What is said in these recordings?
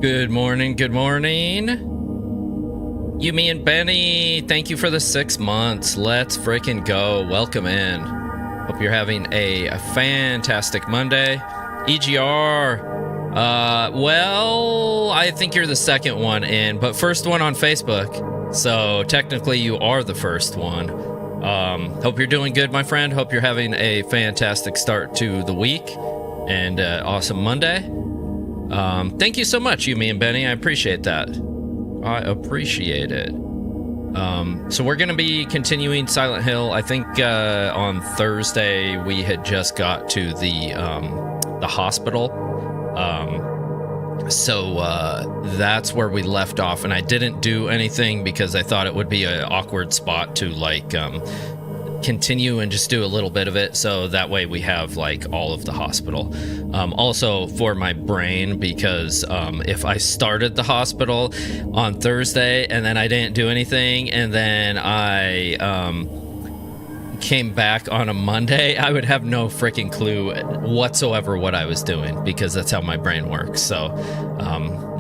Good morning, good morning. You, me, and Benny, thank you for the 6 months. Let's freaking go. Welcome in. Hope you're having a fantastic Monday. EGR, well, I think you're the second one in, but first one on Facebook. So technically you are the first one. Hope you're doing good, my friend. Hope you're having a fantastic start to the week and awesome Monday. Thank you so much, you, me, and Benny. I appreciate that. I appreciate it. So we're going to be continuing Silent Hill. I think on Thursday we had just got to the hospital. So that's where we left off, and I didn't do anything because I thought it would be an awkward spot to like continue and just do a little bit of it, so that way we have like all of the hospital. Also for my brain, because if I started the hospital on Thursday and then I didn't do anything and then I came back on a Monday, I would have no freaking clue whatsoever what I was doing, because that's how my brain works. So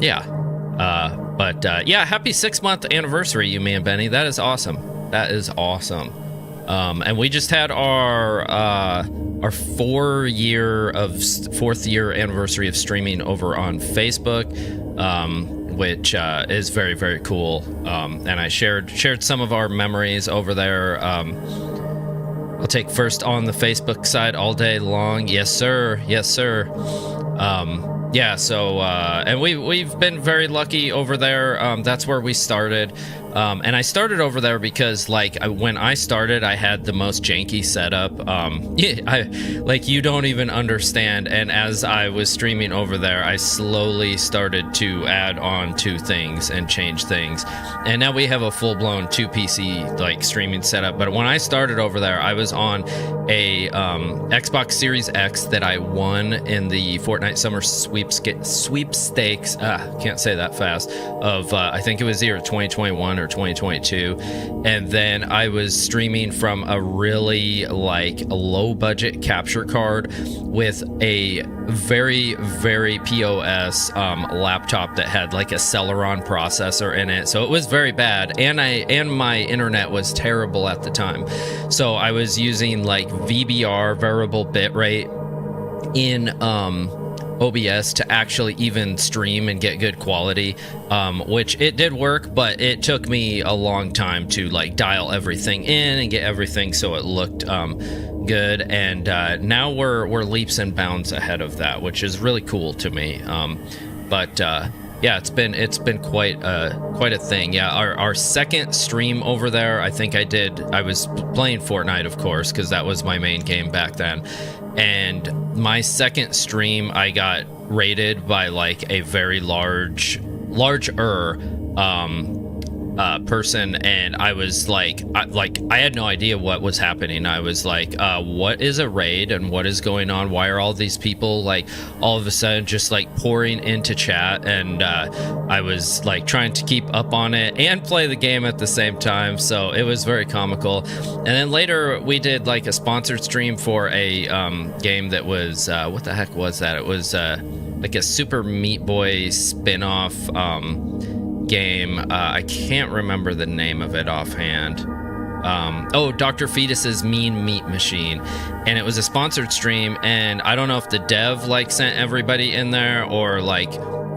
yeah, happy 6-month anniversary, you, me, and Benny. That is awesome. That is awesome. And we just had our 4th year anniversary of streaming over on Facebook, which is very, very cool. And I shared some of our memories over there. I'll take first on the Facebook side all day long. Yes, sir. Yes, sir. And we've been very lucky over there. That's where we started. And I started over there because, when I started, I had the most janky setup. You don't even understand. And as I was streaming over there, I slowly started to add on to things and change things. And now we have a full-blown 2 PC streaming setup. But when I started over there, I was on a Xbox Series X that I won in the Fortnite Summer Sweepstakes. Can't say that fast. Of I think it was either 2021 or 2022, and then I was streaming from a really low budget capture card with a very, very POS laptop that had a Celeron processor in it, so it was very bad, and my internet was terrible at the time. So I was using VBR, variable bitrate, in OBS to actually even stream and get good quality, which it did work, but it took me a long time to dial everything in and get everything so it looked good. And now we're leaps and bounds ahead of that, which is really cool to me. Yeah, it's been quite a thing. Yeah, our second stream over there, I think I was playing Fortnite, of course, because that was my main game back then. And my second stream, I got raided by a very larger person, and I was I had no idea what was happening. I was what is a raid and what is going on? Why are all these people all of a sudden just pouring into chat? And I was trying to keep up on it and play the game at the same time, so it was very comical. And then later we did a sponsored stream for a game that was what the heck was that? It was a Super Meat Boy spin-off game. I can't remember the name of it offhand. Dr. Fetus's Mean Meat Machine, and it was a sponsored stream, and I don't know if the dev sent everybody in there or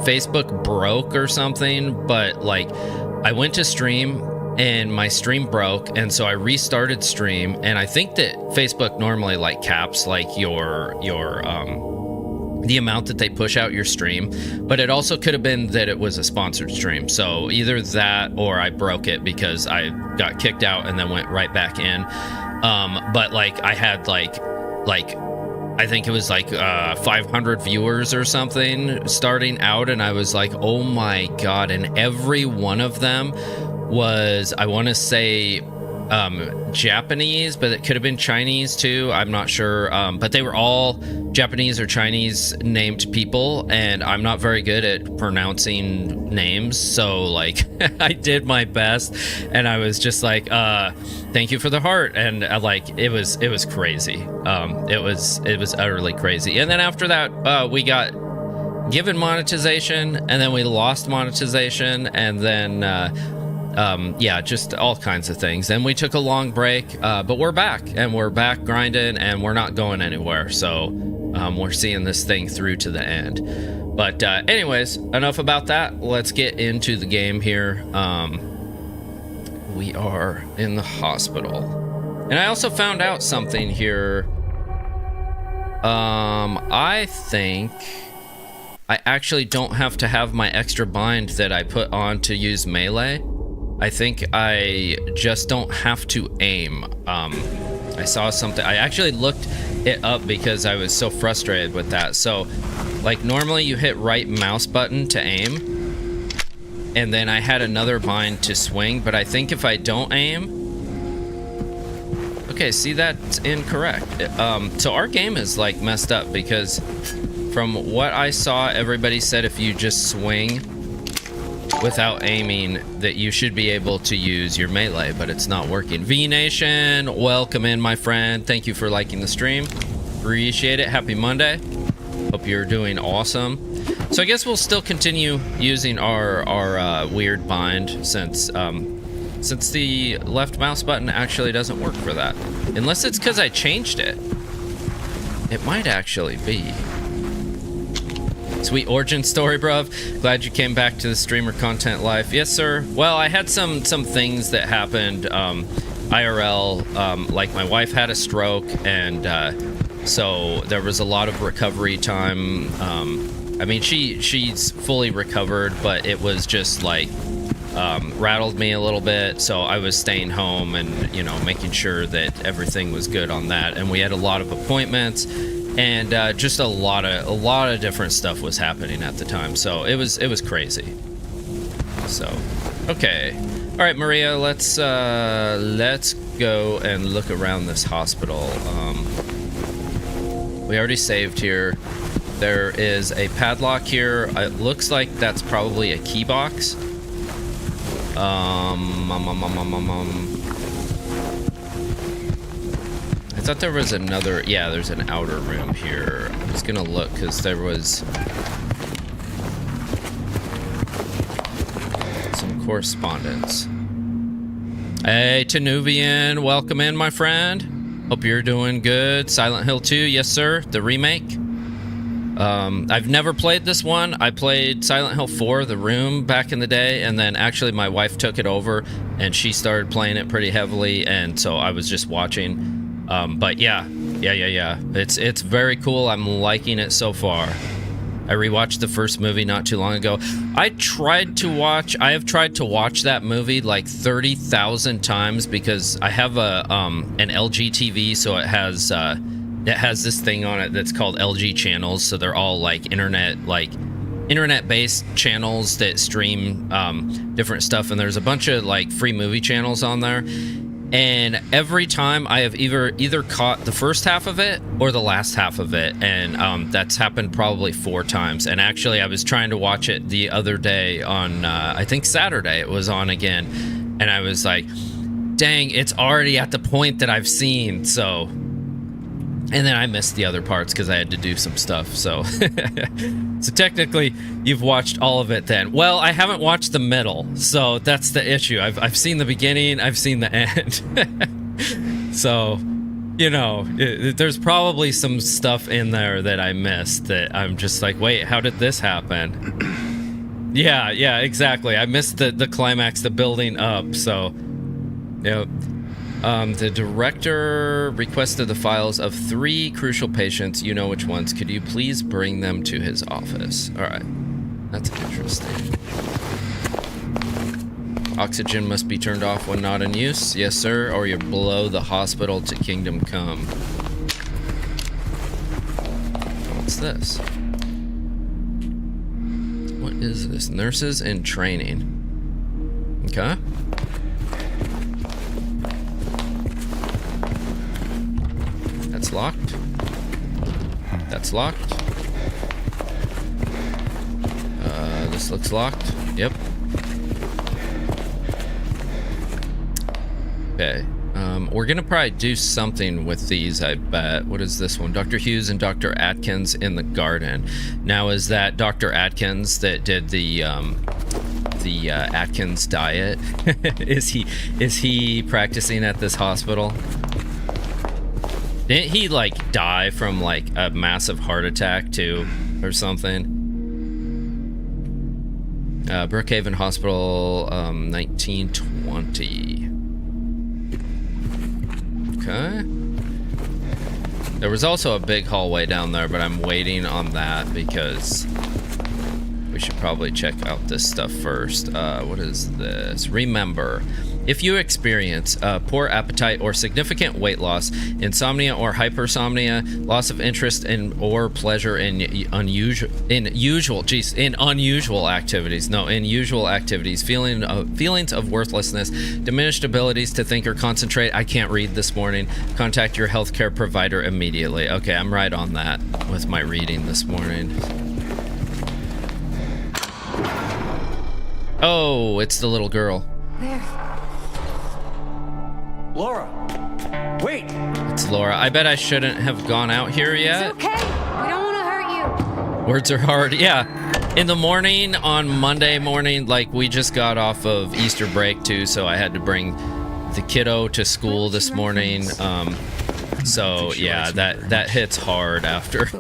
Facebook broke or something, but I went to stream and my stream broke, and so I restarted stream, and I think that Facebook normally caps your the amount that they push out your stream, but it also could have been that it was a sponsored stream. So either that or I broke it because I got kicked out and then went right back in. But I had I think it was 500 viewers or something starting out, and I was oh my god, and every one of them was, I want to say, Japanese, but it could have been Chinese too, I'm not sure, but they were all Japanese or Chinese named people, and I'm not very good at pronouncing names, so I did my best, and I was just thank you for the heart, and it was crazy. It was utterly crazy. And then after that, we got given monetization, and then we lost monetization, and then yeah, just all kinds of things. And we took a long break, but we're back, and we're back grinding, and we're not going anywhere. So we're seeing this thing through to the end. But anyways, enough about that. Let's get into the game here. We are in the hospital, and I also found out something here. I think I actually don't have to have my extra bind that I put on to use melee. I think I just don't have to aim. I saw something. I actually looked it up because I was so frustrated with that. So, like, normally you hit right mouse button to aim, and then I had another bind to swing, but I think if I don't aim... Okay, see, that's incorrect. So our game is, like, messed up because from what I saw, everybody said if you just swing without aiming that you should be able to use your melee, but it's not working. V Nation, welcome in, my friend. Thank you for liking the stream. Appreciate it. Happy Monday. Hope you're doing awesome. So I guess we'll still continue using our weird bind since the left mouse button actually doesn't work for that. Unless it's because I changed it. It might actually be. Sweet origin story, bruv. Glad you came back to the streamer content life. Yes, sir. Well, I had some things that happened IRL. Like my wife had a stroke, and so there was a lot of recovery time. I mean, she's fully recovered, but it was just like rattled me a little bit. So I was staying home and, you know, making sure that everything was good on that. And we had a lot of appointments. And just a lot of different stuff was happening at the time, so it was crazy. So, okay, all right, Maria, let's go and look around this hospital. We already saved here. There is a padlock here. It looks like that's probably a key box. I thought there was another... Yeah, there's an outer room here. I was gonna look because there was some correspondence. Hey, Tanuvian, welcome in, my friend. Hope you're doing good. Silent Hill 2, yes, sir. The remake. I've never played this one. I played Silent Hill 4, The Room, back in the day, and then actually my wife took it over, and she started playing it pretty heavily, and so I was just watching... but yeah, it's very cool. I'm liking it so far. I rewatched the first movie not too long ago. I have tried to watch that movie like 30,000 times because I have an LG TV, so it has this thing on it that's called LG channels. So they're all like internet-based channels that stream different stuff, and there's a bunch of like free movie channels on there. And every time I have either caught the first half of it or the last half of it, and that's happened probably 4 times. And actually, I was trying to watch it the other day on, I think Saturday, it was on again, and I was like, dang, it's already at the point that I've seen, so... And then I missed the other parts because I had to do some stuff, so... So technically, you've watched all of it then. Well, I haven't watched the middle, so that's the issue. I've seen the beginning, I've seen the end. So, you know, there's probably some stuff in there that I missed that I'm just like, wait, how did this happen? Yeah, exactly. I missed the climax, the building up, so... You know... The director requested the files of 3 crucial patients. You know which ones. Could you please bring them to his office? All right. That's interesting. Oxygen must be turned off when not in use. Yes, sir. Or you blow the hospital to kingdom come. What's this? What is this? Nurses in training. Okay. That's locked. That's locked. This looks locked. Yep. Okay. We're gonna probably do something with these, I bet. What is this one? Dr. Hughes and Dr. Atkins in the garden. Now, is that Dr. Atkins that did the Atkins diet? is he practicing at this hospital? Didn't he like die from like a massive heart attack too, or something? Brookhaven Hospital, 1920. Okay. There was also a big hallway down there, but I'm waiting on that because we should probably check out this stuff first. What is this? Remember, if you experience poor appetite or significant weight loss, insomnia or hypersomnia, loss of interest in or pleasure in unusual activities, feelings of worthlessness, diminished abilities to think or concentrate. I can't read this morning. Contact your healthcare provider immediately. Okay, I'm right on that with my reading this morning. Oh, it's the little girl. There. Laura, wait! It's Laura. I bet I shouldn't have gone out here yet. It's okay. We don't want to hurt you. Words are hard. Yeah. In the morning, on Monday morning, like we just got off of Easter break too, so I had to bring the kiddo to school this morning. So yeah, that hits hard after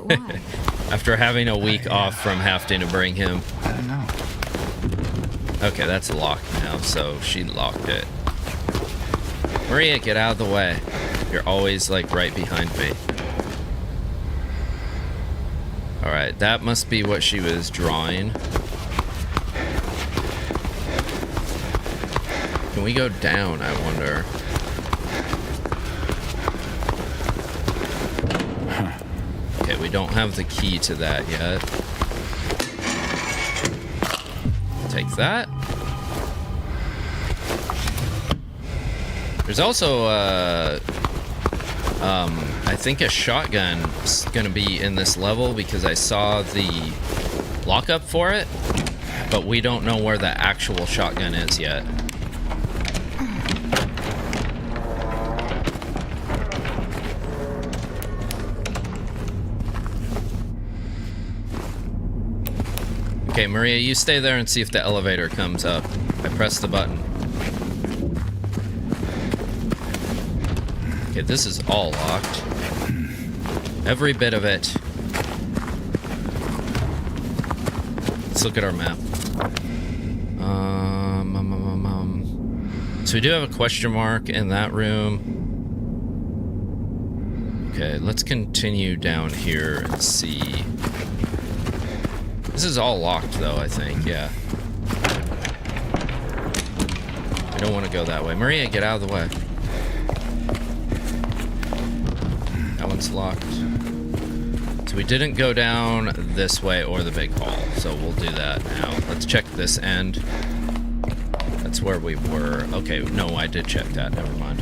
after having a week off from having to bring him. I don't know. Okay, that's locked now, so she locked it. Maria, get out of the way. You're always like right behind me. Alright, that must be what she was drawing. Can we go down, I wonder? Okay, we don't have the key to that yet. Take that. There's also, I think a shotgun is gonna be in this level because I saw the lockup for it, but we don't know where the actual shotgun is yet. Okay, Maria, you stay there and see if the elevator comes up. I pressed the button. Okay, this is all locked. Every bit of it. Let's look at our map. So we do have a question mark in that room. Okay, let's continue down here and see. This is all locked though, I think, yeah. I don't want to go that way. Maria, get out of the way. That one's locked. So we didn't go down this way or the big hall, so we'll do that now. Let's check this end. That's where we were. Okay, no, I did check that. Never mind.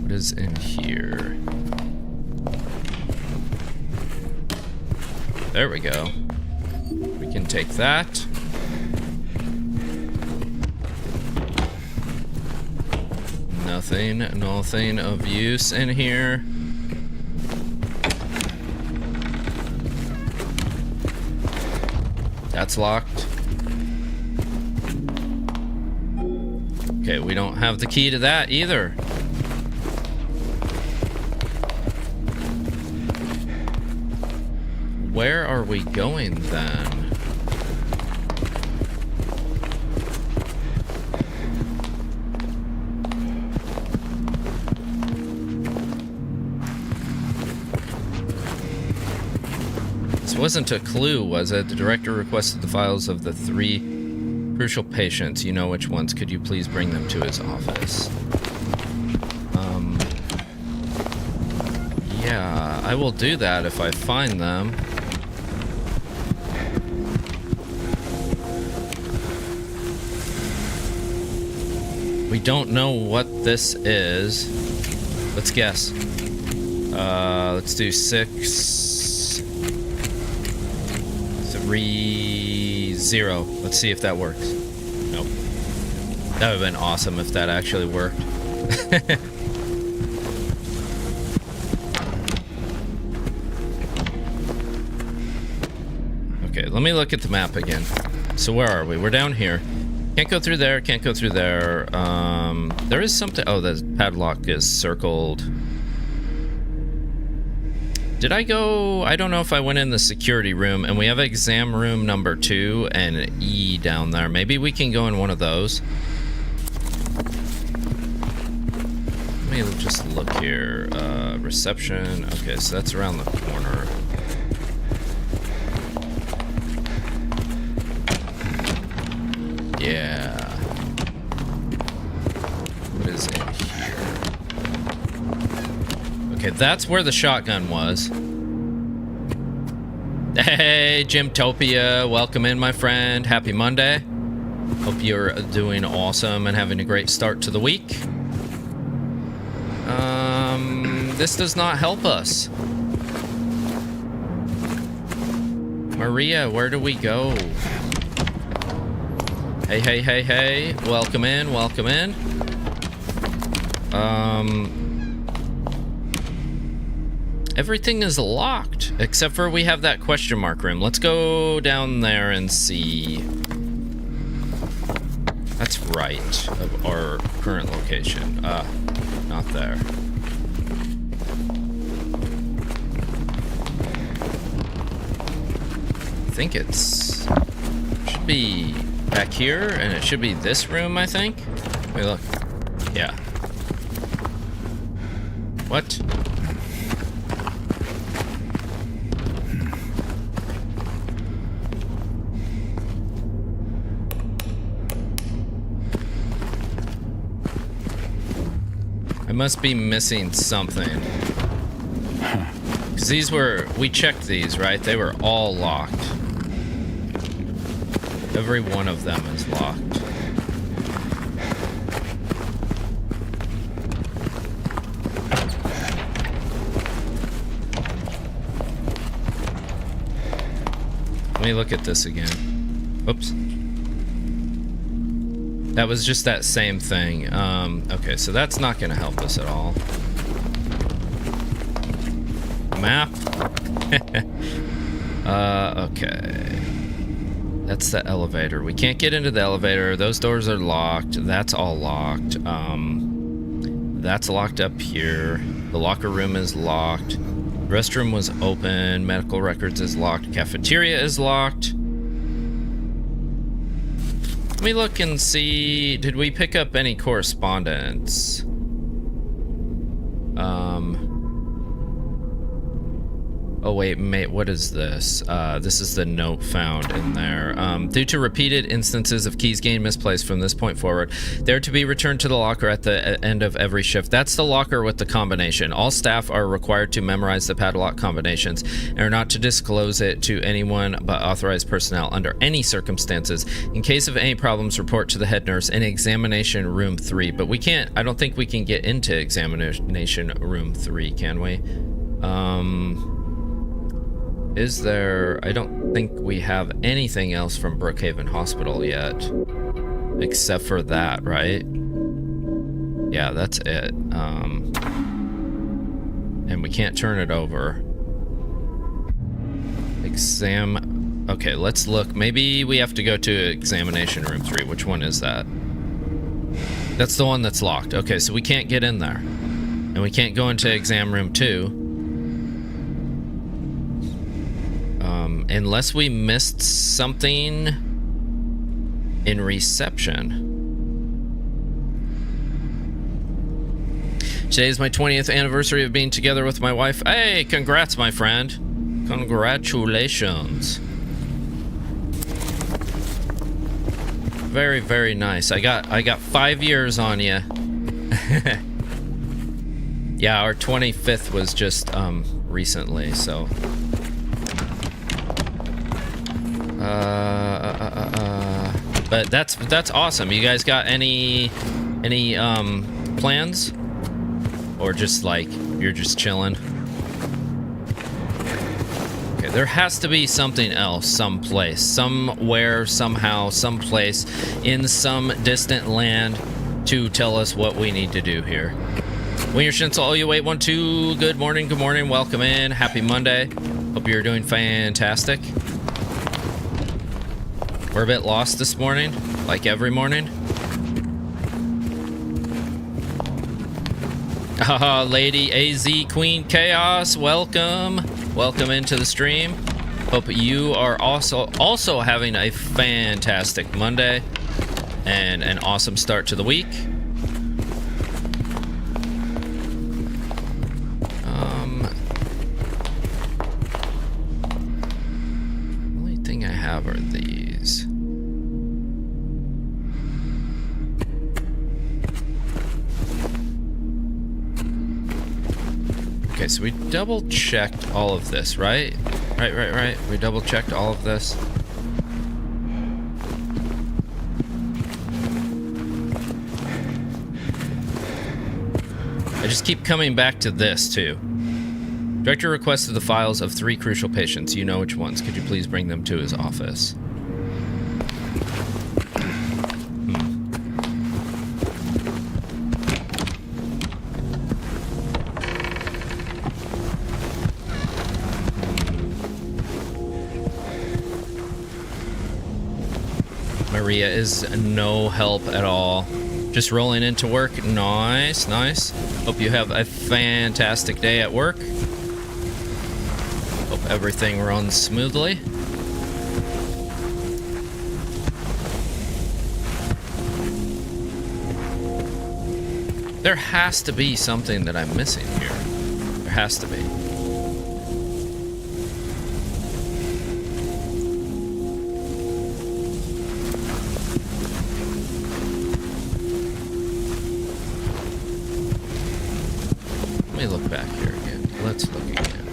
What is in here? There we go. We can take that. Nothing of use in here. That's locked. Okay, we don't have the key to that either. Where are we going then? This wasn't a clue, was it? The director requested the files of the 3 crucial patients. You know which ones. Could you please bring them to his office? Yeah, I will do that if I find them. We don't know what this is. Let's guess. Let's do 6, 3, 0. Let's see if that works. Nope. That would have been awesome if that actually worked. Okay, let me look at the map again. So where are we? We're down here. Can't go through there, can't go through there. There is something... Oh, the padlock is circled. Did I go... I don't know if I went in the security room, and we have exam room number 2 and E down there. Maybe we can go in one of those. Let me just look here. Reception. Okay, so that's around the corner. Yeah. What is in here? Okay, that's where the shotgun was. Hey, Gymtopia. Welcome in, my friend. Happy Monday. Hope you're doing awesome and having a great start to the week. This does not help us. Maria, where do we go? Hey, hey, hey, hey. Welcome in, welcome in. Everything is locked, except for we have that question mark room. Let's go down there and see. That's right of our current location. Not there. I think it's... should be back here, and it should be this room, I think. Wait, look. Yeah. What? I must be missing something. Because these were... we checked these, right? They were all locked. Every one of them is locked. Let me look at this again. Oops. That was just that same thing. Okay, so that's not going to help us at all. Map. Okay. That's the elevator. We can't get into the elevator. Those doors are locked. That's all locked. That's locked up here. The locker room is locked. Restroom was open. Medical records is locked. Cafeteria is locked. Let me look and see. Did we pick up any correspondence? Oh wait, mate, what is this? This is the note found in there. Due to repeated instances of keys gained misplaced from this point forward, they're to be returned to the locker at the end of every shift. That's the locker with the combination. All staff are required to memorize the padlock combinations and are not to disclose it to anyone but authorized personnel under any circumstances. In case of any problems, report to the head nurse in examination room 3. But we can't, I don't think we can get into examination room 3, can we? Is there... I don't think we have anything else from Brookhaven Hospital yet. Except for that, right? Yeah, that's it. And we can't turn it over. Exam... Okay, let's look. Maybe we have to go to examination room 3. Which one is that? That's the one that's locked. Okay, so we can't get in there. And we can't go into exam room 2. Unless we missed something in reception. Today is my 20th anniversary of being together with my wife. Hey, congrats, my friend. Congratulations. Very, very nice. I got 5 years on you. Yeah, our 25th was just recently, so. But that's awesome. You guys got any plans? Or just like you're just chilling? Okay, There has to be something else, someplace, somewhere, somehow, someplace, in some distant land to tell us what we need to do here. Wiener Schnitzel, OU812, good morning, welcome in, happy Monday. Hope you're doing fantastic. We're a bit lost this morning, like every morning. Haha, Lady AZ Queen Chaos, welcome. Welcome into the stream. Hope you are also having a fantastic Monday and an awesome start to the week. Only thing I have are these. Okay, so we double checked all of this, right? Right. We double checked all of this. I just keep coming back to this too. Director requested the files of 3 crucial patients. You know which ones. Could you please bring them to his office? Maria is no help at all. Just rolling into work. Nice. Hope you have a fantastic day at work. Hope everything runs smoothly. There has to be something that I'm missing here. There has to be. Let me look back here again. Let's look again.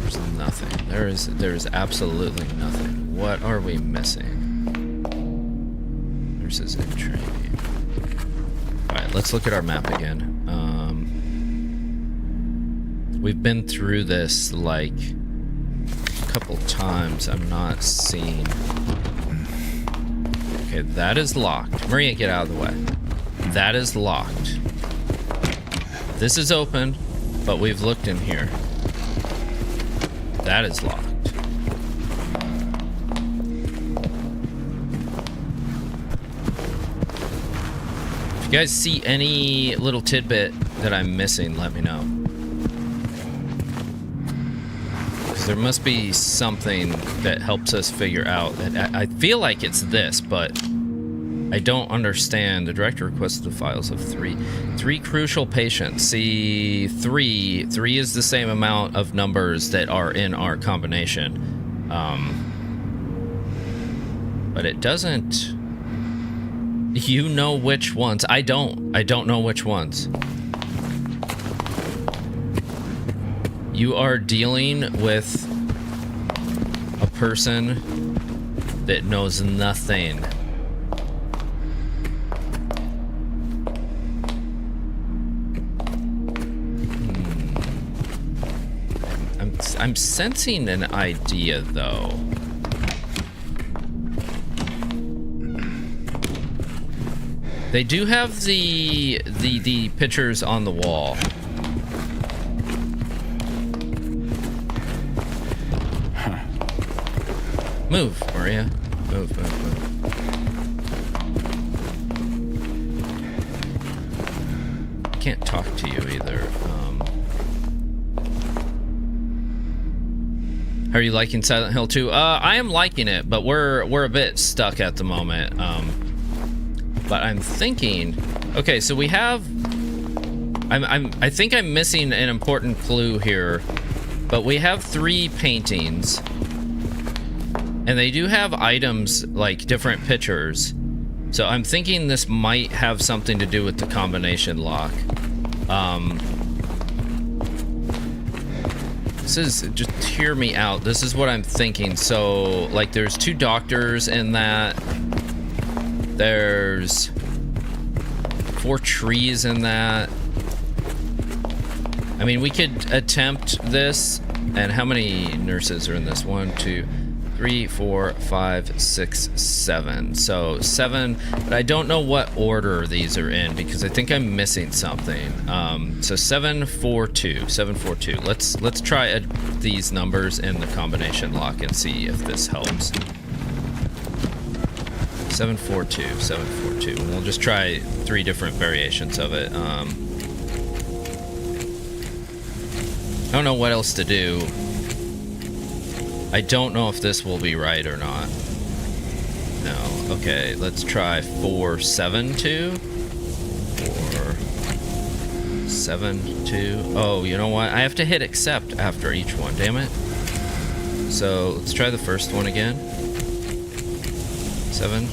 There's nothing. There is absolutely nothing. What are we missing? Nurses in training. Alright, let's look at our map again. We've been through this like a couple times. I'm not seeing. Okay, that is locked. Maria, get out of the way. That is locked. This is open, but we've looked in here. That is locked. If you guys see any little tidbit that I'm missing, let me know. Because there must be something that helps us figure out. I feel like it's this, but I don't understand. The director requested the files of 3 crucial patients. See, 3 is the same amount of numbers that are in our combination. But it doesn't. You know which ones. I don't know which ones. You are dealing with a person that knows nothing. I'm sensing an idea, though. They do have the pictures on the wall. Huh. Move, Maria. Move. Can't talk to you either. How are you liking Silent Hill 2? I am liking it, but we're a bit stuck at the moment. But I'm thinking, okay, so we have. I think I'm missing an important clue here, but we have 3 paintings, and they do have items like different pictures. So I'm thinking this might have something to do with the combination lock. This is, just hear me out. This is what I'm thinking. So, like, there's 2 doctors in that. There's 4 trees in that. I mean, we could attempt this. And how many nurses are in this? 1, 2, 3, 4, 5, 6, 7. So 7, but I don't know what order these are in because I think I'm missing something. So 742, 742. Let's try these numbers in the combination lock and see if this helps. 742, 742. And we'll just try 3 different variations of it. I don't know what else to do. I don't know if this will be right or not. No. Okay, let's try 472. 472. Oh, you know what? I have to hit accept after each one. Damn it. So let's try the first one again. 7.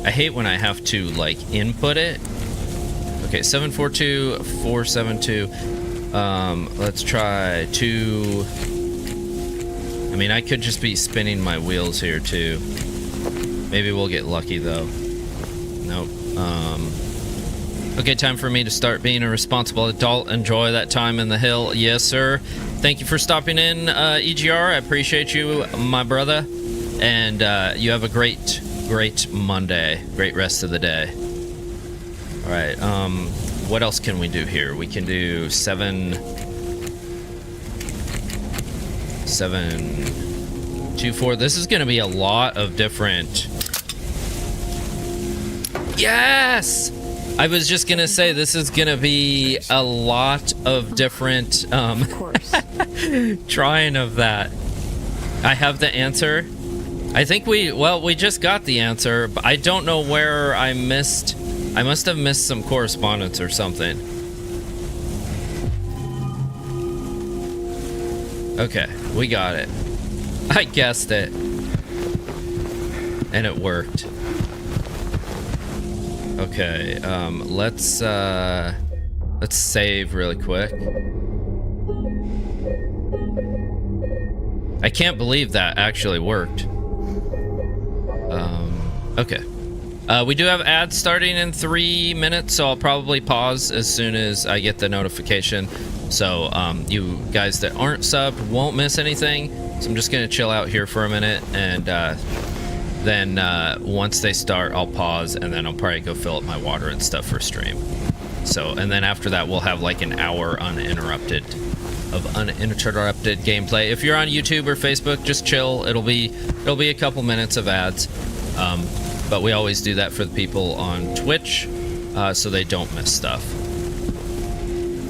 I hate when I have to like input it. Okay, 742, 472. Let's try 2. I mean, I could just be spinning my wheels here too. Maybe we'll get lucky though. Nope. Okay, time for me to start being a responsible adult. Enjoy that time in the hill. Yes, sir. Thank you for stopping in, EGR. I appreciate you, my brother. And you have a great Monday. Great rest of the day. All right. What else can we do here? We can do 724. This is going to be a lot of different. Yes! I was just going to say this is going to be a lot of different Of course. trying of that. I have the answer. I think we just got the answer, but I don't know where I missed. I must have missed some correspondence or something. Okay, we got it. I guessed it. And it worked. Okay, let's save really quick. I can't believe that actually worked. Okay. We do have ads starting in 3 minutes, so I'll probably pause as soon as I get the notification. So you guys that aren't subbed won't miss anything. So I'm just gonna chill out here for a minute, and then once they start, I'll pause, and then I'll probably go fill up my water and stuff for stream. So, and then after that, we'll have like an hour uninterrupted gameplay. If you're on YouTube or Facebook, just chill. It'll be a couple minutes of ads. But we always do that for the people on Twitch, so they don't miss stuff.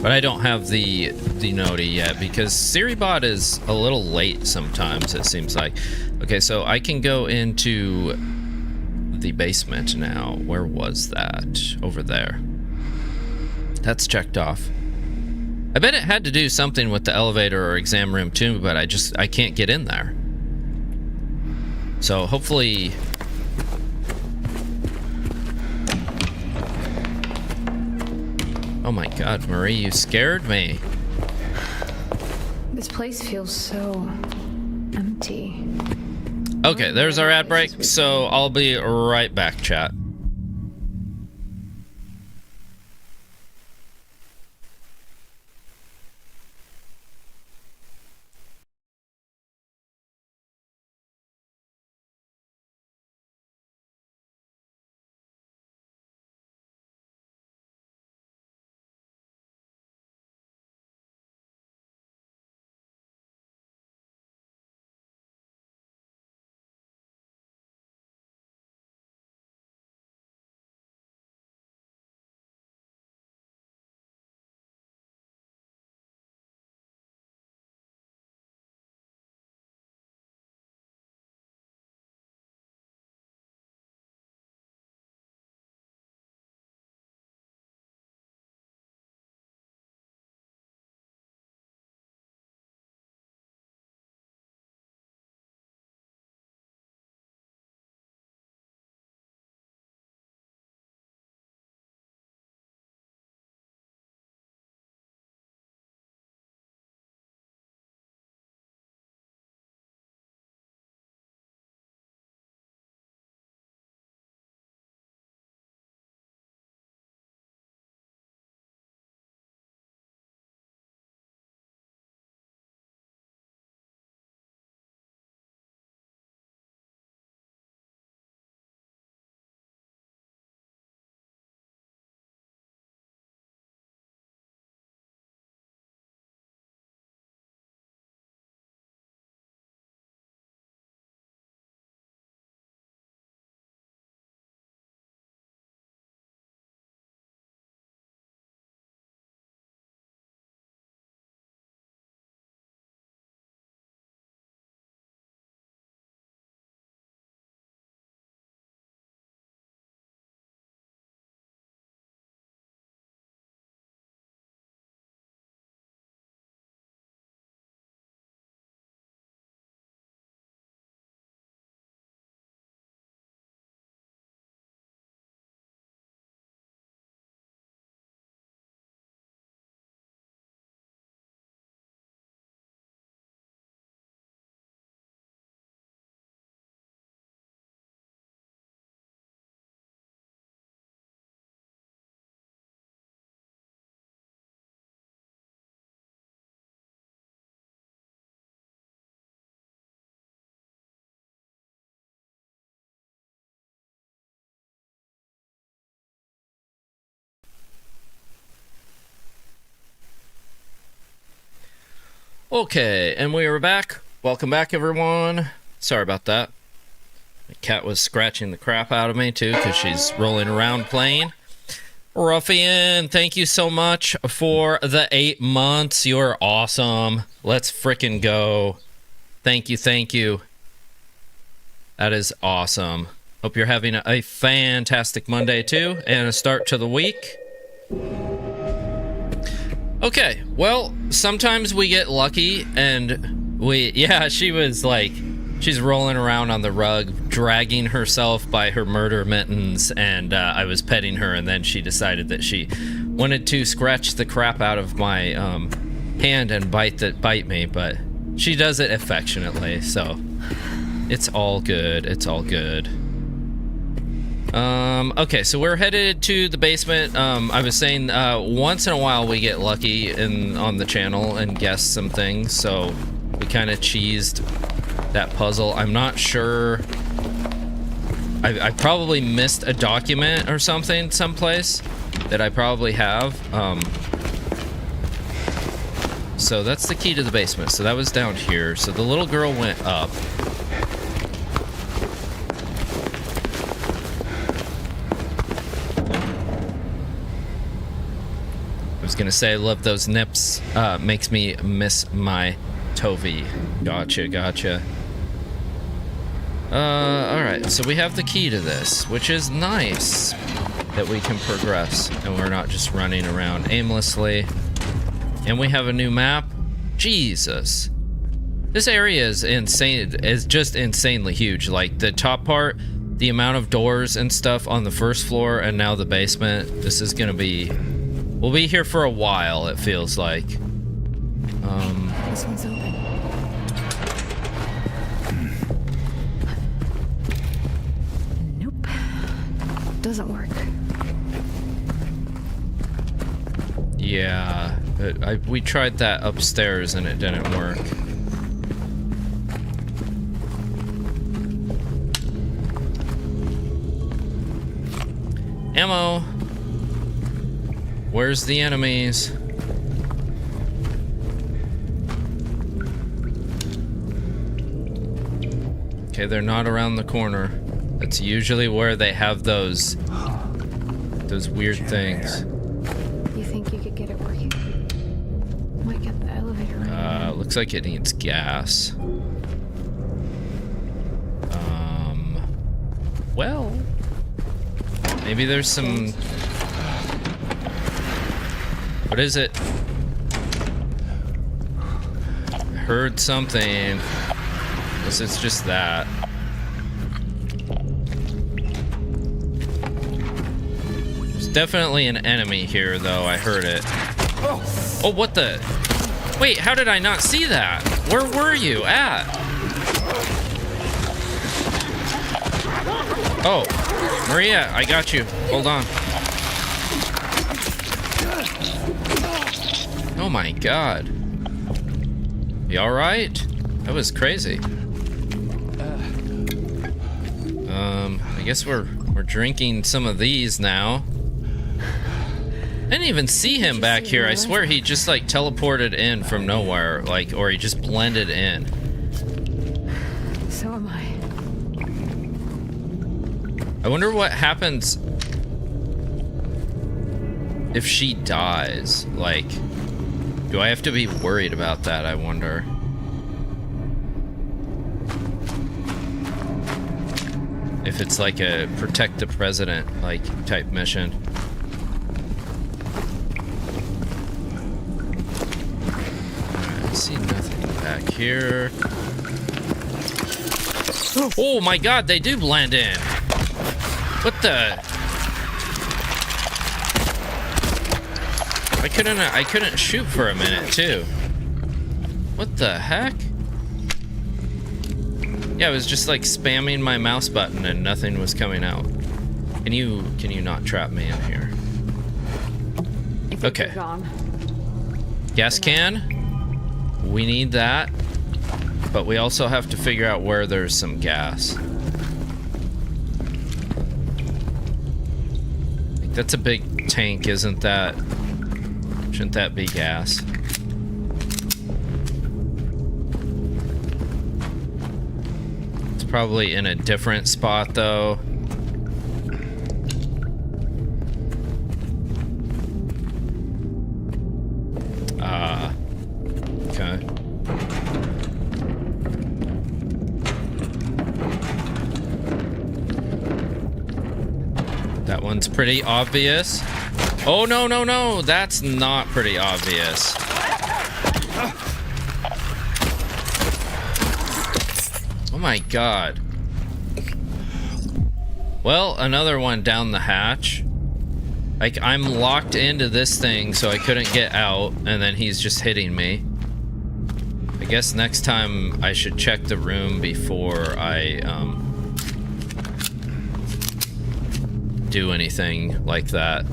But I don't have the noti yet because Siribot is a little late sometimes, it seems like. Okay, so I can go into the basement now. Where was that? Over there. That's checked off. I bet it had to do something with the elevator or exam room too, but I can't get in there. So hopefully... Oh my god, Marie, you scared me. This place feels so empty. Okay, there's our ad break, so I'll be right back, chat. Okay, and we are back. Welcome back, everyone. Sorry about that. The cat was scratching the crap out of me, too, because she's rolling around playing. Ruffian, thank you so much for the 8 months. You're awesome. Let's frickin' go. Thank you, thank you. That is awesome. Hope you're having a fantastic Monday, too, and a start to the week. Okay, well, sometimes we get lucky, and yeah, she was like, she's rolling around on the rug, dragging herself by her murder mittens, and I was petting her, and then she decided that she wanted to scratch the crap out of my hand and bite me, but she does it affectionately, so it's all good, it's all good. Okay, so we're headed to the basement. I was saying, once in a while we get lucky on the channel and guess some things, so we kind of cheesed that puzzle. I'm not sure. I probably missed a document or something someplace that I probably have. So that's the key to the basement. So that was down here. So the little girl went up. I was gonna say I love those nips. Makes me miss my Tovi. Gotcha. Alright, so we have the key to this, which is nice that we can progress and we're not just running around aimlessly. And we have a new map. Jesus. This area is insane. It's just insanely huge. Like the top part, the amount of doors and stuff on the first floor, and now the basement. This is gonna be... We'll be here for a while, it feels like. This one's open. Nope. Doesn't work. Yeah, we tried that upstairs and it didn't work. Ammo. Where's the enemies? Okay, they're not around the corner. That's usually where they have those weird things. You think you could get it working? Might get the elevator running. Looks like it needs gas. Well, maybe there's some... What is it? I heard something. Guess it's just that. There's definitely an enemy here, though. I heard it. Oh, what the? Wait, how did I not see that? Where were you at? Oh, Maria, I got you. Hold on. Oh my god. You alright? That was crazy. I guess we're drinking some of these now. I didn't even see him back here. I swear he just like teleported in from nowhere, like, or he just blended in. So am I. I wonder what happens if she dies. Like, do I have to be worried about that, I wonder? If it's like a protect the president, like, type mission. Alright, I see nothing back here. Oh my god, they do blend in! What the? I couldn't shoot for a minute too. What the heck? Yeah, I was just like spamming my mouse button and nothing was coming out. Can you not trap me in here? Okay. Gas can. We need that. But we also have to figure out where there's some gas. That's a big tank, isn't that? Shouldn't that be gas? probably in a different spot, though. Okay. That one's pretty obvious. Oh, no, no, no. That's not pretty obvious. Oh my god. Well, another one down the hatch. Like, I'm locked into this thing, so I couldn't get out, and then he's just hitting me. I guess next time I should check the room before I, do anything like that.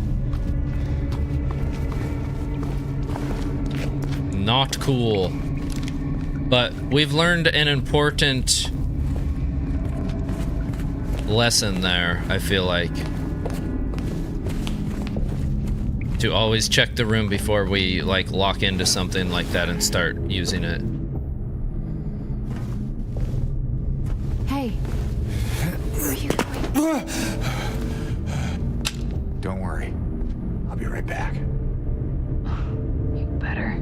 Not cool. But we've learned an important lesson there, I feel like. To always check the room before we, like, lock into something like that and start using it. Hey. Where are you going? Don't worry. I'll be right back. You better.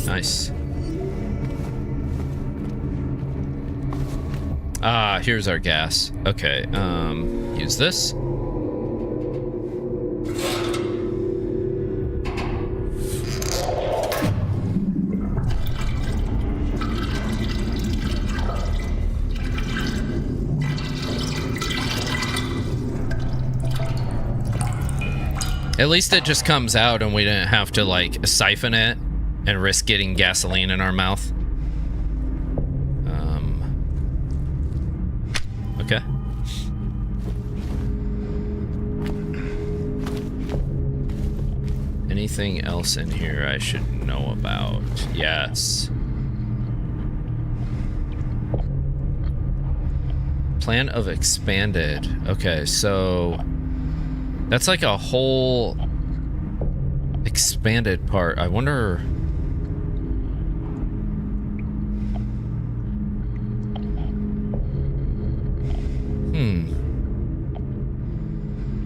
Nice. Ah, here's our gas. Okay, use this. At least it just comes out and we didn't have to, like, siphon it and risk getting gasoline in our mouth. Okay. Anything else in here I should know about? Yes. Plan of expanded. Okay, so that's like a whole expanded part. I wonder.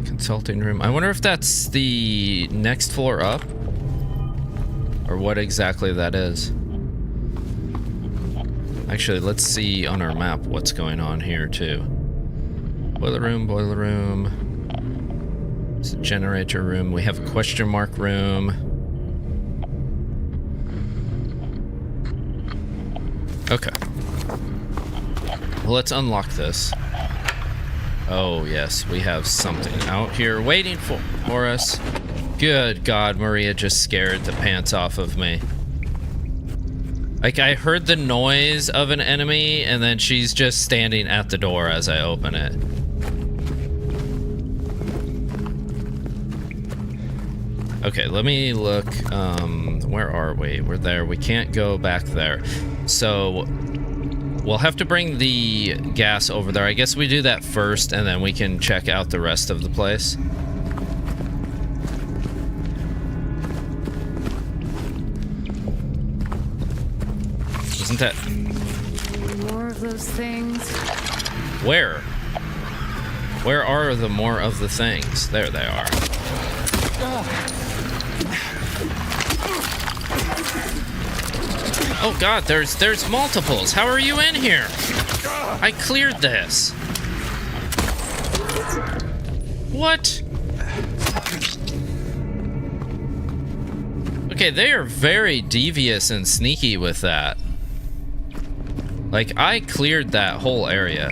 Consulting room. I wonder if that's the next floor up, or what exactly that is. Actually, let's see on our map what's going on here too. Boiler room, boiler room. It's a generator room. We have a question mark room. Okay. Well, let's unlock this. Oh, yes, we have something out here waiting for us. Good God, Maria just scared the pants off of me. Like, I heard the noise of an enemy, and then she's just standing at the door as I open it. Okay, let me look. Where are we? We're there. We can't go back there. So we'll have to bring the gas over there. I guess we do that first, and then we can check out the rest of the place. Isn't that... More of those things. Where? Where are the more of the things? There they are. Oh God, there's multiples. How are you in here? I cleared this. What? Okay, they are very devious and sneaky with that. Like, I cleared that whole area.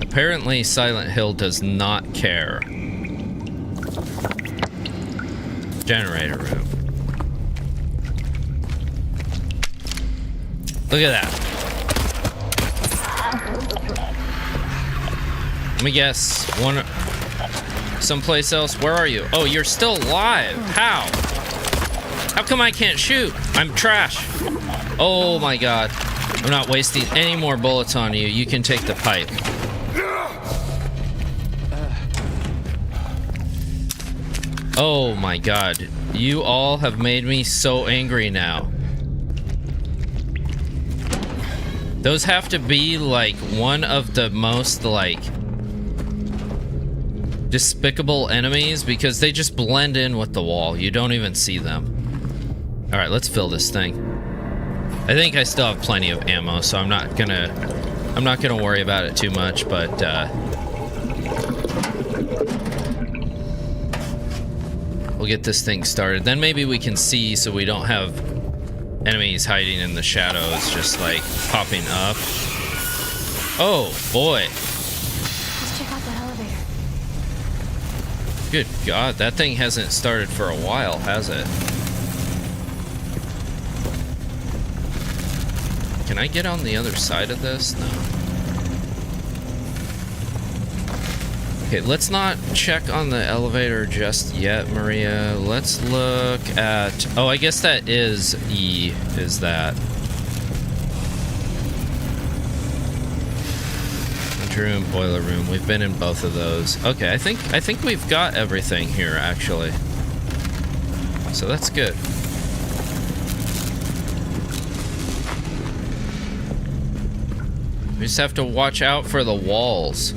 Apparently, Silent Hill does not care. Generator room. Look at that. Let me guess. Someplace else. Where are you? Oh, you're still alive. How? How come I can't shoot? I'm trash. Oh my God. I'm not wasting any more bullets on you. You can take the pipe. Oh my god. You all have made me so angry now. Those have to be like one of the most like despicable enemies because they just blend in with the wall. You don't even see them. All right, let's fill this thing. I think I still have plenty of ammo, so I'm not gonna worry about it too much, but we'll get this thing started. Then maybe we can see so we don't have enemies hiding in the shadows just like popping up. Oh boy. Let's check out the elevator. Good God, that thing hasn't started for a while, has it? Can I get on the other side of this? No. Okay, let's not check on the elevator just yet, Maria. Let's look at... Oh, I guess that is E, is that. Room, boiler room. We've been in both of those. Okay, I think we've got everything here, actually. So that's good. We just have to watch out for the walls.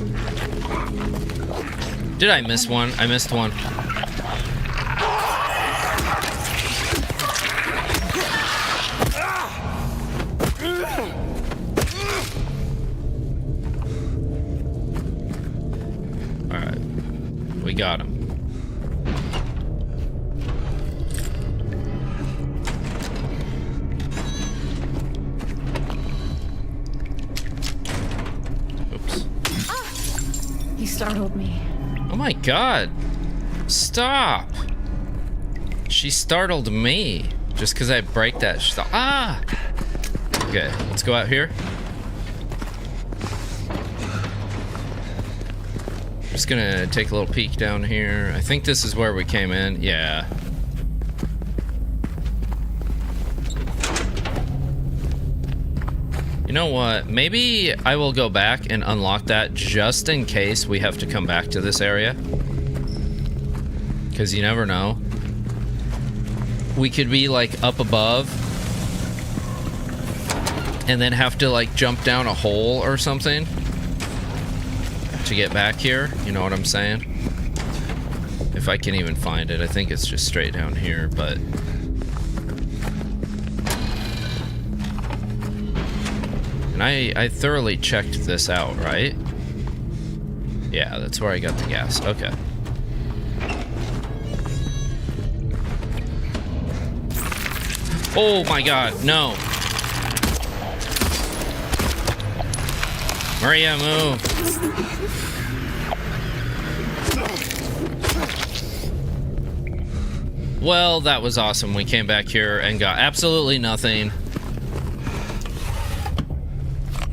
Did I miss one? I missed one. Alright. We got him. Oops. You startled me. Oh my god. Stop. She startled me. Just because I break that stuff. Ah! Okay, let's go out here. Just gonna take a little peek down here. I think this is where we came in. Yeah. You know what? Maybe I will go back and unlock that just in case we have to come back to this area. Because you never know. We could be like up above and then have to like jump down a hole or something to get back here. You know what I'm saying? If I can even find it. I think it's just straight down here, but... And I thoroughly checked this out, right? Yeah, that's where I got the gas. Okay. Oh my god, no. Maria, move. Well, that was awesome. We came back here and got absolutely nothing.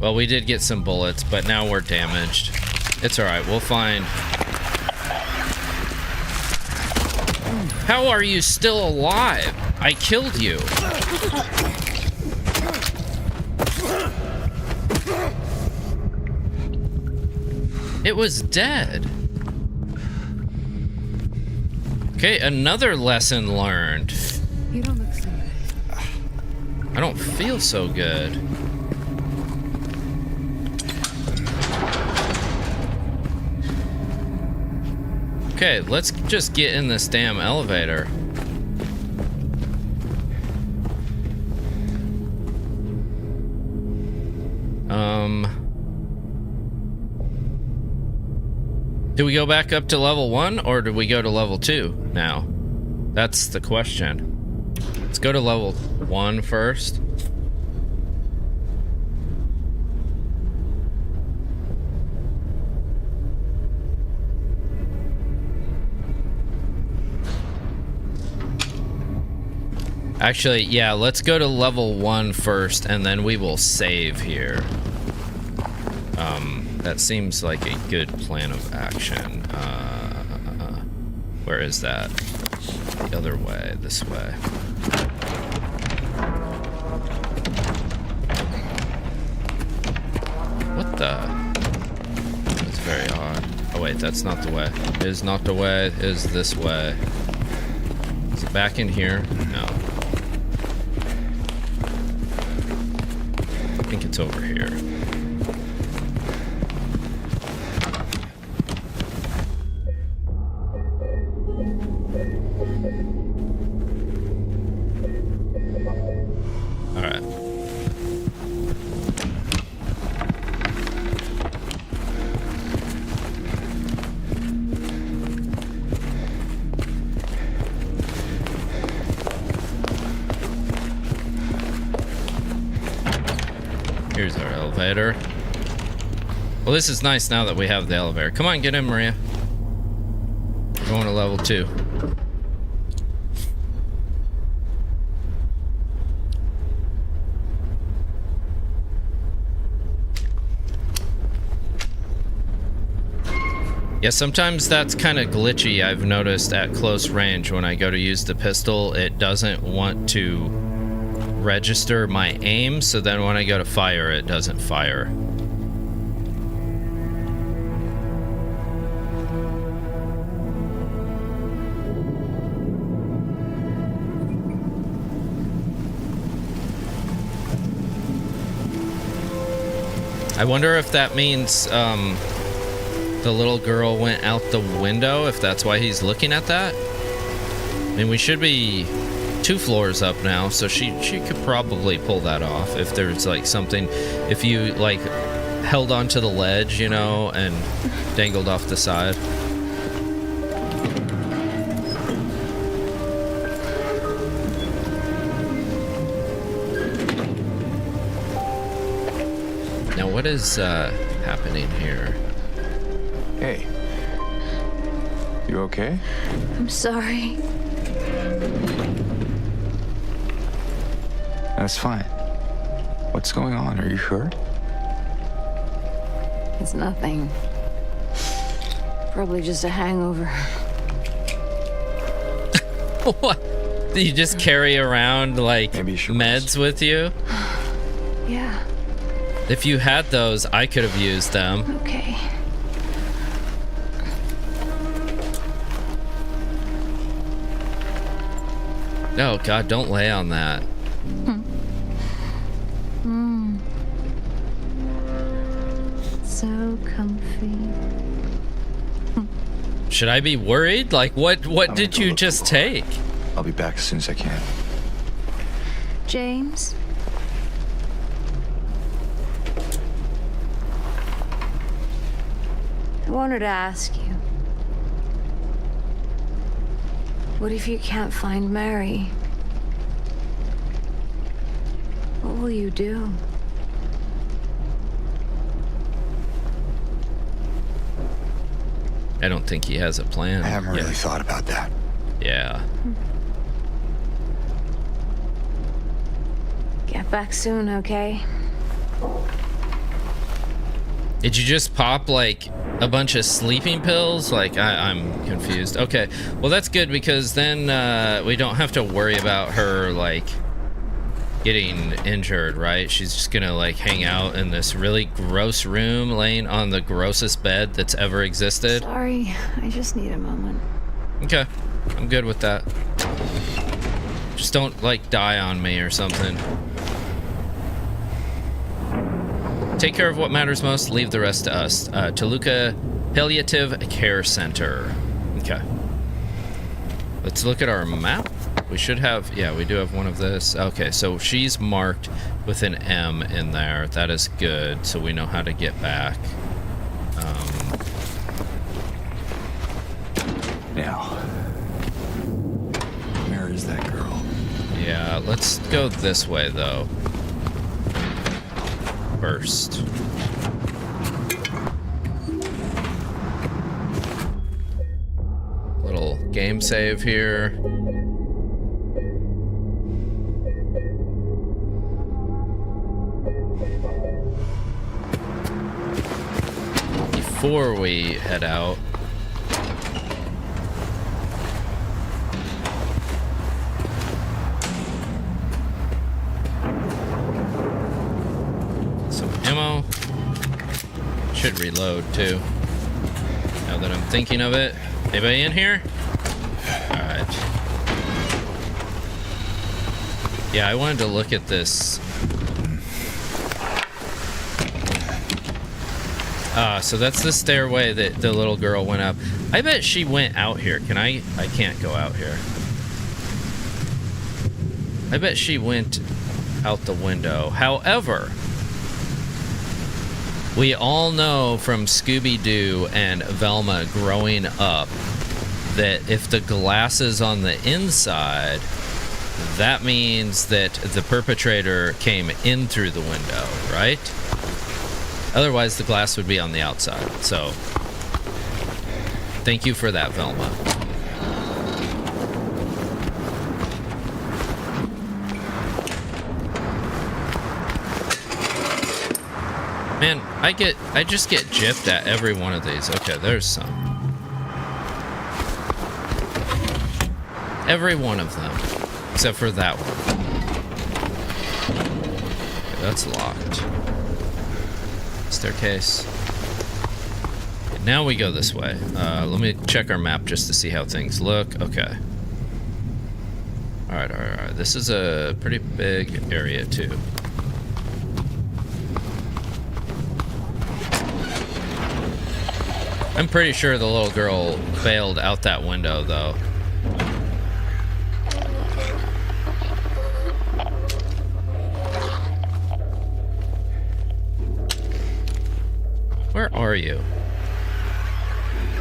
Well, we did get some bullets, but now we're damaged. It's alright, we'll find... How are you still alive? I killed you. It was dead. Okay, another lesson learned. You don't look so good. I don't feel so good. Okay, let's just get in this damn elevator. Do we go back up to level 1 or do we go to level 2 now? That's the question. Let's go to level 1 first. Actually, yeah, let's go to level 1 first and then we will save here. That seems like a good plan of action. Where is that? The other way, this way. What the? That's very odd. Oh wait, that's not the way. It is not the way, it is this way. back in here? No. I think it's over here. Alright. Here's our elevator. Well, this is nice now that we have the elevator. Come on, get in, Maria. We're going to level 2. Yeah, sometimes that's kind of glitchy. I've noticed at close range when I go to use the pistol, it doesn't want to register my aim, so then when I go to fire, it doesn't fire. I wonder if that means the little girl went out the window, if that's why he's looking at that. I mean, we should be 2 floors up now, so she could probably pull that off if there's like something, if you like held onto the ledge, you know, and dangled off the side. Now what is happening here? Hey. You okay? I'm sorry. That's fine. What's going on? Are you sure? It's nothing. Probably just a hangover. What? Do you just carry around like meds with you? Yeah. If you had those, I could have used them. Okay. No, God, don't lay on that. So comfy. Should I be worried? Like, what did you just take? I'll be back as soon as I can. James? I wanted to ask you. What if you can't find Mary? What will you do? I don't think he has a plan. I haven't really yet. thought about that. Yeah. Get back soon, okay? Did you just pop like a bunch of sleeping pills? Like I'm confused. Okay, well that's good because then we don't have to worry about her like getting injured, right? She's just gonna like hang out in this really gross room, laying on the grossest bed that's ever existed. Sorry, I just need a moment. Okay, I'm good with that. Just don't like die on me or something. Take care of what matters most, leave the rest to us. Toluca Palliative Care Center. Okay. Let's look at our map. We should have, yeah, we do have one of this. Okay, so she's marked with an M in there. That is good, so we know how to get back. Now, where is that girl? Yeah, let's go this way, though. First. Little game save here. Before we head out, some ammo. Should reload too. Now that I'm thinking of it. Anybody in here? Alright. Yeah, I wanted to look at this. So that's the stairway that the little girl went up. I bet she went out here. Can I can't go out here. I bet she went out the window. However, we all know from Scooby-Doo and Velma growing up that if the glass is on the inside, that means that the perpetrator came in through the window, right? Otherwise, the glass would be on the outside. So, thank you for that, Velma. Man, I just get gypped at every one of these. Okay, there's some. Every one of them. Except for that one. Okay, that's locked. Staircase. Okay, now we go this way. Let me check our map just to see how things look. Okay. Alright. This is a pretty big area, too. I'm pretty sure the little girl bailed out that window, though. Where are you?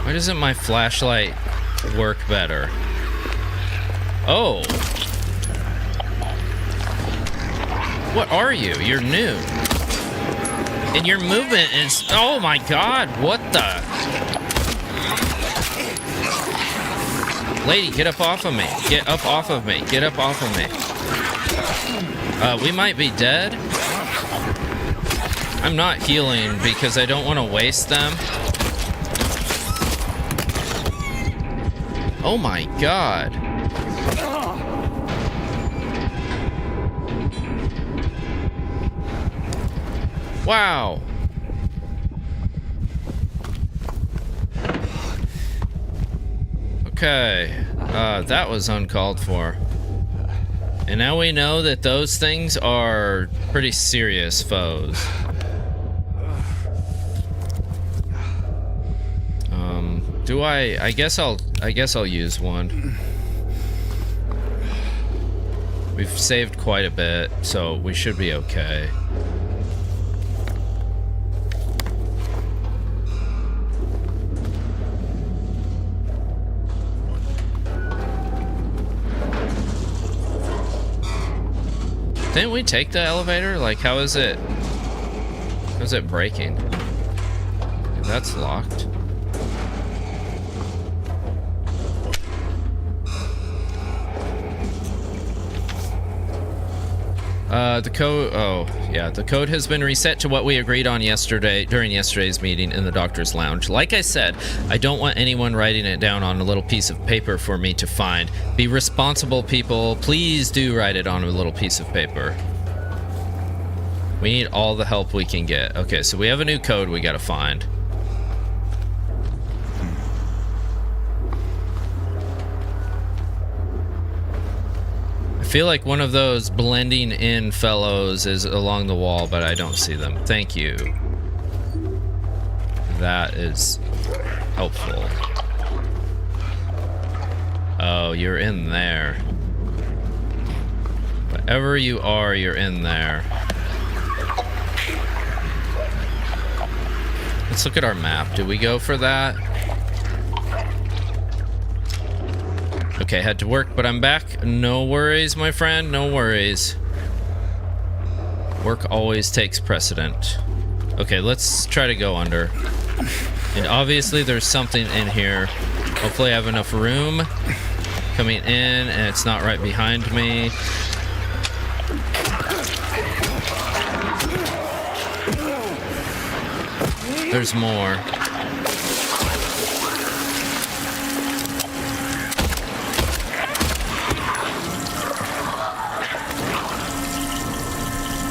Why doesn't my flashlight work better? Oh! What are you? You're new. And your movement is... Oh my god, what the... Lady, get up off of me. Get up off of me. Get up off of me. We might be dead. I'm not healing because I don't want to waste them. Oh my god. Wow. Okay. That was uncalled for. And now we know that those things are pretty serious foes. Do I guess I'll use one. We've saved quite a bit, so we should be okay. Didn't we take the elevator? Like, how is it breaking? That's locked. The code, oh, yeah, the code has been reset to what we agreed on yesterday, during yesterday's meeting in the doctor's lounge. Like I said, I don't want anyone writing it down on a little piece of paper for me to find. Be responsible, people. Please do write it on a little piece of paper. We need all the help we can get. Okay, so we have a new code we gotta find. I feel like one of those blending in fellows is along the wall, but I don't see them. Thank you. That is helpful. Oh, you're in there. Whatever you are, you're in there. Let's look at our map. Did we go for that? Okay, had to work, but I'm back. No worries, my friend. No worries. Work always takes precedent. Okay, let's try to go under. And obviously there's something in here. Hopefully I have enough room coming in and it's not right behind me. There's more.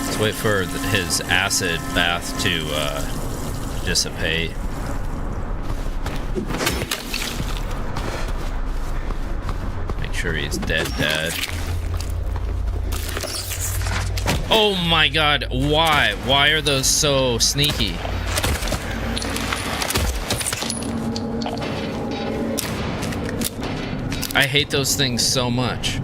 Let's wait for his acid bath to dissipate. Make sure he's dead. Oh my god, why? Why are those so sneaky? I hate those things so much.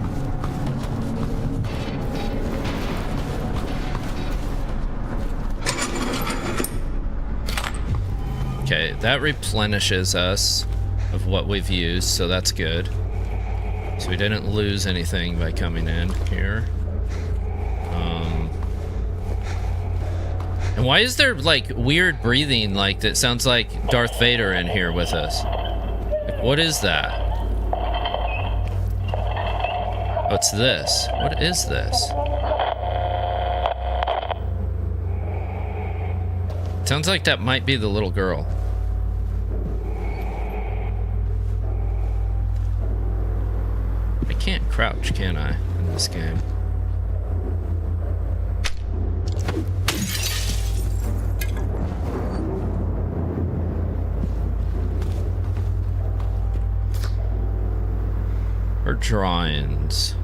Okay, that replenishes us of what we've used, so that's good. So we didn't lose anything by coming in here. And why is there like weird breathing like that sounds like Darth Vader in here with us? Like, what is that? What's this? What is this? Sounds like that might be the little girl. I can't crouch, can I, in this game? Or drawings.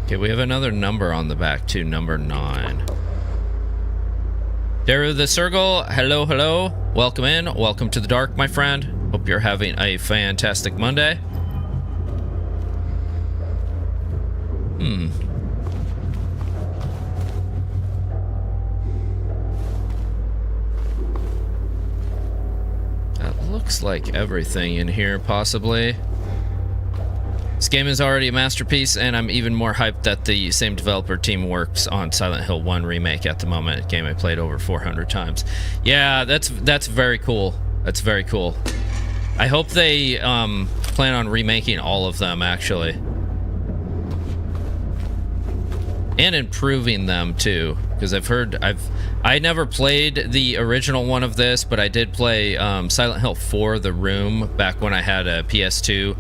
Okay, we have another number on the back too, number 9. Daru the Circle, hello, hello. Welcome in, welcome to the dark, my friend. Hope you're having a fantastic Monday. That looks like everything in here, possibly. This game is already a masterpiece, and I'm even more hyped that the same developer team works on Silent Hill 1 Remake at the moment, a game I played over 400 times. Yeah, that's very cool. That's very cool. I hope they plan on remaking all of them, actually. And improving them, too. Because I never played the original one of this, but I did play Silent Hill 4 The Room back when I had a PS2.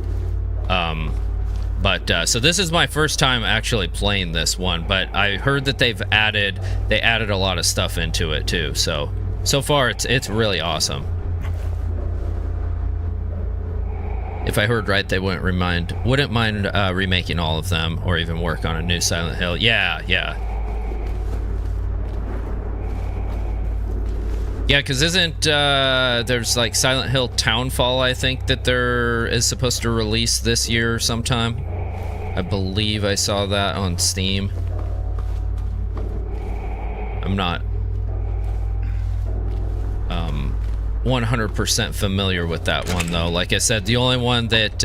So this is my first time actually playing this one, but I heard that they added a lot of stuff into it too. So far it's really awesome. If I heard right, they wouldn't mind remaking all of them or even work on a new Silent Hill. Yeah, because isn't there's like Silent Hill Townfall, I think, that there is supposed to release this year sometime. I believe I saw that on Steam. I'm not 100% familiar with that one though. Like I said, the only one that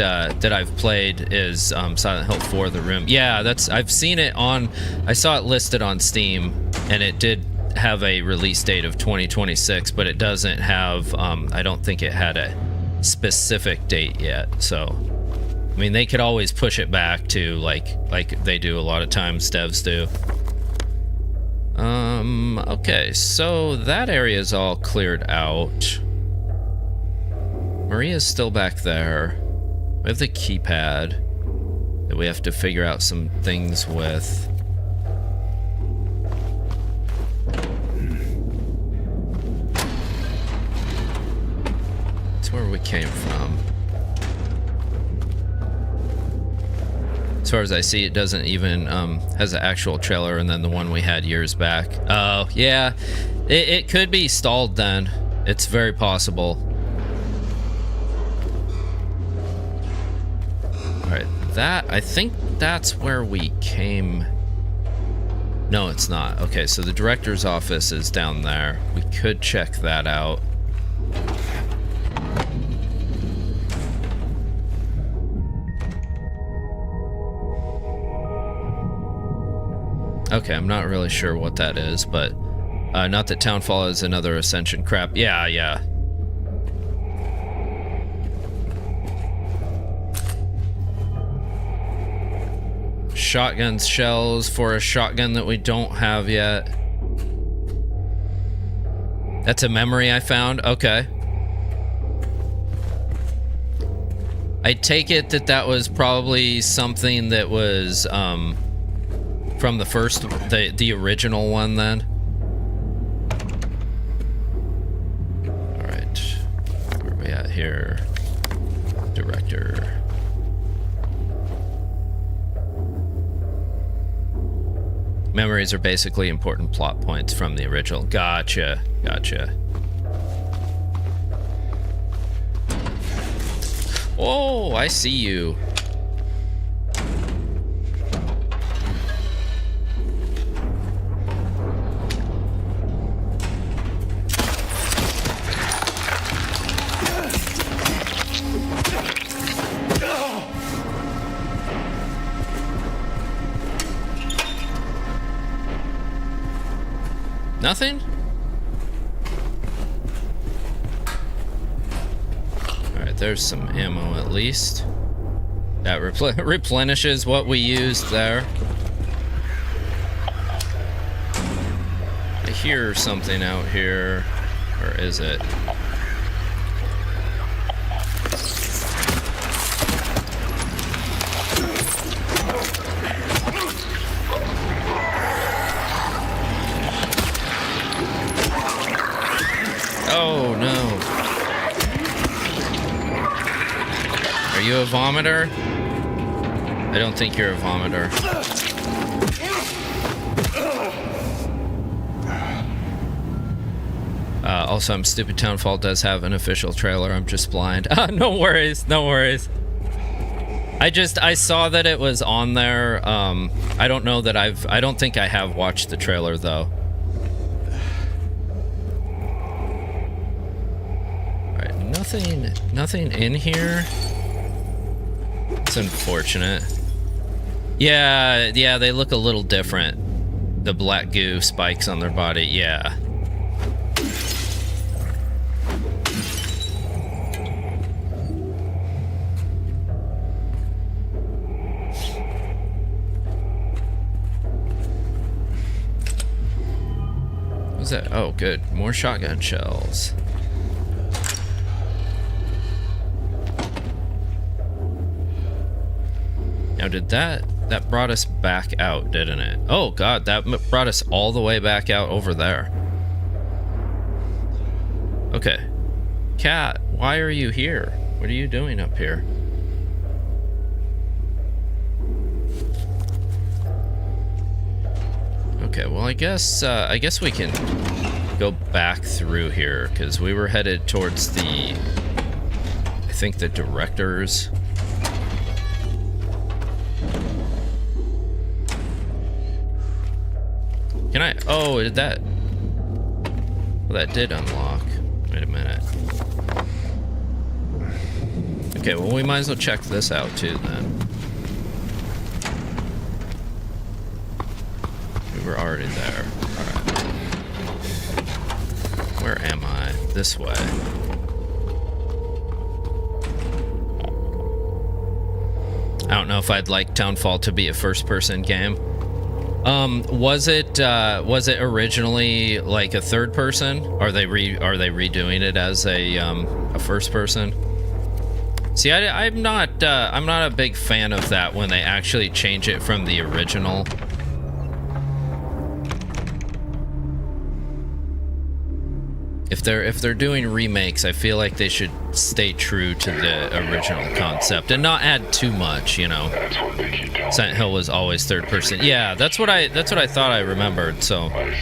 I've played is Silent Hill 4 The Room. Yeah, I've seen it I saw it listed on Steam, and it did have a release date of 2026, but it doesn't have I don't think it had a specific date yet. So I mean, they could always push it back to like they do a lot of times, devs do. Okay, so that area is all cleared out. Maria's still back there. We have the keypad that we have to figure out some things with. That's where we came from. As far as I see, it doesn't even has an actual trailer, and then the one we had years back. Oh, yeah. It could be stalled then. It's very possible. Alright, I think that's where we came. No, it's not. Okay, so the director's office is down there. We could check that out. Okay, I'm not really sure what that is, but not that Townfall is another Ascension crap. Yeah. Shotgun shells for a shotgun that we don't have yet. That's a memory I found. Okay. I take it that was probably something that was from the first, the original one then. All right, where are we at here? Director. Memories are basically important plot points from the original. Gotcha. Oh, I see you. Nothing? Alright, there's some ammo at least. That replenishes what we used there. I hear something out here. Or is it? Oh no. Are you a vomiter? I don't think you're a vomiter. Also, I'm stupid. Townfall does have an official trailer. I'm just blind. No worries. No worries. I saw that it was on there. I don't know that I don't think I have watched the trailer though. Nothing in here. It's unfortunate. Yeah, they look a little different. The black goo spikes on their body, yeah. What's that? Oh, good. More shotgun shells. Now, did that brought us back out, didn't it? Oh god, that brought us all the way back out over there. Okay. Cat, why are you here? What are you doing up here? Okay, well, I guess we can go back through here because we were headed towards I think the director's. Can I? Oh, did that? Well, that did unlock. Wait a minute. Okay, well, we might as well check this out too then. We were already there. Alright. Where am I? This way. I don't know if I'd like Townfall to be a first-person game. Was it originally like a third person? Are they redoing it as a first person? See, I'm not a big fan of that when they actually change it from the original. If they're doing remakes, I feel like they should stay true to the original concept and not add too much, you know. Silent Hill was always third person. Yeah, that's what I thought I remembered. So, like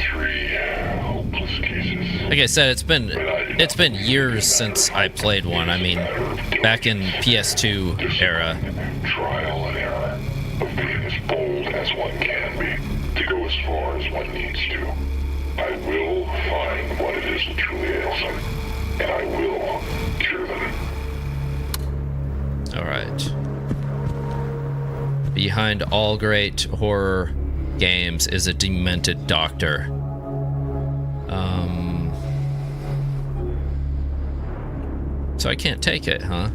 I said, it's been years since I played one. I mean, back in PS2 era. Trial and error of being as bold as one can be, to go as far as one needs to. I will find what it is that truly ails them, and I will cure them. All right. Behind all great horror games is a demented doctor. So I can't take it, huh?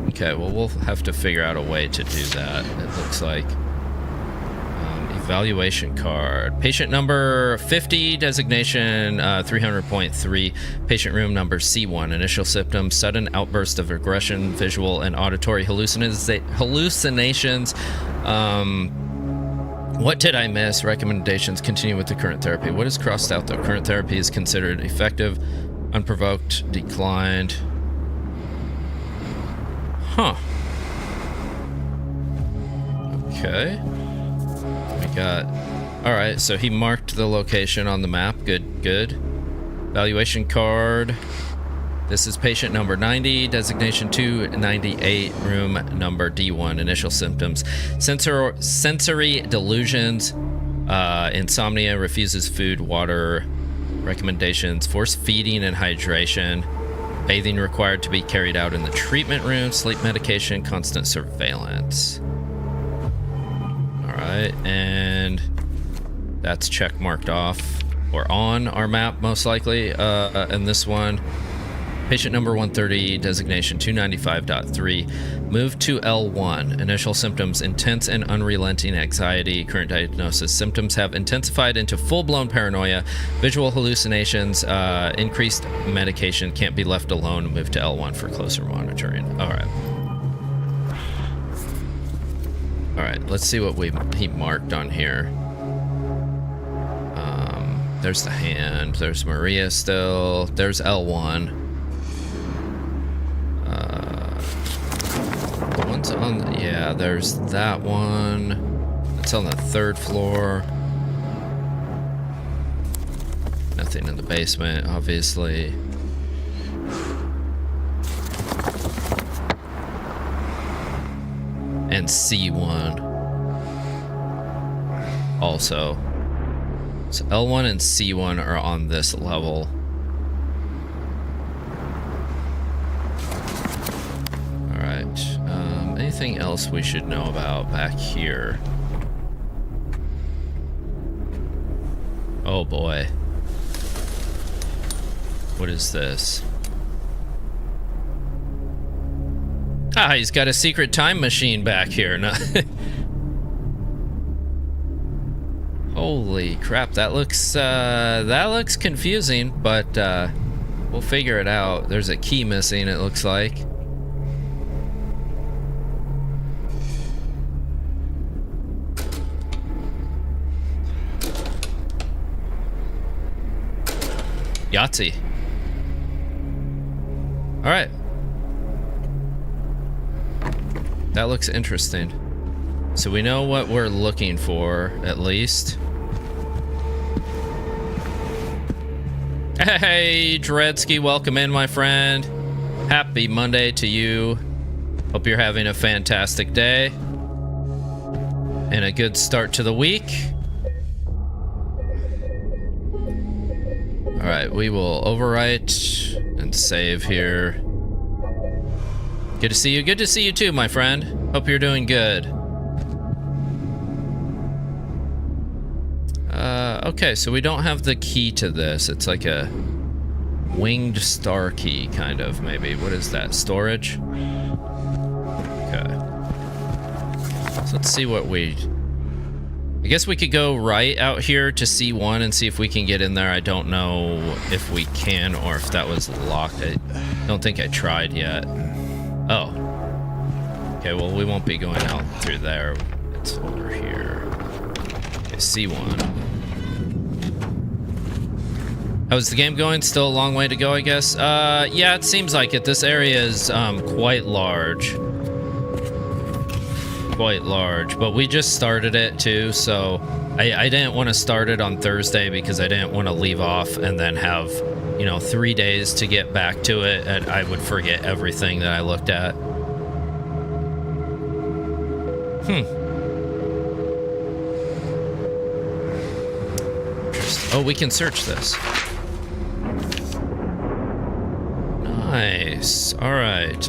Okay, well, we'll have to figure out a way to do that, it looks like. Evaluation card. Patient number 50, designation 300.3. Patient room number C1. Initial symptoms: sudden outburst of aggression, visual and auditory hallucinations. What did I miss? Recommendations: continue with the current therapy. What is crossed out though? Current therapy is considered effective. Unprovoked, declined. Huh. Okay. We got All right, so he marked the location on the map. Good, good. Evaluation card. This is patient number 90, designation 298, room number D1. Initial symptoms: sensory delusions, insomnia, refuses food, water. Recommendations: force feeding and hydration. Bathing required to be carried out in the treatment room. Sleep medication, constant surveillance. All right, and that's check marked off or on our map, most likely. And this one, patient number 130, designation 295.3. Move to L1. Initial symptoms: intense and unrelenting anxiety. Current diagnosis: symptoms have intensified into full-blown paranoia, visual hallucinations, increased medication, can't be left alone. Move to L1 for closer monitoring. All right. All right, let's see what he marked on here. There's the hand. There's Maria still. There's L1. The one's on. Yeah, there's that one. It's on the 3rd floor. Nothing in the basement, obviously. And C1 also. So L1 and C1 are on this level. All right. Anything else we should know about back here? Oh boy. What is this? Ah, he's got a secret time machine back here. No. Holy crap, that looks confusing, but we'll figure it out. There's a key missing, it looks like. Yahtzee. All right. That looks interesting. So we know what we're looking for, at least. Hey, Dredsky, welcome in, my friend. Happy Monday to you. Hope you're having a fantastic day. And a good start to the week. All right, we will overwrite and save here. Good to see you. Good to see you too, my friend. Hope you're doing good. Okay, so we don't have the key to this. It's like a winged star key, kind of, maybe. What is that? Storage? Okay. So let's see what we... I guess we could go right out here to C1 and see if we can get in there. I don't know if we can or if that was locked. I don't think I tried yet. Oh. Okay, well, we won't be going out through there. It's over here. Okay, C1. How's the game going? Still a long way to go, I guess? Yeah, it seems like it. This area is quite large. Quite large, but we just started it too, so I didn't want to start it on Thursday because I didn't want to leave off and then have, you know, 3 days to get back to it, and I would forget everything that I looked at. Oh, we can search this. Nice. All right.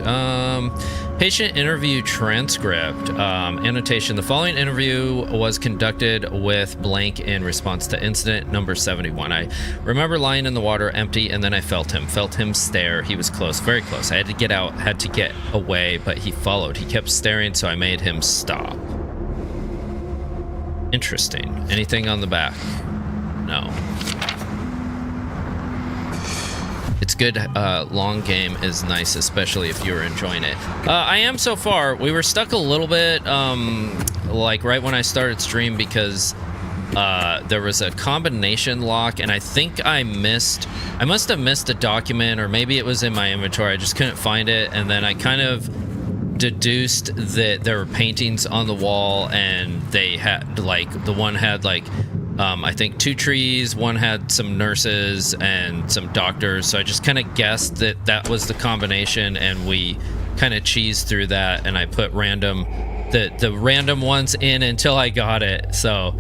Patient interview transcript. Annotation. The following interview was conducted with blank in response to incident number 71. I remember lying in the water empty, and then I felt him stare. He was close, very close. I had to get out, had to get away, but he followed. He kept staring, so I made him stop. Interesting. Anything on the back? No. It's good. Long game is nice, especially if you're enjoying it. I am so far. We were stuck a little bit, like right when I started stream, because there was a combination lock, and I think I must have missed a document, or maybe it was in my inventory. I just couldn't find it, and then I kind of deduced that there were paintings on the wall, and they had, like, the one had, like, I think 2 trees, one had some nurses and some doctors, so I just kind of guessed that that was the combination, and we kind of cheesed through that, and I put the random ones in until I got it. So,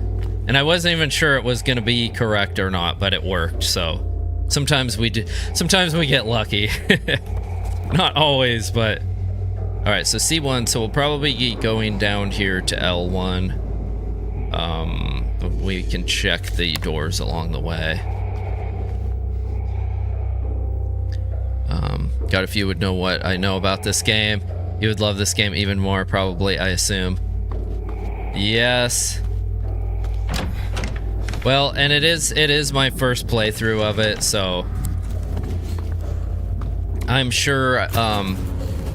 and I wasn't even sure it was going to be correct or not, but it worked. So sometimes we get lucky. Not always, but all right. So C1, so we'll probably be going down here to L1. We can check the doors along the way. God, if you would know what I know about this game, you would love this game even more, probably, I assume. Yes. Well, and it is my first playthrough of it, so I'm sure,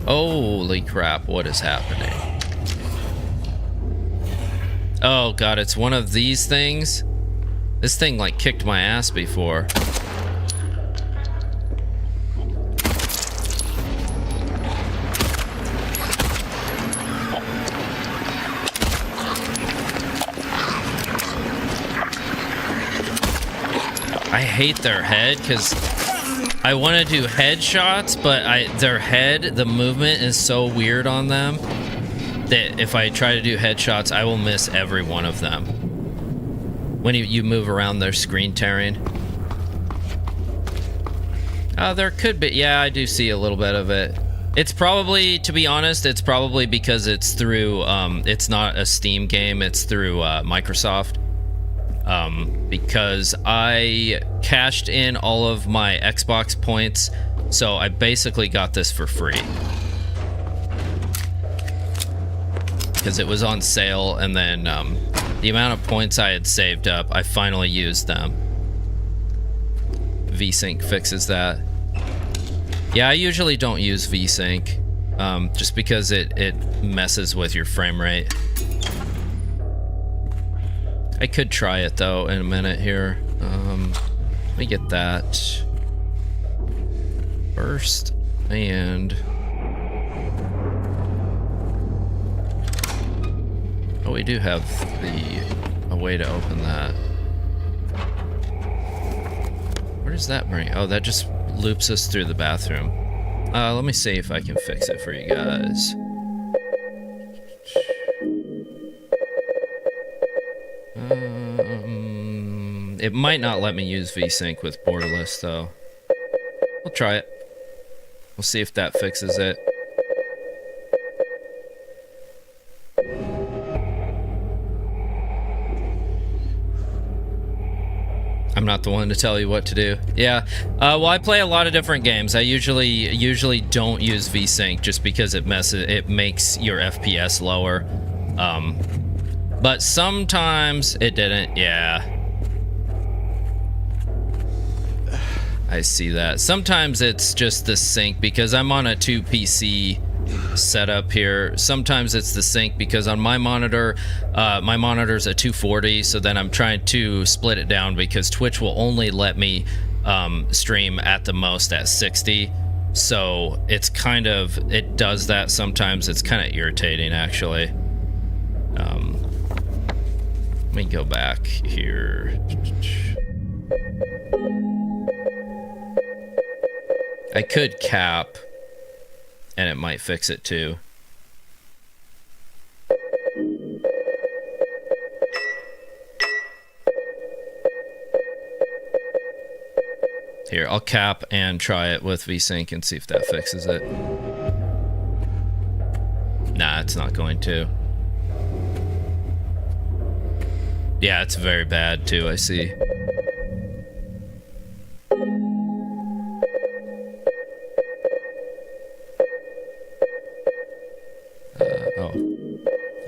holy crap, what is happening? Oh god, it's one of these things. This thing like kicked my ass before. I hate their head because I want to do headshots, but their head, the movement is so weird on them that if I try to do headshots, I will miss every one of them. When you move around their screen tearing. There could be, yeah, I do see a little bit of it. It's probably, to be honest, it's probably because it's through, it's not a Steam game, it's through Microsoft. Because I cashed in all of my Xbox points, so I basically got this for free. Because it was on sale, and then the amount of points I had saved up, I finally used them. VSync fixes that. Yeah, I usually don't use VSync, just because it messes with your frame rate. I could try it though in a minute here. Let me get that first, and oh, we do have a way to open that. Where does that bring? Oh, that just loops us through the bathroom. Let me see if I can fix it for you guys. It might not let me use VSync with borderless though. We'll try it. We'll see if that fixes it. I'm not the one to tell you what to do. Yeah. Well, I play a lot of different games. I usually don't use VSync just because it makes your FPS lower. But sometimes it didn't. Yeah. I see that. Sometimes it's just the sync because I'm on a 2 PC setup here. Sometimes it's the sync because on my monitor's a 240, so then I'm trying to split it down because Twitch will only let me stream at the most at 60. So it's kind of, it does that sometimes. It's kind of irritating actually. Let me go back here. I could cap, and it might fix it too. Here, I'll cap and try it with VSync and see if that fixes it. Nah, it's not going to. Yeah, it's very bad too, I see.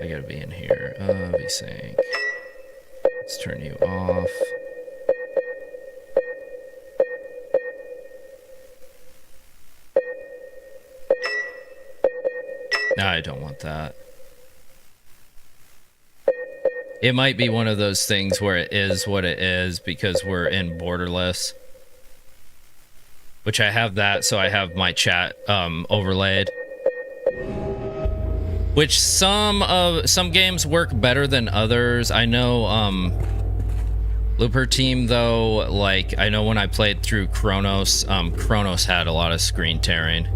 I gotta be in here. VSync. Let's turn you off. No, I don't want that. It might be one of those things where it is what it is because we're in borderless. Which I have that, so I have my chat overlaid. Which some games work better than others. I know Looper Team, though, like, I know when I played through Chronos, Chronos had a lot of screen tearing.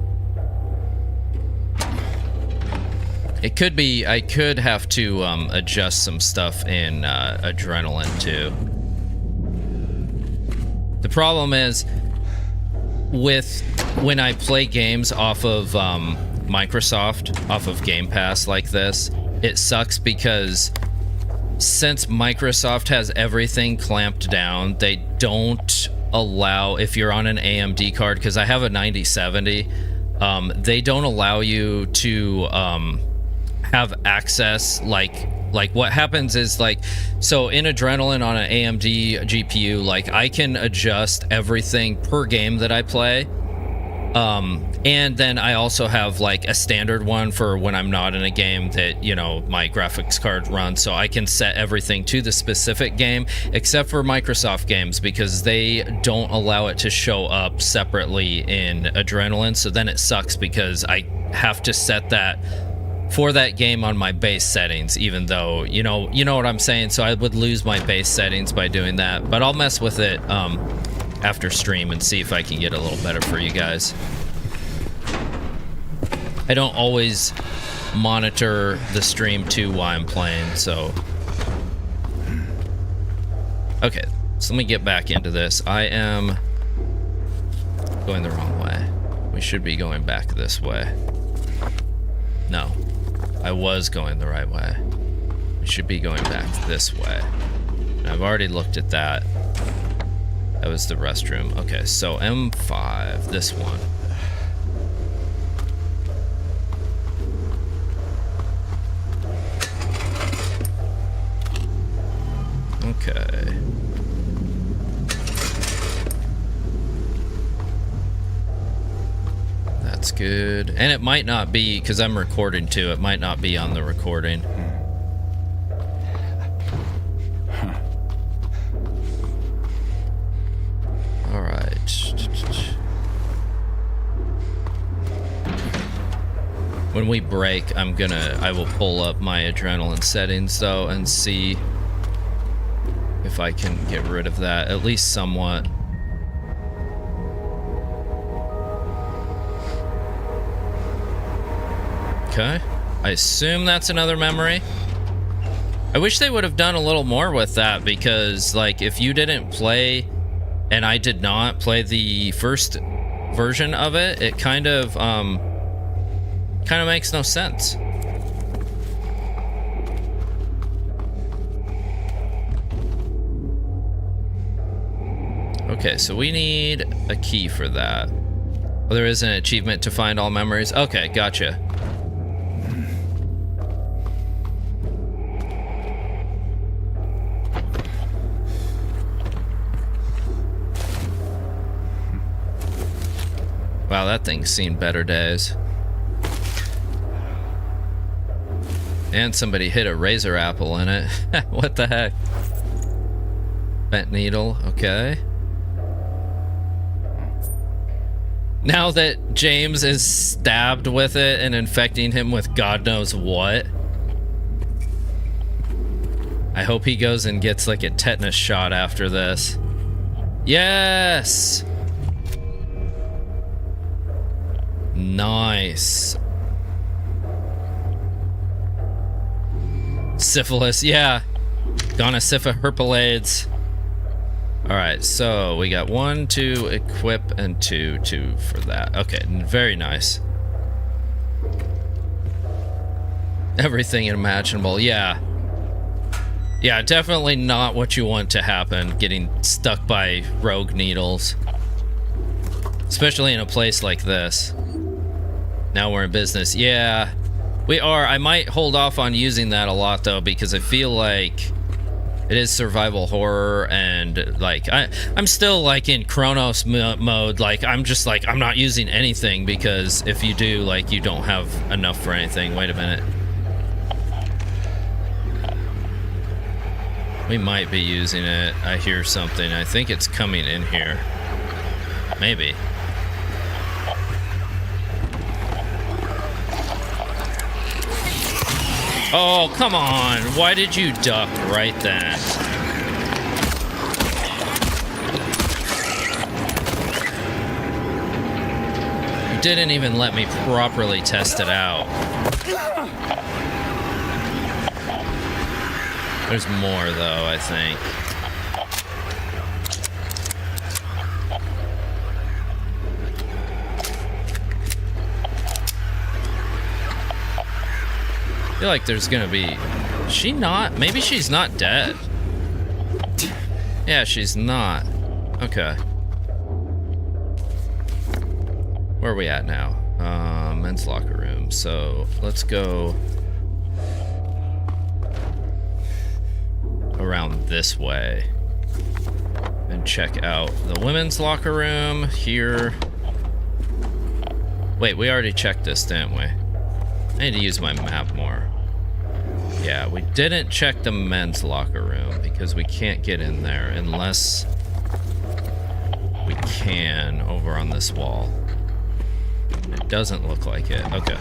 It could be, I could have to adjust some stuff in Adrenaline too. The problem is when I play games off of Microsoft, off of Game Pass like this, it sucks because since Microsoft has everything clamped down, they don't allow, if you're on an AMD card, because I have a 9070, they don't allow you to have access. Like what happens is, like, so in Adrenaline on an AMD GPU, like, I can adjust everything per game that I play. And then I also have like a standard one for when I'm not in a game that, you know, my graphics card runs, so I can set everything to the specific game, except for Microsoft games, because they don't allow it to show up separately in Adrenaline. So then it sucks because I have to set that for that game on my base settings, even though, you know what I'm saying. So I would lose my base settings by doing that, but I'll mess with it after stream and see if I can get a little better for you guys. I don't always monitor the stream too while I'm playing, so. Okay, so let me get back into this. I am going the wrong way. We should be going back this way. No, I was going the right way. We should be going back this way. And I've already looked at that. That was the restroom. Okay, so M5, this one. Okay. That's good. And it might not be, because I'm recording too, it might not be on the recording. All right. When we break, I will pull up my Adrenaline settings though and see if I can get rid of that, at least somewhat. Okay, I assume that's another memory. I wish they would have done a little more with that, because, like, if you didn't play, and I did not play the first version of it, it kind of makes no sense. Okay, so we need a key for that. Oh, there is an achievement to find all memories. Okay, gotcha. Wow, that thing's seen better days. And somebody hit a razor apple in it. What the heck? Bent needle, okay. Now that James is stabbed with it and infecting him with God knows what, I hope he goes and gets like a tetanus shot after this. Yes! Nice. Syphilis, yeah. Gonosypha herpelades. Alright, so we got 1, 2, equip, and 2 for that. Okay, very nice. Everything imaginable, yeah. Yeah, definitely not what you want to happen, getting stuck by rogue needles. Especially in a place like this. Now we're in business. Yeah, we are. I might hold off on using that a lot, though, because I feel like it is survival horror, and like I'm still like in Chronos mode. Like I'm just like, I'm not using anything, because if you do, like, you don't have enough for anything. Wait a minute. We might be using it. I hear something. I think it's coming in here. Maybe. Oh, come on. Why did you duck right then? You didn't even let me properly test it out. There's more, though, I think. I feel like there's gonna be... Is she not? Maybe she's not dead. Yeah, she's not. Okay. Where are we at now? Men's locker room. So let's go around this way and check out the women's locker room here. Wait, we already checked this, didn't we? I need to use my map more. Yeah, we didn't check the men's locker room because we can't get in there unless we can over on this wall. It doesn't look like it. Okay.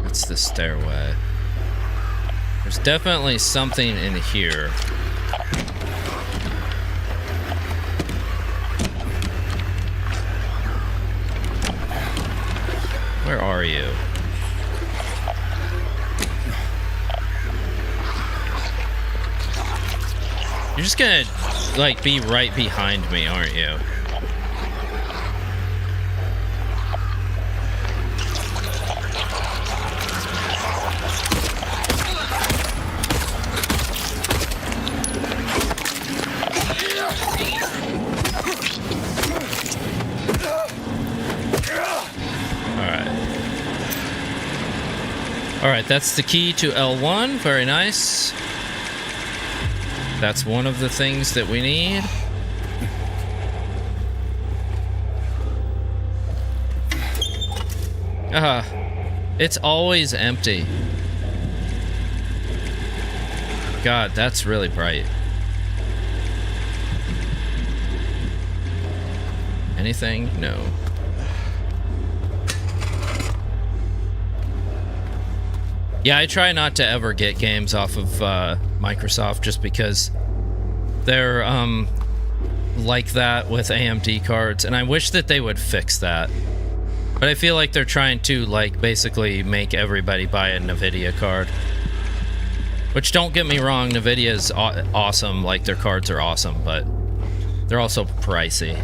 That's the stairway. There's definitely something in here. Where are you? You're just gonna, like, be right behind me, aren't you? Alright, that's the key to L1. Very nice. That's one of the things that we need. It's always empty. God, that's really bright. Anything? No. Yeah, I try not to ever get games off of Microsoft just because they're like that with AMD cards, and I wish that they would fix that. But I feel like they're trying to, like, basically make everybody buy a NVIDIA card. Which, don't get me wrong, NVIDIA is awesome, like, their cards are awesome, but they're also pricey.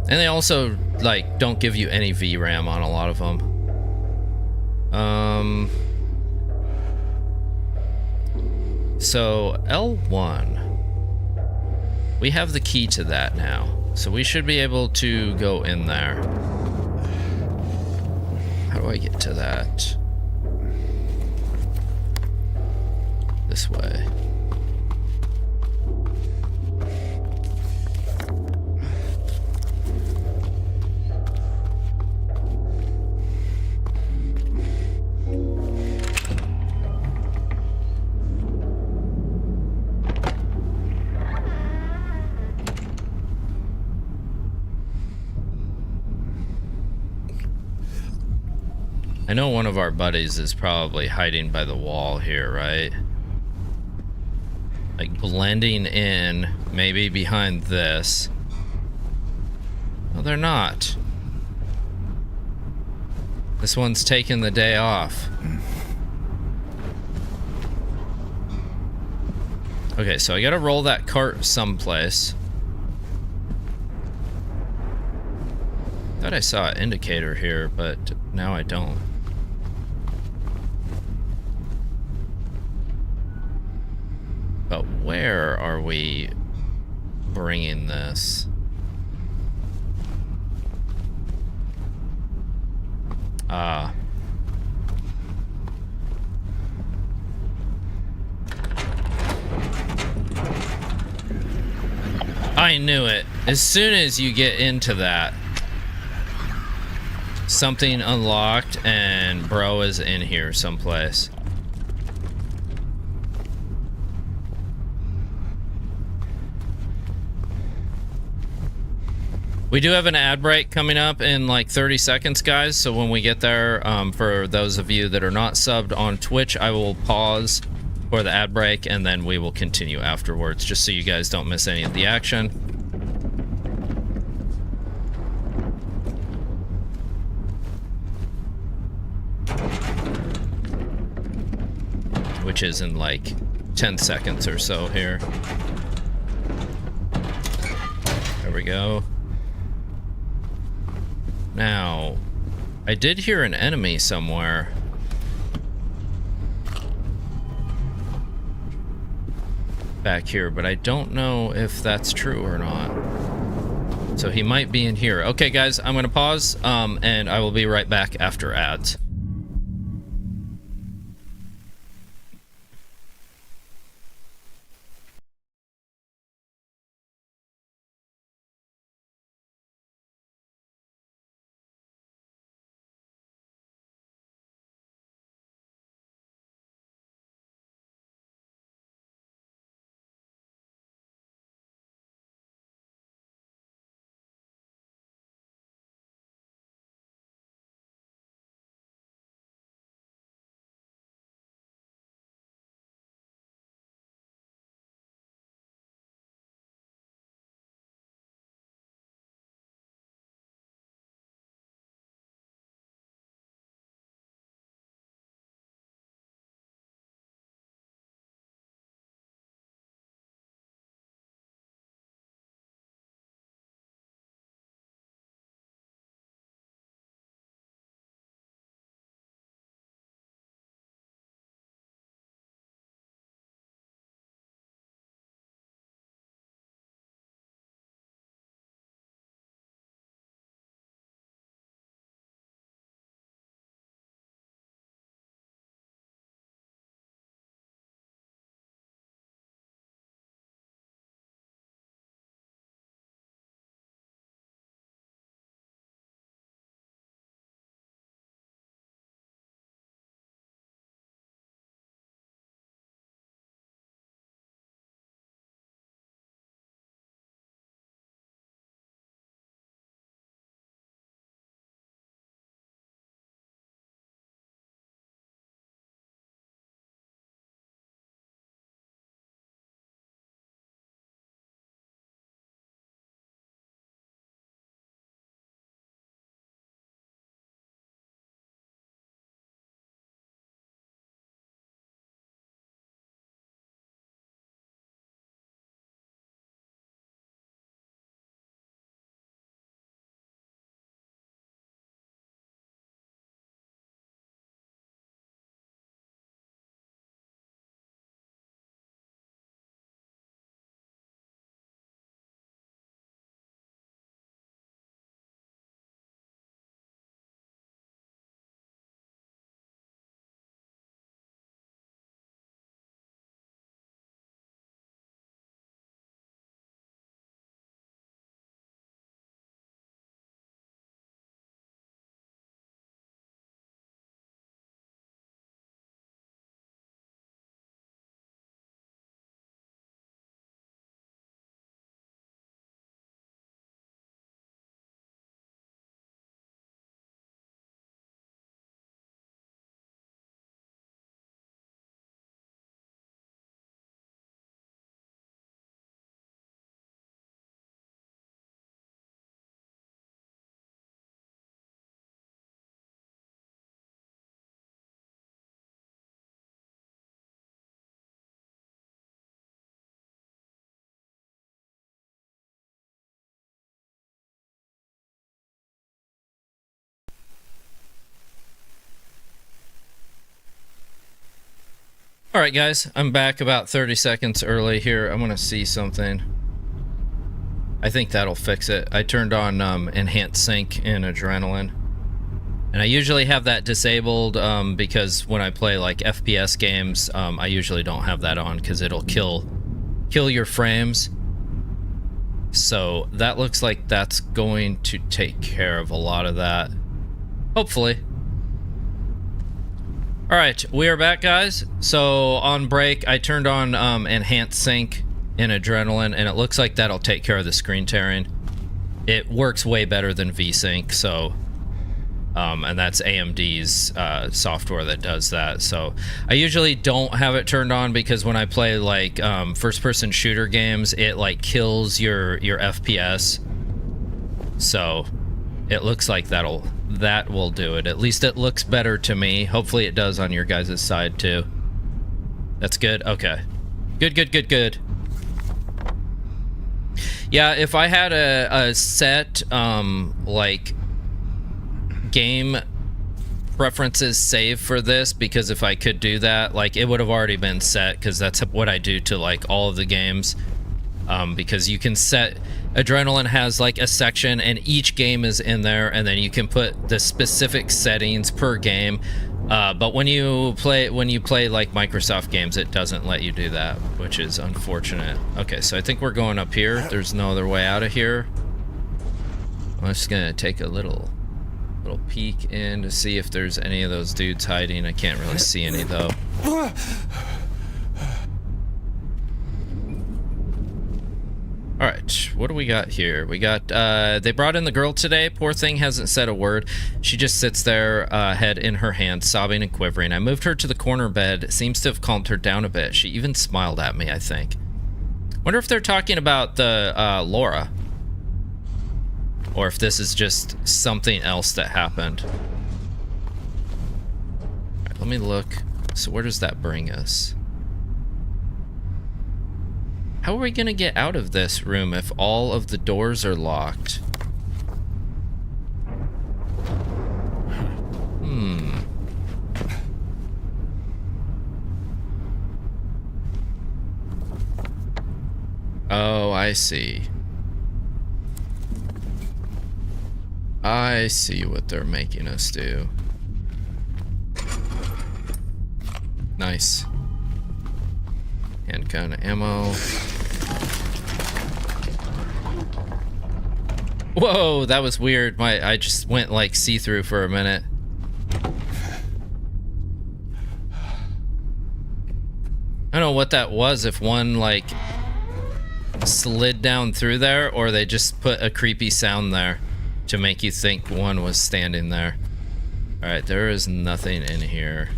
And they also, like, don't give you any VRAM on a lot of them. So, L1. We have the key to that now. So we should be able to go in there. How do I get to that? This way. I know one of our buddies is probably hiding by the wall here, right? Like blending in, maybe behind this. No, they're not. This one's taking the day off. Okay, so I gotta roll that cart someplace. Thought I saw an indicator here, but now I don't. But where are we bringing this? I knew it. As soon as you get into that, something unlocked and bro is in here someplace. We do have an ad break coming up in like 30 seconds, guys. So when we get there, for those of you that are not subbed on Twitch, I will pause for the ad break and then we will continue afterwards, just so you guys don't miss any of the action. Which is in like 10 seconds or so here. There we go. Now, I did hear an enemy somewhere. Back here, but I don't know if that's true or not. So he might be in here. Okay, guys, I'm gonna pause, and I will be right back after ads. All right, guys, I'm back about 30 seconds early here. I want to see something. I think that'll fix it. I turned on enhanced sync in adrenaline, and I usually have that disabled because when I play like FPS games, I usually don't have that on because it'll kill your frames. So that looks like that's going to take care of a lot of that, hopefully. All right, we are back, guys. So on break, I turned on enhanced sync in adrenaline, and it looks like that'll take care of the screen tearing. it works way better than VSync. So, and that's AMD's software that does that. So I usually don't have it turned on because when I play like first-person shooter games, it like kills your FPS. So it looks like that will do it. At least it looks better to me. Hopefully it does on your guys' side too. That's good. Okay. Good. Yeah, if I had a set like game preferences saved for this, because if I could do that, like it would have already been set, because that's what I do to like all of the games. Because you can set, Adrenaline has like a section and each game is in there, and then you can put the specific settings per game. But when you play like Microsoft games, it doesn't let you do that, which is unfortunate. Okay, so I think we're going up here. There's no other way out of here. I'm just gonna take a little peek in to see if there's any of those dudes hiding. I can't really see any though. All right, what do we got here? We got, they brought in the girl today. Poor thing hasn't said a word. She just sits there, head in her hand, sobbing and quivering. I moved her to the corner bed. It seems to have calmed her down a bit. She even smiled at me, I think. Wonder if they're talking about the, Laura. Or if this is just something else that happened. All right, let me look. So where does that bring us? How are we gonna get out of this room if all of the doors are locked? Oh, I see. I see what they're making us do. Nice. Handgun ammo. Whoa, that was weird. I just went like see-through for a minute. I don't know what that was, if one like slid down through there or they just put a creepy sound there to make you think one was standing there. All right, there is nothing in here.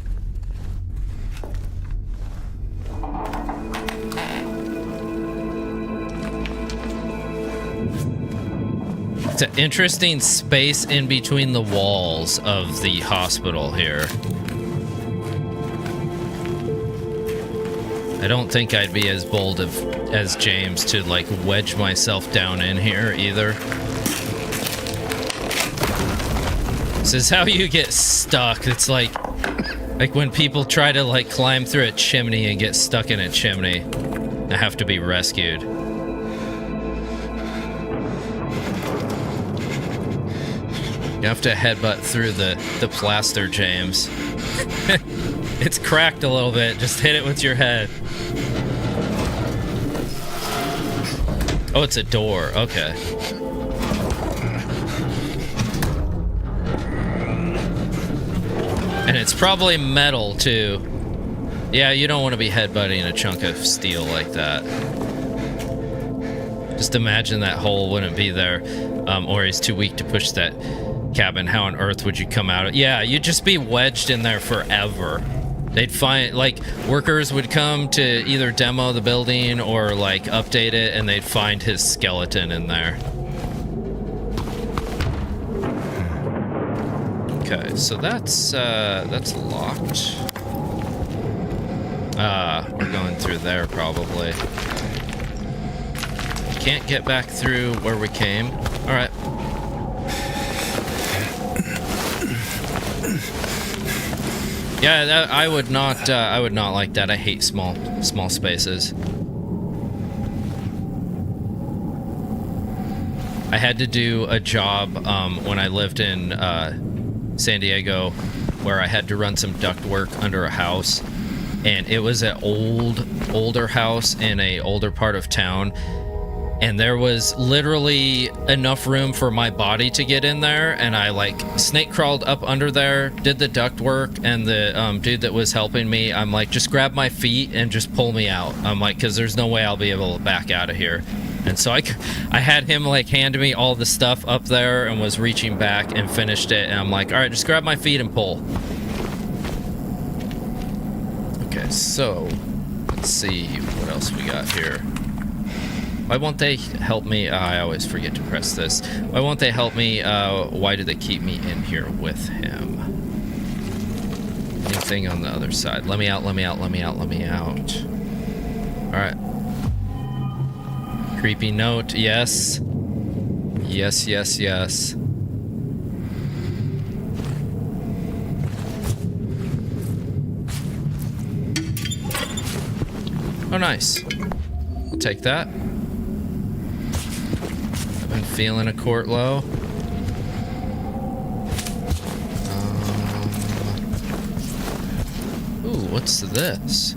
It's an interesting space in between the walls of the hospital here. I don't think I'd be as bold as James to like wedge myself down in here either. This is how you get stuck. It's like when people try to like climb through a chimney and get stuck in a chimney and have to be rescued. You have to headbutt through the plaster, James. It's cracked a little bit. Just hit it with your head. Oh, it's a door. Okay. And it's probably metal, too. Yeah, you don't want to be headbutting a chunk of steel like that. Just imagine that hole wouldn't be there. Or he's too weak to push that cabin. How on earth would you come out? Yeah, you'd just be wedged in there forever. They'd find, like, workers would come to either demo the building or, like, update it, and they'd find his skeleton in there. Okay, so that's locked. We're going through there, probably. Can't get back through where we came. All right. Yeah, I would not like that. I hate small spaces. I had to do a job when I lived in San Diego where I had to run some duct work under a house, and it was an older house in a older part of town. And there was literally enough room for my body to get in there, and I like snake crawled up under there, did the duct work, and the dude that was helping me, I'm like, just grab my feet and just pull me out. I'm like, because there's no way I'll be able to back out of here. And so I had him like hand me all the stuff up there and was reaching back and finished it. And I'm like, all right, just grab my feet and pull. Okay, so let's see what else we got here. Why won't they help me? I always forget to press this. Why won't they help me? Why do they keep me in here with him? Anything on the other side? Let me out, let me out, let me out, let me out. Alright. Creepy note, yes. Yes, yes, yes. Oh, nice. I'll take that. I've been feeling a court low. Ooh, what's this?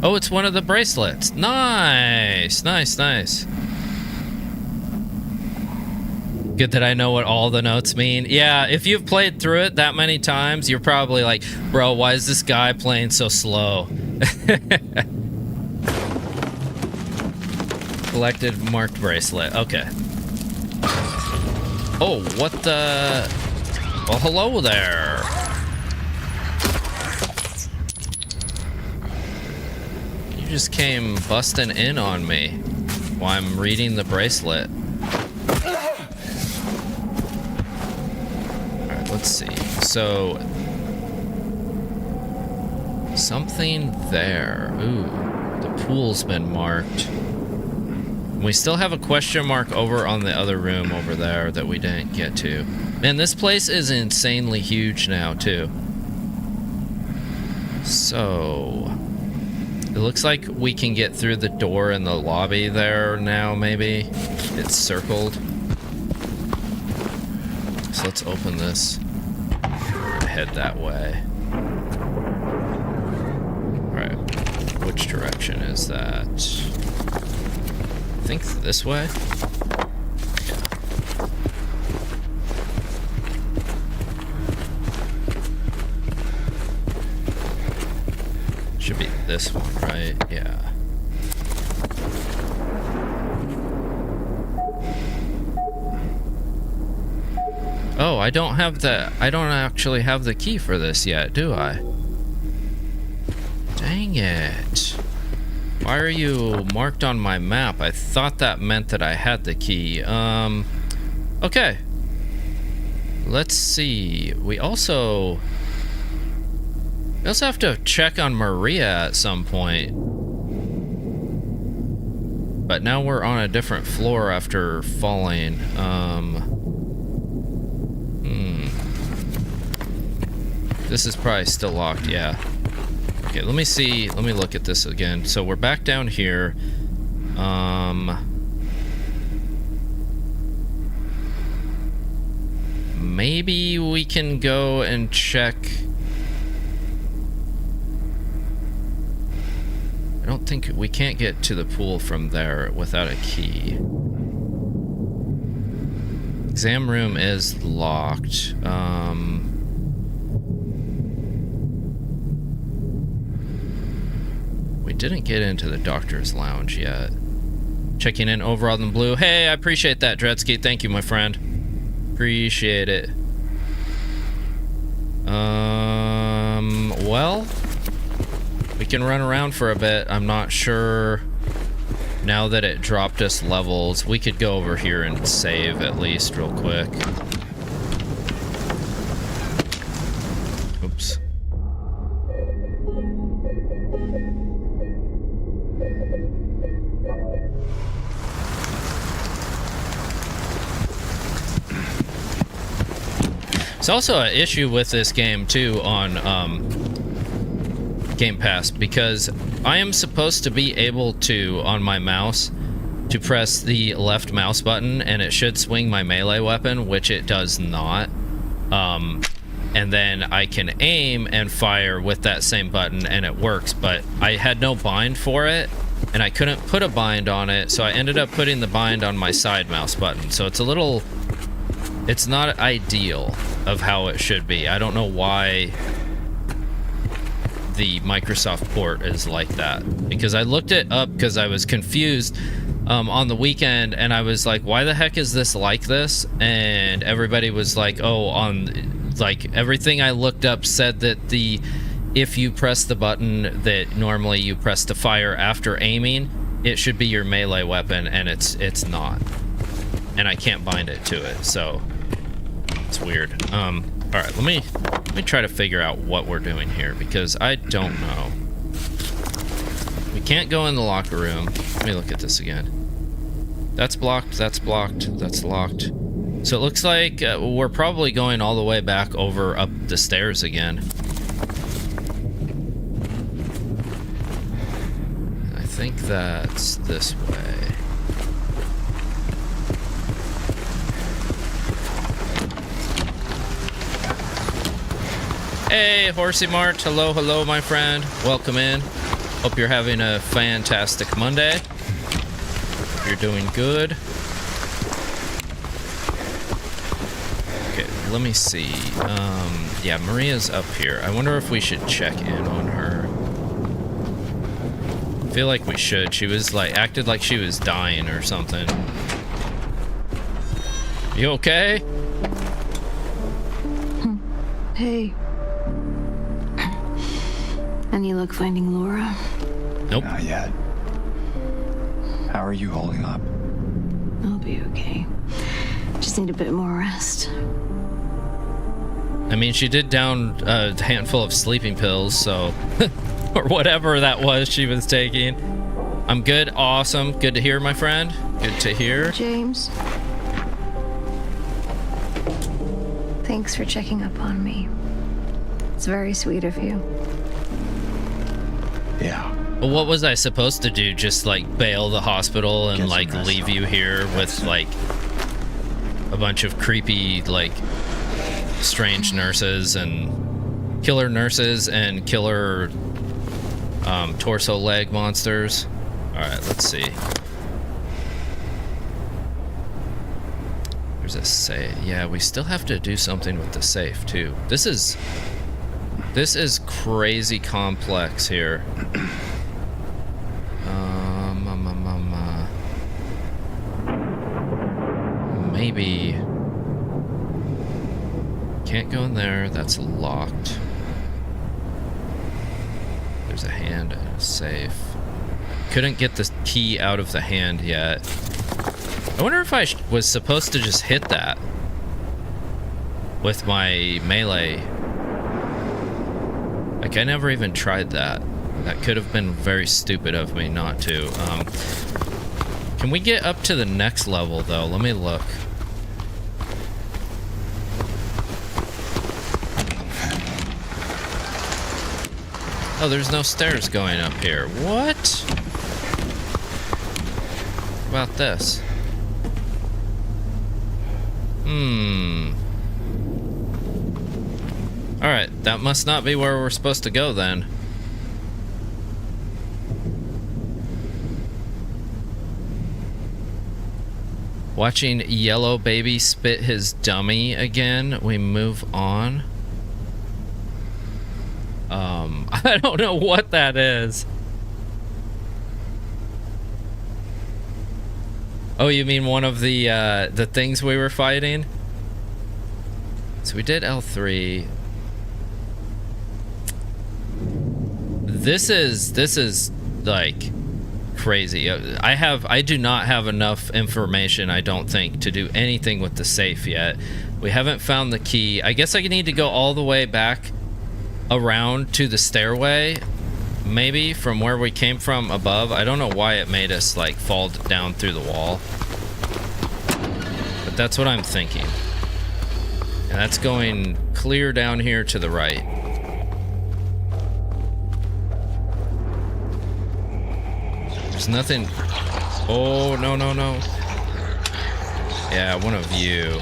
Oh, it's one of the bracelets. Nice, nice, nice. Good that I know what all the notes mean. Yeah, if you've played through it that many times, you're probably like, bro, why is this guy playing so slow? Collected marked bracelet. Okay. Oh, what the... Well, hello there. You just came busting in on me while I'm reading the bracelet. Alright, let's see. So... something there. Ooh, the pool's been marked. We still have a question mark over on the other room over there that we didn't get to. Man, this place is insanely huge now, too. So... it looks like we can get through the door in the lobby there now, maybe. It's circled. So let's open this. Head that way. Alright. Which direction is that? I think this way? Yeah. Should be this one, right? Yeah. Oh, I don't actually have the key for this yet, do I? Dang it. Why are you marked on my map? I thought that meant that I had the key. Okay. Let's see. We also have to check on Maria at some point. But now we're on a different floor after falling. This is probably still locked, yeah. Okay, let me see. Let me look at this again. So we're back down here. Maybe we can go and check. I don't think we can't get to the pool from there without a key. Exam room is locked. We didn't get into the doctor's lounge yet. Checking in over on the blue. Hey, I appreciate that, Dretsky. Thank you, my friend. Appreciate it. Well, we can run around for a bit. I'm not sure. Now that it dropped us levels, we could go over here and save at least real quick. Oops. There's also an issue with this game too on Game Pass, because I am supposed to be able to, on my mouse, to press the left mouse button and it should swing my melee weapon, which it does not. And then I can aim and fire with that same button and it works, but I had no bind for it and I couldn't put a bind on it, so I ended up putting the bind on my side mouse button. So it's a little... it's not ideal of how it should be. I don't know why the Microsoft port is like that, because I looked it up because I was confused on the weekend, and I was like, why the heck is this like this? And everybody was like, oh, on like everything I looked up said that if you press the button that normally you press to fire after aiming, it should be your melee weapon, and it's not, and I can't bind it to it, so it's weird. All right, let me try to figure out what we're doing here, because I don't know. We can't go in the locker room. Let me look at this again. That's blocked, that's blocked, that's locked. So it looks like we're probably going all the way back over up the stairs again. I think that's this way. Hey, Horsey Mart. Hello, hello, my friend. Welcome in. Hope you're having a fantastic Monday. You're doing good. Okay, let me see. Yeah, Maria's up here. I wonder if we should check in on her. I feel like we should. She was like, acted like she was dying or something. You okay? Hey. Any luck finding Laura? Nope. Not yet. How are you holding up? I'll be okay. Just need a bit more rest. I mean, she did down a handful of sleeping pills, so... or whatever that was she was taking. I'm good. Awesome. Good to hear, my friend. Good to hear. James. Thanks for checking up on me. It's very sweet of you. Yeah. Well, what was I supposed to do? Just like bail the hospital and Get some like rest. leave you here with like a bunch of creepy, like strange nurses and killer torso leg monsters. All right, let's see. There's a safe. Yeah, we still have to do something with the safe too. This is crazy complex here. Maybe can't go in there. That's locked. There's a hand and a safe. Couldn't get the key out of the hand yet. I wonder if I was supposed to just hit that with my melee. Like, I never even tried that. That could have been very stupid of me not to. Can we get up to the next level, though? Let me look. Oh, there's no stairs going up here. What? What about this? Alright, that must not be where we're supposed to go then. Watching Yellow Baby spit his dummy again. We move on. I don't know what that is. Oh, you mean one of the things we were fighting? So we did L3. This is like crazy. I do not have enough information, I don't think, to do anything with the safe yet. We haven't found the key. I guess I need to go all the way back around to the stairway, maybe from where we came from above. I don't know why it made us like fall down through the wall, but that's what I'm thinking. And that's going clear down here to the right. There's nothing. Oh, no, no, no. Yeah, one of you.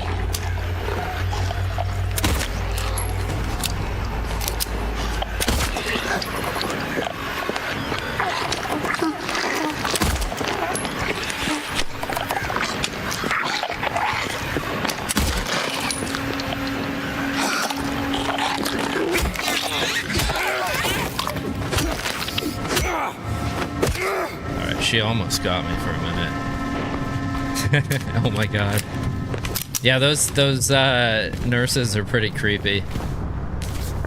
almost got me for a minute. Oh my god. Yeah, those nurses are pretty creepy.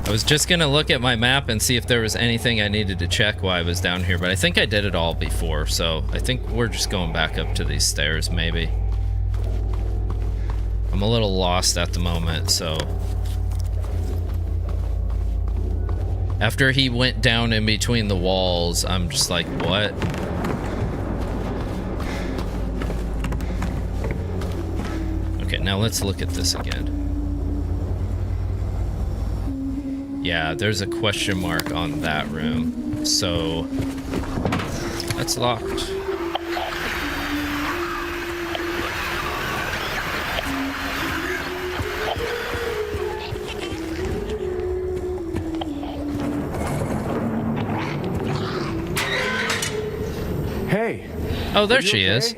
I was just gonna look at my map and see if there was anything I needed to check while I was down here, but I think I did it all before, so I think we're just going back up to these stairs, maybe. I'm a little lost at the moment, so... After he went down in between the walls, I'm just like, what? Okay, now let's look at this again. Yeah, there's a question mark on that room, so that's locked. Hey. Oh, there she is.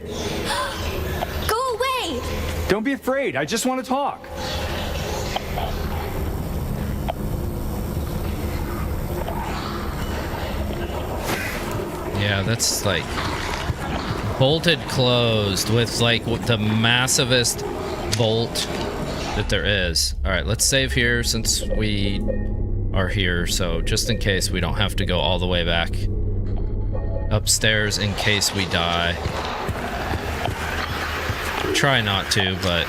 Go away! Don't be afraid. I just want to talk. Yeah, that's like bolted closed with like the massivest bolt that there is. All right, let's save here since we are here. So just in case we don't have to go all the way back upstairs in case we die. Try not to, but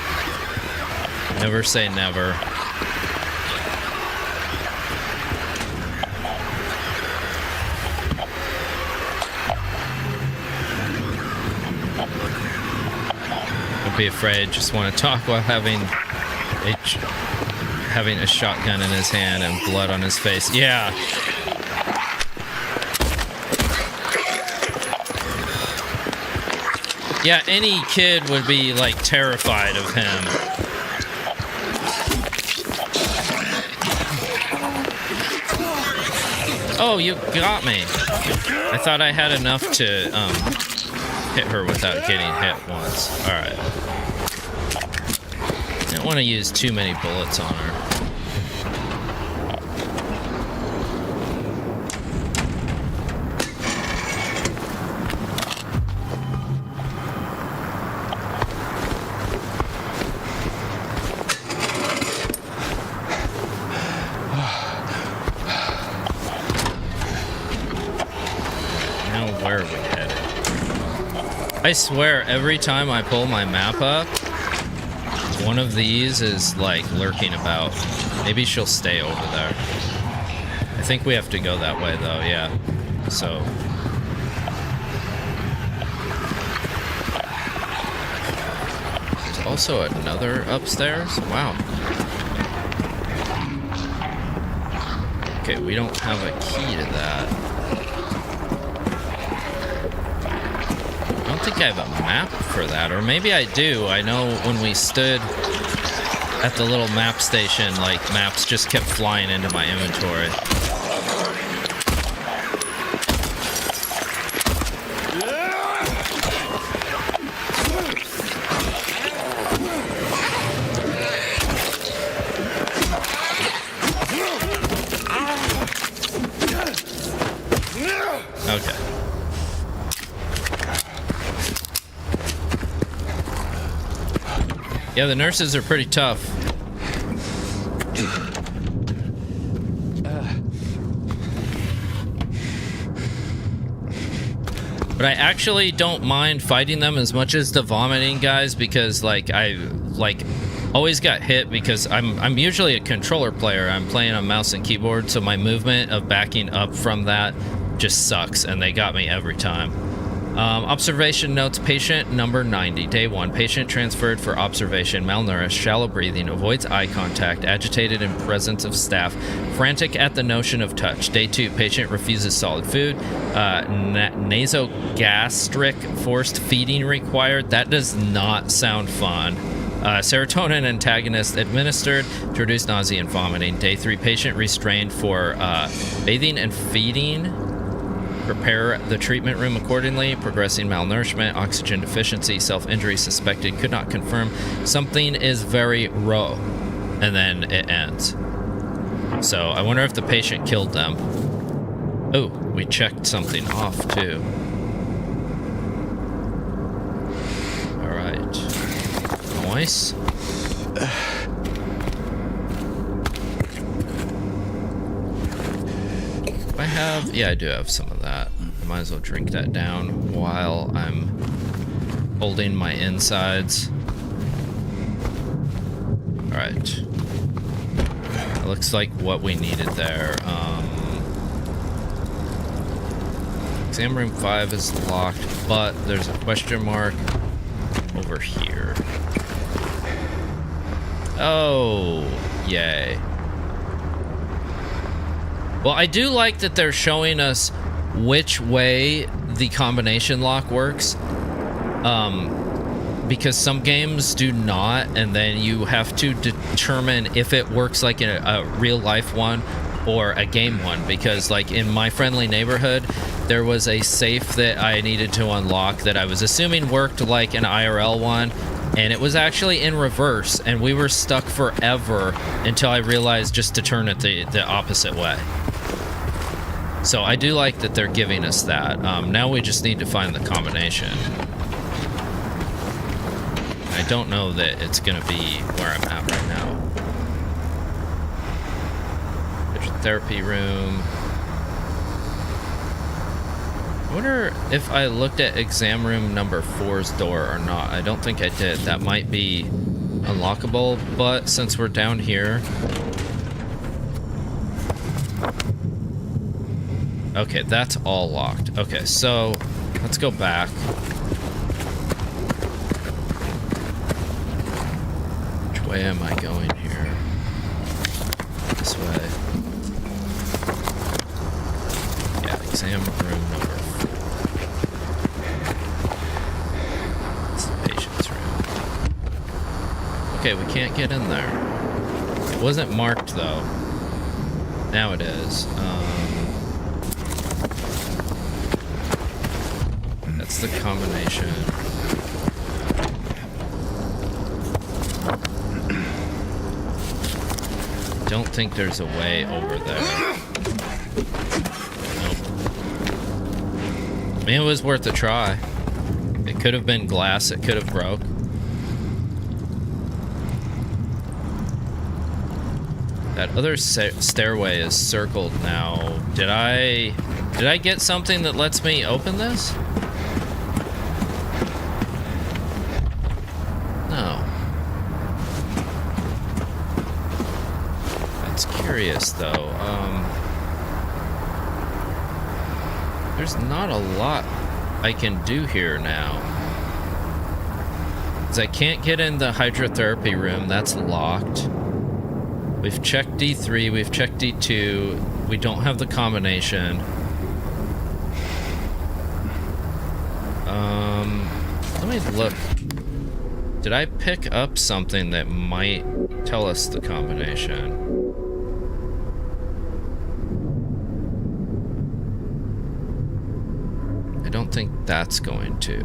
never say never. Don't be afraid, just want to talk while having a shotgun in his hand and blood on his face. Yeah. Yeah, any kid would be, like, terrified of him. Oh, you got me. I thought I had enough to, hit her without getting hit once. Alright. Didn't want to use too many bullets on her. I swear, every time I pull my map up, one of these is, like, lurking about. Maybe she'll stay over there. I think we have to go that way, though, yeah. So... There's also another upstairs? Wow. Okay, we don't have a key to that. I don't think I have a map for that, or maybe I do. I know when we stood at the little map station, like, maps just kept flying into my inventory. Okay. Yeah, the nurses are pretty tough. But I actually don't mind fighting them as much as the vomiting guys, because I always got hit because I'm usually a controller player. I'm playing on mouse and keyboard, so my movement of backing up from that just sucks, and they got me every time. Observation notes, patient number 90. Day 1, patient transferred for observation, malnourished, shallow breathing, avoids eye contact, agitated in presence of staff, frantic at the notion of touch. Day 2, patient refuses solid food, nasogastric forced feeding required. That does not sound fun. Serotonin antagonist administered to reduce nausea and vomiting. Day 3, patient restrained for bathing and feeding. Prepare the treatment room accordingly. Progressing malnourishment, oxygen deficiency, self-injury suspected. Could not confirm. Something is very raw. And then it ends. So I wonder if the patient killed them. Oh, we checked something off too. Nice. I have... Yeah, I do have some of that. I might as well drink that down while I'm holding my insides. Alright. It looks like what we needed there. Exam room 5 is locked, but there's a question mark over here. Oh, yay. Well, I do like that they're showing us which way the combination lock works. Because some games do not, and then you have to determine if it works like a real life one or a game one. Because like in My Friendly Neighborhood, there was a safe that I needed to unlock that I was assuming worked like an IRL one, and it was actually in reverse, and we were stuck forever until I realized just to turn it the opposite way. So I do like that they're giving us that. Now we just need to find the combination. I don't know that it's gonna be where I'm at right now. There's a therapy room. I wonder if I looked at exam room number 4's door or not. I don't think I did. That might be unlockable, but since we're down here... Okay, that's all locked. Okay, so let's go back. Which way am I going here? This way. Yeah, exam room number 4. It's the patient's room. Okay, we can't get in there. It wasn't marked though. Now it is. That's the combination. Don't think there's a way over there. Nope. I mean, it was worth a try. It could have been glass, it could have broke. That other stairway is circled now. Did I get something that lets me open this? No. That's curious though. There's not a lot I can do here now. 'Cause I can't get in the hydrotherapy room, that's locked. We've checked D3, we've checked D2, we don't have the combination. Let me look. Did I pick up something that might tell us the combination? I don't think that's going to.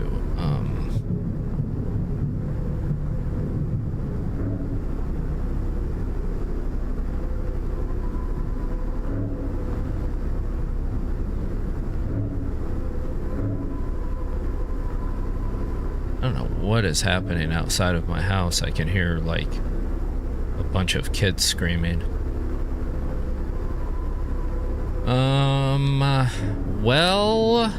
I don't know what is happening outside of my house. I can hear like a bunch of kids screaming. Well,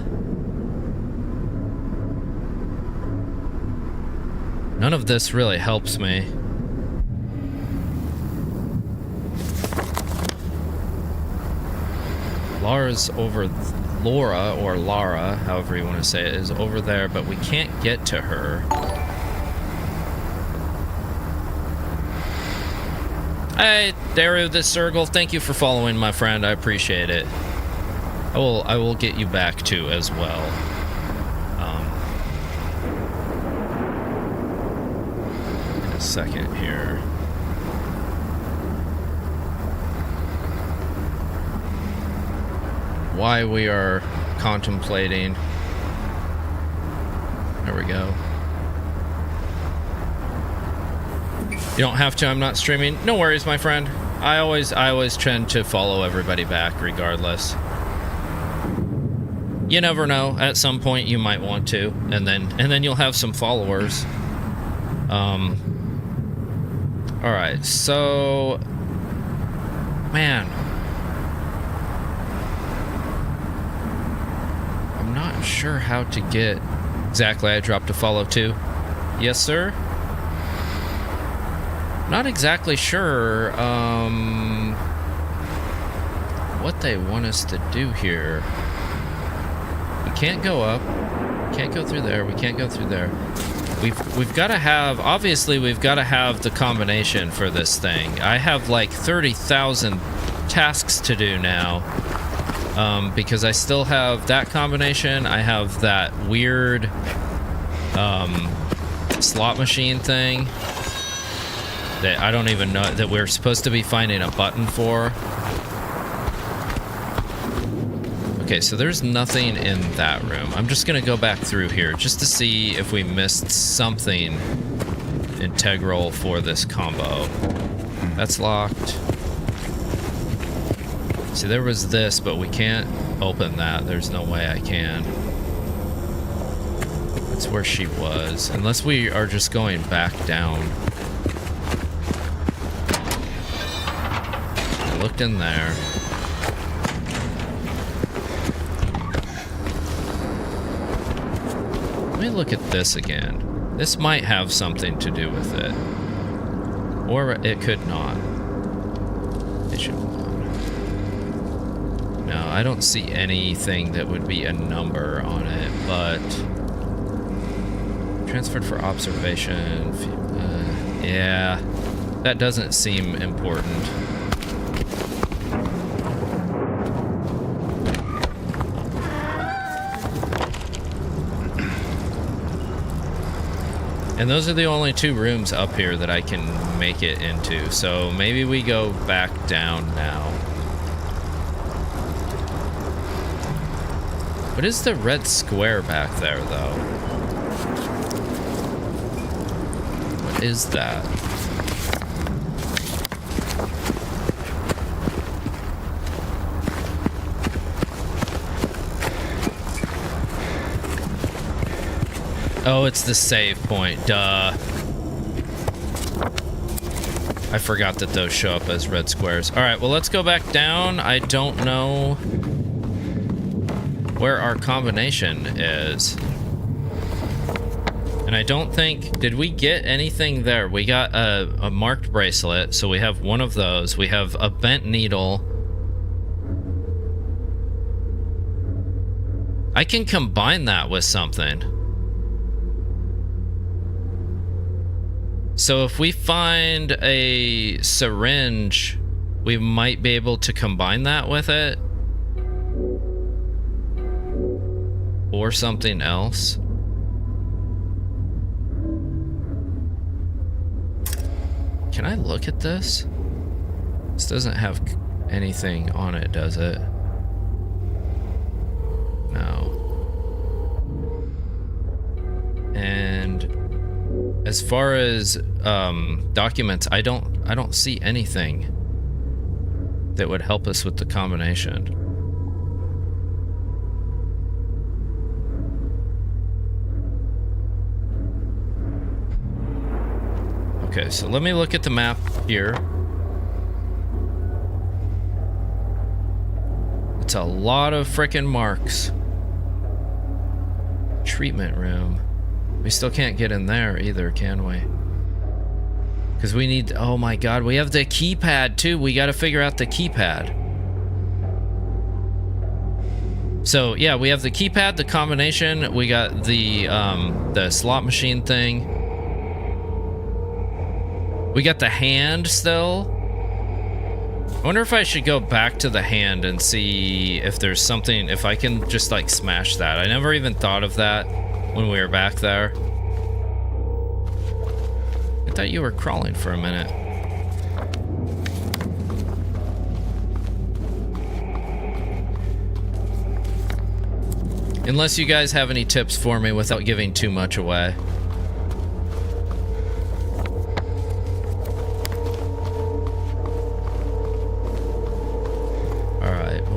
none of this really helps me. Laura, or Lara, however you want to say it, is over there, but we can't get to her. Hey, Daru the Circle, thank you for following, my friend. I appreciate it. I will get you back too as well. In a second here. Why we are contemplating. There we go. You don't have to, I'm not streaming. No worries, my friend. I always tend to follow everybody back regardless. You never know. At some point you might want to, and then you'll have some followers. All right, so man, I'm not sure how to get exactly. I dropped a follow too. Yes, sir. Not exactly sure what they want us to do here. We can't go up. We can't go through there. We can't go through there. We've got to have, obviously we've got to have the combination for this thing. I have like 30,000 tasks to do now because I still have that combination. I have that weird slot machine thing that I don't even know that we're supposed to be finding a button for. Okay, so there's nothing in that room. I'm just gonna go back through here just to see if we missed something integral for this combo. That's locked. See, there was this, but we can't open that. There's no way I can. That's where she was. Unless we are just going back down. I looked in there. Let me look at this again. This might have something to do with it. Or it could not. It should not. No, I don't see anything that would be a number on it, but... Transferred for observation. Yeah, that doesn't seem important. And those are the only two rooms up here that I can make it into. So maybe we go back down now. What is the red square back there, though? What is that? Oh, it's the save point. Duh. I forgot that those show up as red squares. All right, well, let's go back down. I don't know where our combination is. And I don't think... Did we get anything there? We got a marked bracelet, so we have one of those. We have a bent needle. I can combine that with something. So if we find a syringe, we might be able to combine that with it. Or something else. Can I look at this? This doesn't have anything on it, does it? No. And as far as documents, I don't see anything that would help us with the combination. Okay, so let me look at the map here. It's a lot of frickin' marks. Treatment room. We still can't get in there either, can we? Because we need... Oh my god, we have the keypad too. We got to figure out the keypad. So yeah, we have the keypad, the combination. We got the slot machine thing. We got the hand still. I wonder if I should go back to the hand and see if there's something, if I can just like smash that. I never even thought of that when we were back there. I thought you were crawling for a minute. Unless you guys have any tips for me without giving too much away.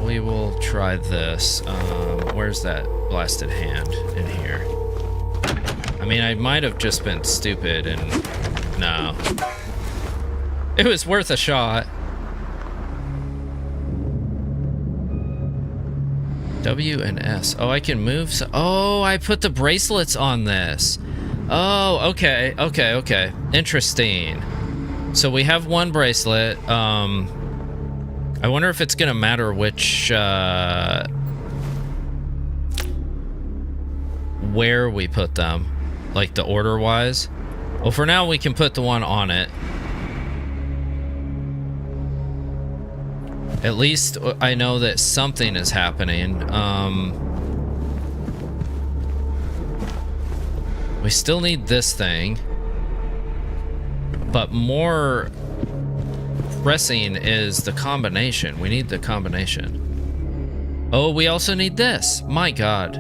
We will try this. Where's that blasted hand in here? I mean, I might have just been stupid and... No. It was worth a shot. W and S. Oh, I can move. Oh, I put the bracelets on this. Oh, okay. Okay, okay. Interesting. So we have one bracelet. I wonder if it's gonna matter which, where we put them. Like the order-wise. Well, for now, we can put the one on it. At least I know that something is happening. We still need this thing. But more pressing is the combination. We need the combination. Oh, we also need this. My God.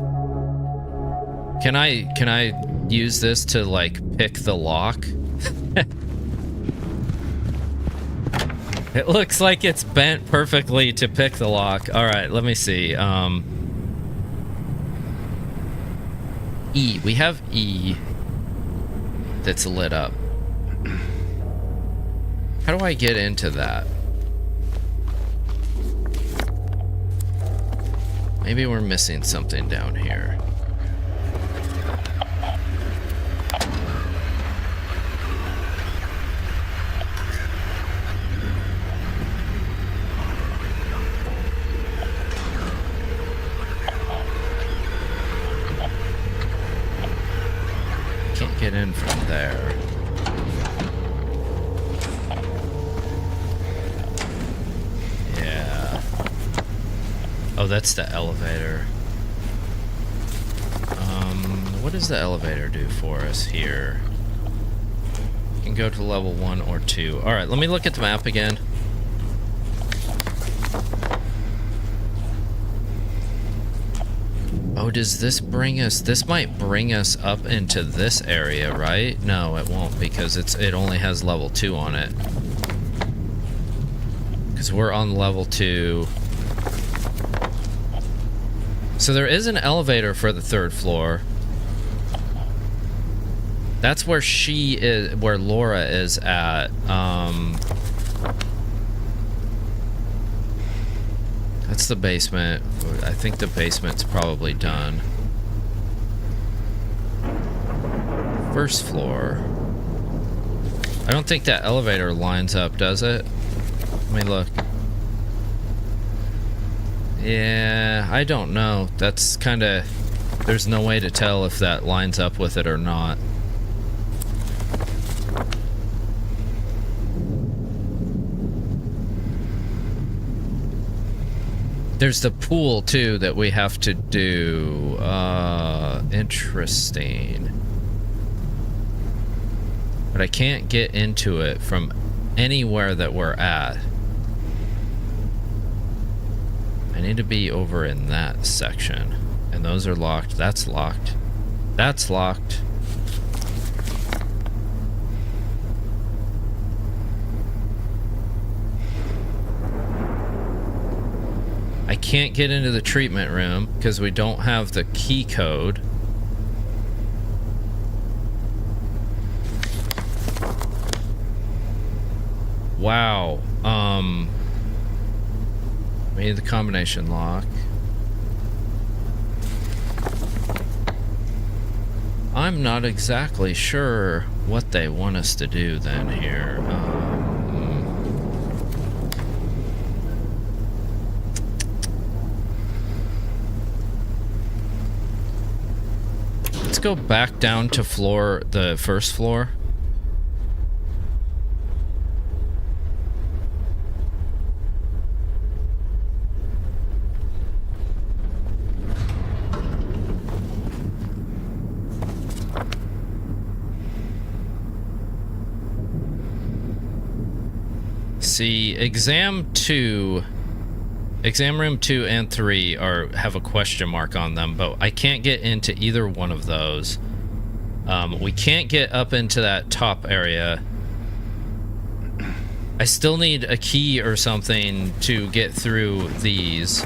Can I use this to, like, pick the lock? It looks like it's bent perfectly to pick the lock. All right, let me see. E. We have E that's lit up. How do I get into that? Maybe we're missing something down here. Can't get in from there. Yeah. Oh, that's the elevator. What does the elevator do for us here? You can go to level 1 or 2. Alright, let me look at the map again. Oh, does this bring us... This might bring us up into this area, right? No, it won't, because it only has level 2 on it. Because we're on level 2. So there is an elevator for the 3rd floor. That's where she is... Where Laura is at. That's the basement. I think the basement's probably done. 1st floor. I don't think that elevator lines up, does it? Let me look. Yeah, I don't know. That's kind of... There's no way to tell if that lines up with it or not. There's the pool, too, that we have to do. Interesting. But I can't get into it from anywhere that we're at. I need to be over in that section. And those are locked. That's locked. That's locked. I can't get into the treatment room because we don't have the key code. Wow. We need the combination lock. I'm not exactly sure what they want us to do then here. Let's go back down to the 1st floor. See, exam room 2 and 3 have a question mark on them, but I can't get into either one of those. We can't get up into that top area. I still need a key or something to get through these.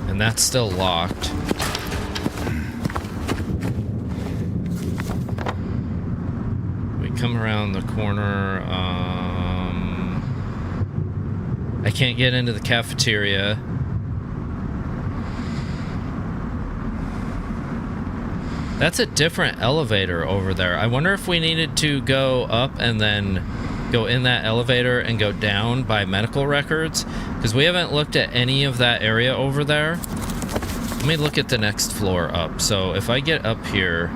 And that's still locked. around the corner. I can't get into the cafeteria. That's a different elevator over there. I wonder if we needed to go up and then go in that elevator and go down by medical records, because we haven't looked at any of that area over there. Let me look at the next floor up. So if I get up here,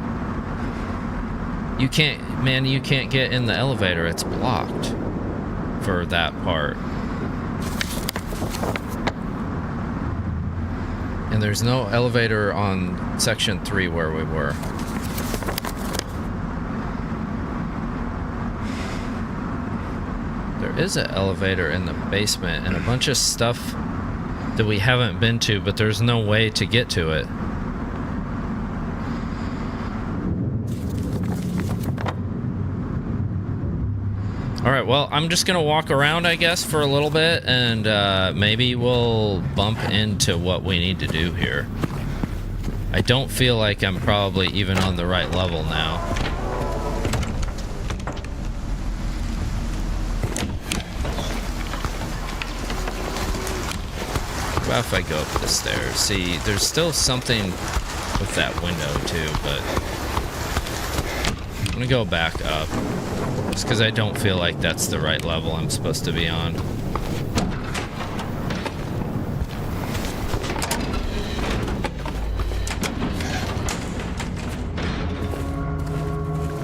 you can't get in the elevator. It's blocked for that part. And there's no elevator on section 3 where we were. There is an elevator in the basement and a bunch of stuff that we haven't been to, but there's no way to get to it. Alright, well, I'm just gonna walk around, I guess, for a little bit, and maybe we'll bump into what we need to do here. I don't feel like I'm probably even on the right level now. What about if I go up the stairs? See, there's still something with that window, too, but I'm gonna go back up. Just because I don't feel like that's the right level I'm supposed to be on.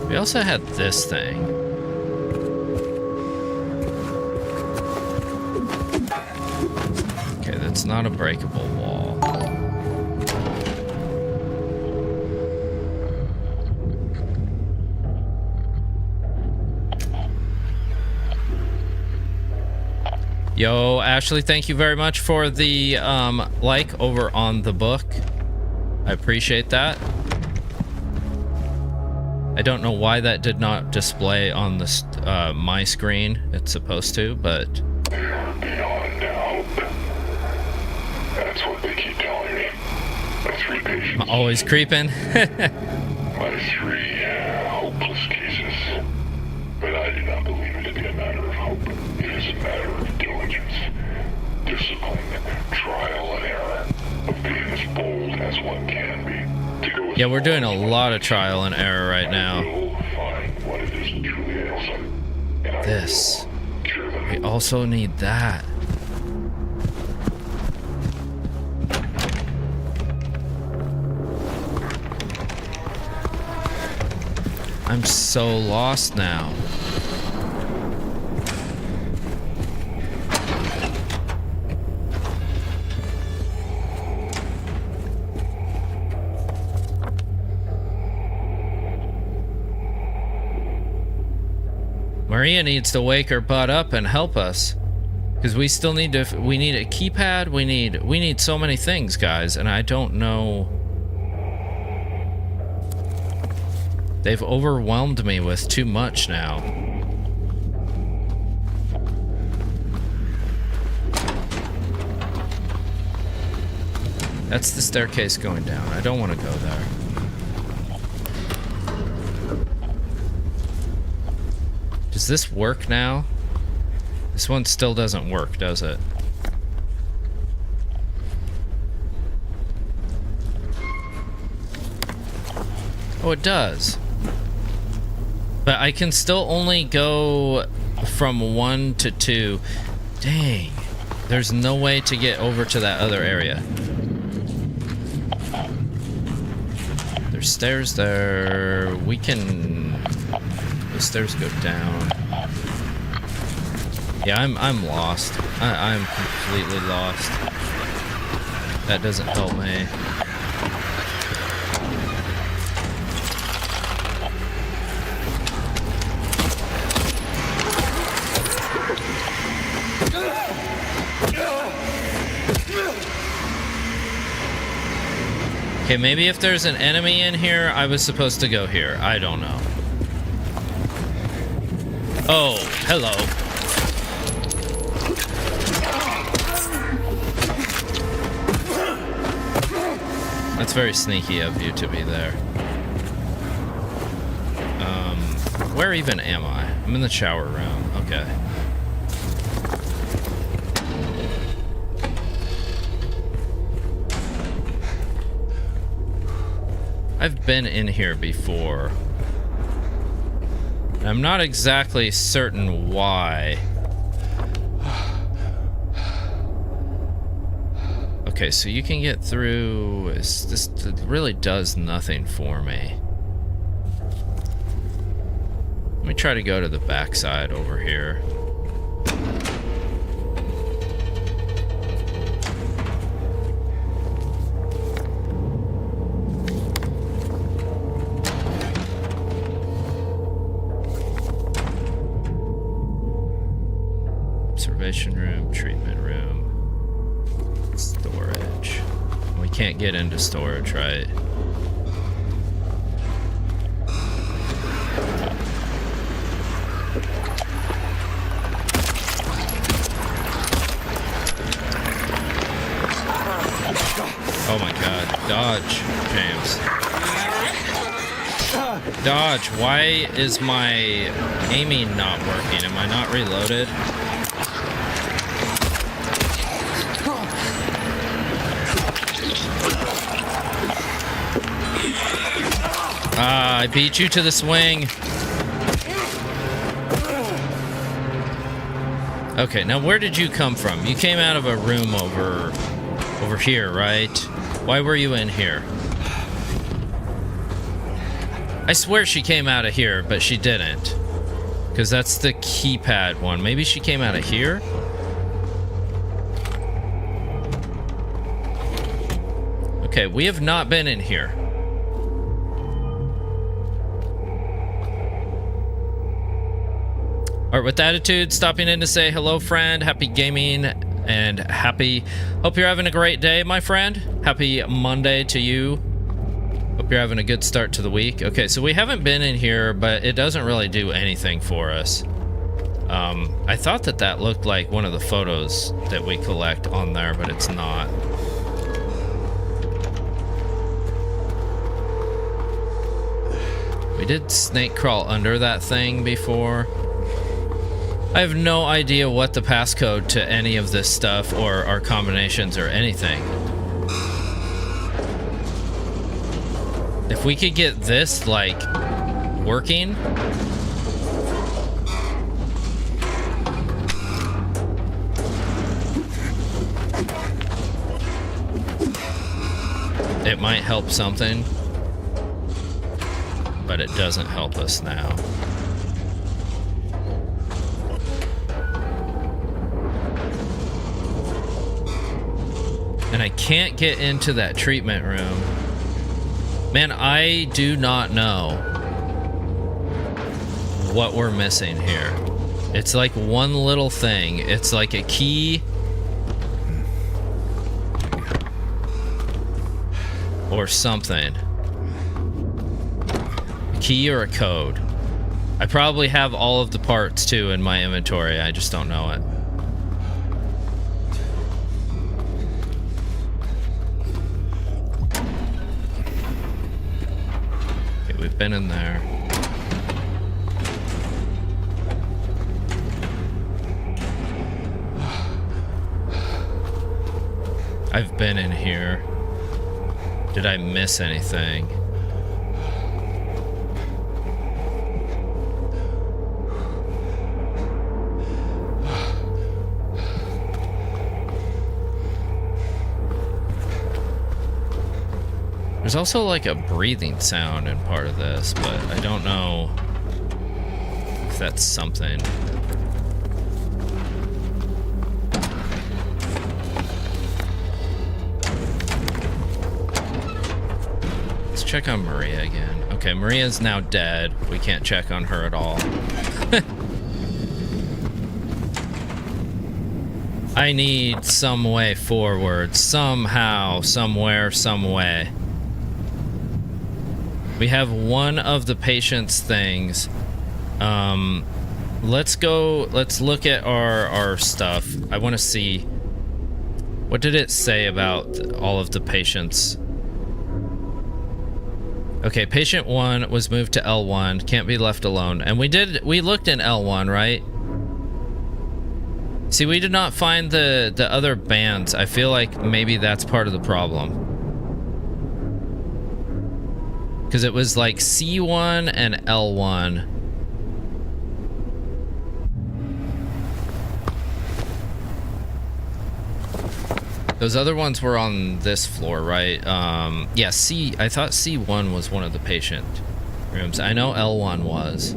We also had this thing. Okay, that's not a breakable wall. Yo, Ashley, thank you very much for the like over on the book. I appreciate that. I don't know why that did not display on the my screen. It's supposed to, but They are beyond help. That's what they keep telling me. My 3 patients. I'm always creeping. My 3 hopeless cases. But I do not believe it to be a matter of hope. It is a matter of diligence, discipline, trial and error, of being as bold as one can be. To go as Yeah, we're doing a far as lot one of trial and error right I now. will find what it is that truly ails them, and I This. will cure them. We also need that. I'm so lost now. Maria needs to wake her butt up and help us, because we still need to. We need a keypad. We need so many things, guys, and I don't know. They've overwhelmed me with too much now. That's the staircase going down. I don't want to go there. Does this work now? This one still doesn't work, does it? Oh, it does. But I can still only go from 1 to 2. Dang. There's no way to get over to that other area. There's stairs there. We can... The stairs go down. Yeah, I'm lost. I'm completely lost. That doesn't help me. Okay, maybe if there's an enemy in here, I was supposed to go here. I don't know. Oh, hello. That's very sneaky of you to be there. Where even am I? I'm in the shower room. Okay. I've been in here before. I'm not exactly certain why. Okay, so you can get through. This really does nothing for me. Let me try to go to the backside over here. Observation room, treatment room, storage. We can't get into storage, right? Oh my god. Dodge, James. Dodge. Why is my aiming not working? Am I not reloaded? Ah, I beat you to the swing. Okay, now where did you come from? You came out of a room over here, right? Why were you in here? I swear she came out of here, but she didn't. Because that's the keypad one. Maybe she came out of here? Okay, we have not been in here. Alright, with attitude, stopping in to say hello, friend. Happy gaming and happy. Hope you're having a great day, my friend. Happy Monday to you. Hope you're having a good start to the week. Okay, so we haven't been in here, but it doesn't really do anything for us. I thought that looked like one of the photos that we collect on there, but it's not. We did snake crawl under that thing before. I have no idea what the passcode to any of this stuff or our combinations or anything. If we could get this, like, working. It might help something. But it doesn't help us now. And I can't get into that treatment room. Man, I do not know what we're missing here. It's like one little thing. It's like a key. Or something. A key or a code. I probably have all of the parts too in my inventory. I just don't know it. We've been in there. I've been in here. Did I miss anything? There's also like a breathing sound in part of this, but I don't know if that's something. Let's check on Maria again. Okay, Maria's now dead. We can't check on her at all. I need some way forward. Somehow, somewhere, some way. We have one of the patient's things. Let's look at our stuff. I want to see, what did it say about all of the patients? Okay, patient 1 was moved to L1. Can't be left alone. And we looked in L1, right? See, we did not find the other bands. I feel like maybe that's part of the problem. Because it was like C1 and L1. Those other ones were on this floor, right? Yeah, I thought C1 was one of the patient rooms. I know L1 was.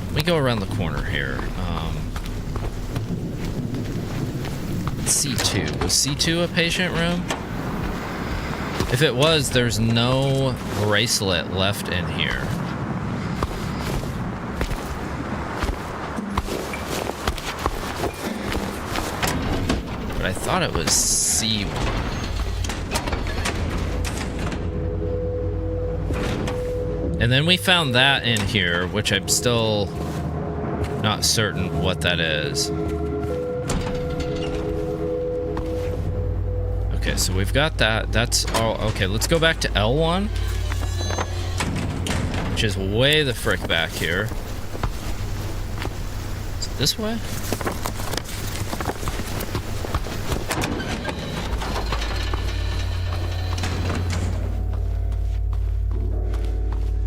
Let me go around the corner here. C2. Was C2 a patient room? If it was, there's no bracelet left in here. But I thought it was C1. And then we found that in here, which I'm still not certain what that is. Okay, so we've got that. That's all. Okay, let's go back to L1, which is way the frick back here. Is it this way?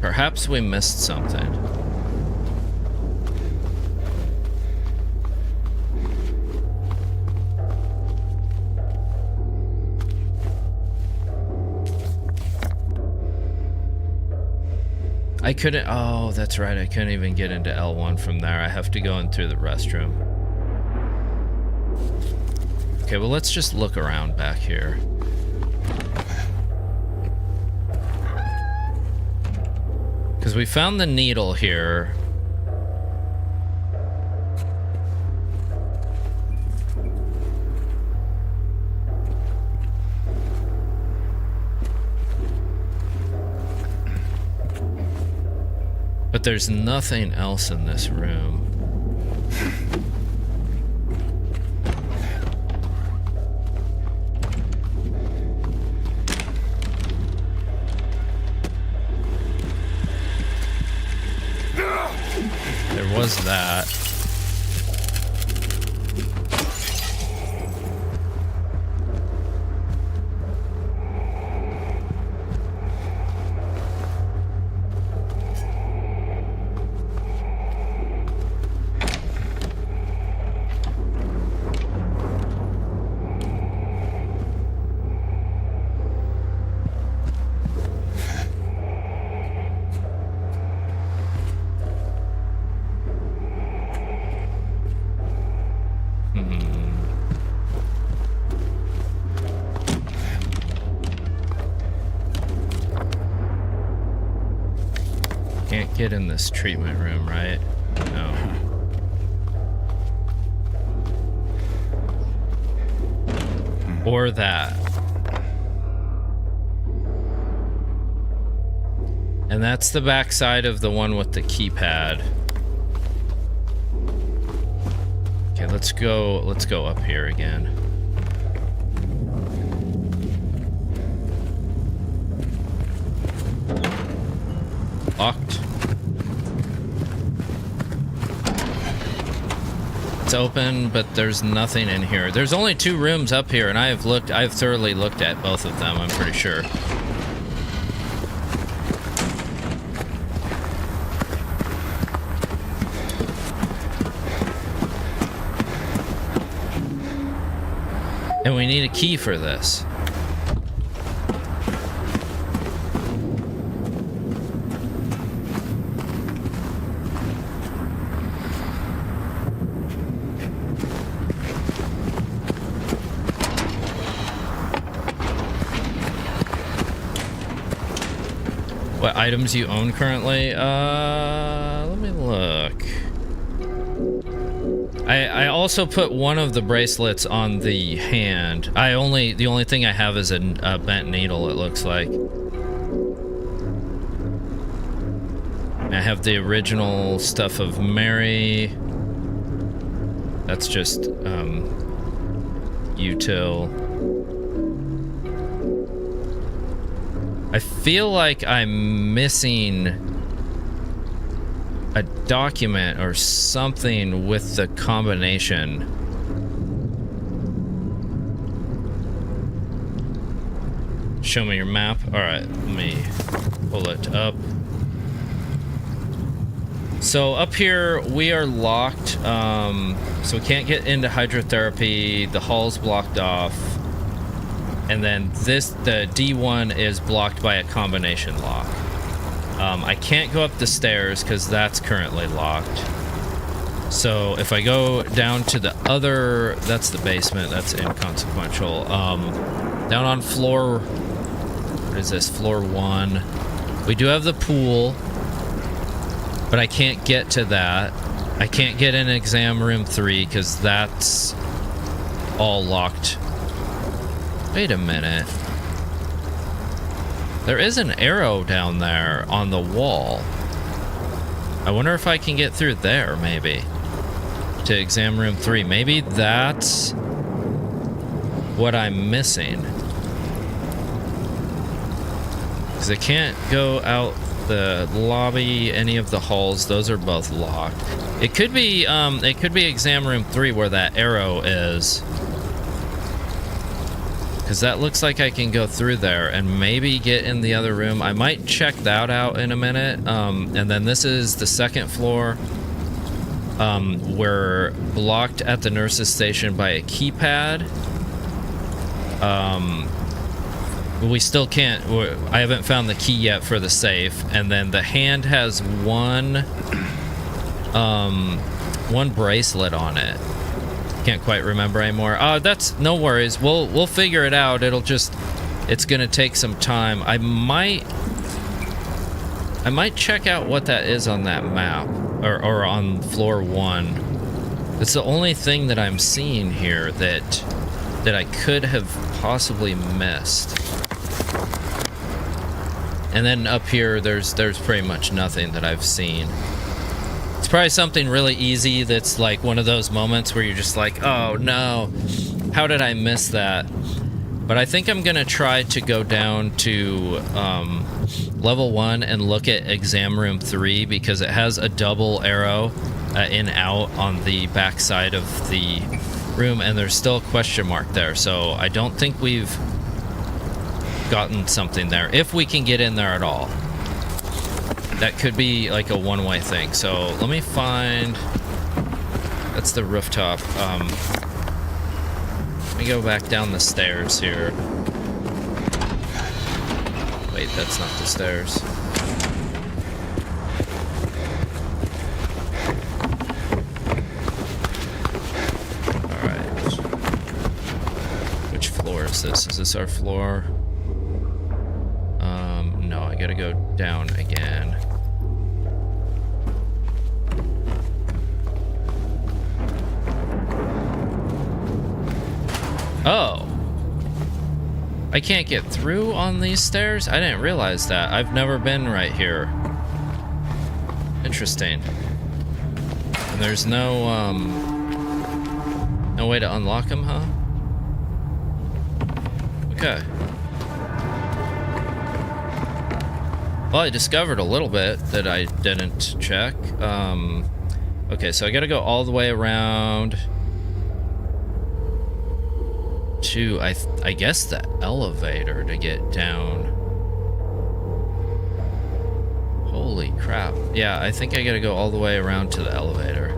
Perhaps we missed something. I couldn't, oh, that's right, I couldn't even get into L1 from there. I have to go in through the restroom. Okay, well, let's just look around back here. Because we found the needle here. But there's nothing else in this room. There was that. Can't get in this treatment room, right? No. Or that. And that's the backside of the one with the keypad. Okay, let's go up here again. Locked. It's open, but there's nothing in here. There's only 2 rooms up here, and I've thoroughly looked at both of them, I'm pretty sure. And we need a key for this. What items you own currently? Let me look. I also put one of the bracelets on the hand. The only thing I have is a bent needle, it looks like. I have the original stuff of Mary. That's just util. I feel like I'm missing a document or something with the combination. Show me your map. All right, let me pull it up. So up here we are locked, so we can't get into hydrotherapy. The hall's blocked off, and then the D1 is blocked by a combination lock. I can't go up the stairs because that's currently locked. So if I go down to the other, that's the basement, that's inconsequential. Down on floor, what is this, floor 1, we do have the pool, but I can't get to that. I can't get in exam room 3 because that's all locked. Wait a minute. There is an arrow down there on the wall. I wonder if I can get through there, maybe. To exam room 3. Maybe that's what I'm missing. Because I can't go out the lobby, any of the halls. Those are both locked. It could be exam room 3 where that arrow is. Because that looks like I can go through there and maybe get in the other room. I might check that out in a minute. And then this is the second floor. We're blocked at the nurse's station by a keypad. We still can't. I haven't found the key yet for the safe. And then the hand has one bracelet on it. Can't quite remember anymore. That's no worries. We'll figure it out. It's gonna take some time. I might check out what that is on that map or on floor 1. It's the only thing that I'm seeing here that I could have possibly missed. And then up here, there's pretty much nothing that I've seen. It's probably something really easy that's like one of those moments where you're just like, oh no, how did I miss that? But I think I'm gonna try to go down to level 1 and look at exam room 3 because it has a double arrow in out on the back side of the room, and there's still a question mark there. So I don't think we've gotten something there, if we can get in there at all. That could be like a one-way thing. So let me find, that's the rooftop. Let me go back down the stairs here. Wait, that's not the stairs. Alright. Which floor is this? Is this our floor? No, I gotta go down again. Oh. I can't get through on these stairs? I didn't realize that. I've never been right here. Interesting. And there's no way to unlock them, huh? Okay. Well, I discovered a little bit that I didn't check. Okay, so I gotta go all the way around to, I guess, the elevator to get down. Holy crap. Yeah, I think I gotta go all the way around to the elevator.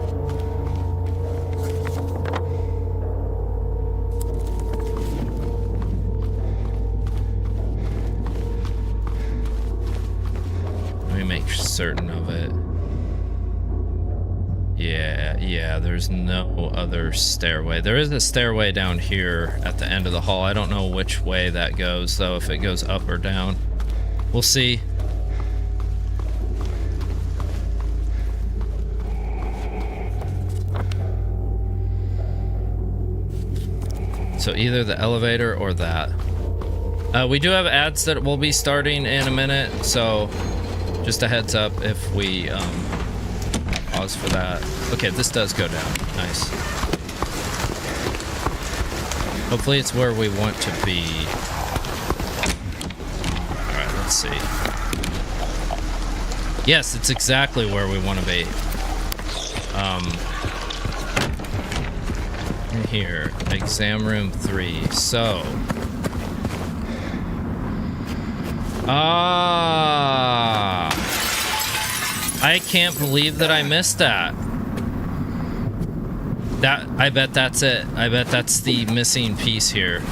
Certain of it. Yeah, there's no other stairway. There is a stairway down here at the end of the hall. I don't know which way that goes, though, if it goes up or down. We'll see. So either the elevator or that. We do have ads that will be starting in a minute, so just a heads up if we pause for that. Okay, this does go down. Nice. Hopefully it's where we want to be. Alright, Let's see. Yes, it's exactly where we want to be. Here, exam room 3. So, I can't believe that I missed that. I bet that's it. I bet that's the missing piece here.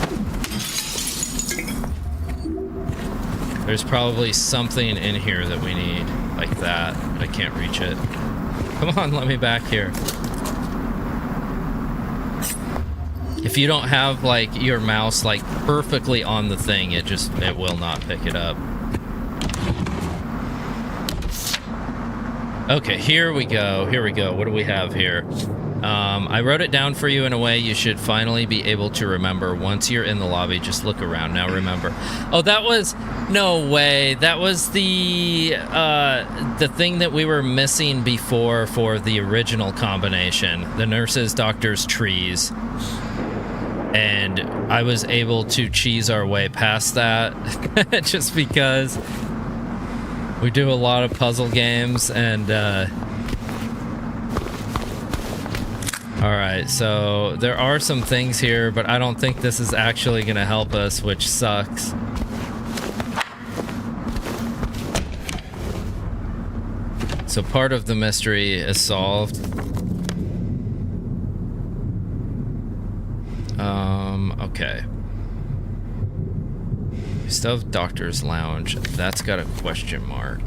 There's probably something in here that we need, like that. I can't reach it. Come on, let me back here. If you don't have like your mouse like perfectly on the thing, it will not pick it up. Okay, here we go. Here we go. What do we have here? I wrote it down for you in a way you should finally be able to remember. Once you're in the lobby, just look around. Now remember. Oh, that was... No way. That was the thing that we were missing before for the original combination. The nurses, doctors, trees. And I was able to cheese our way past that just because we do a lot of puzzle games and alright, so there are some things here, but I don't think this is actually gonna help us, which sucks. So part of the mystery is solved. Okay. We still have Doctor's Lounge. That's got a question mark.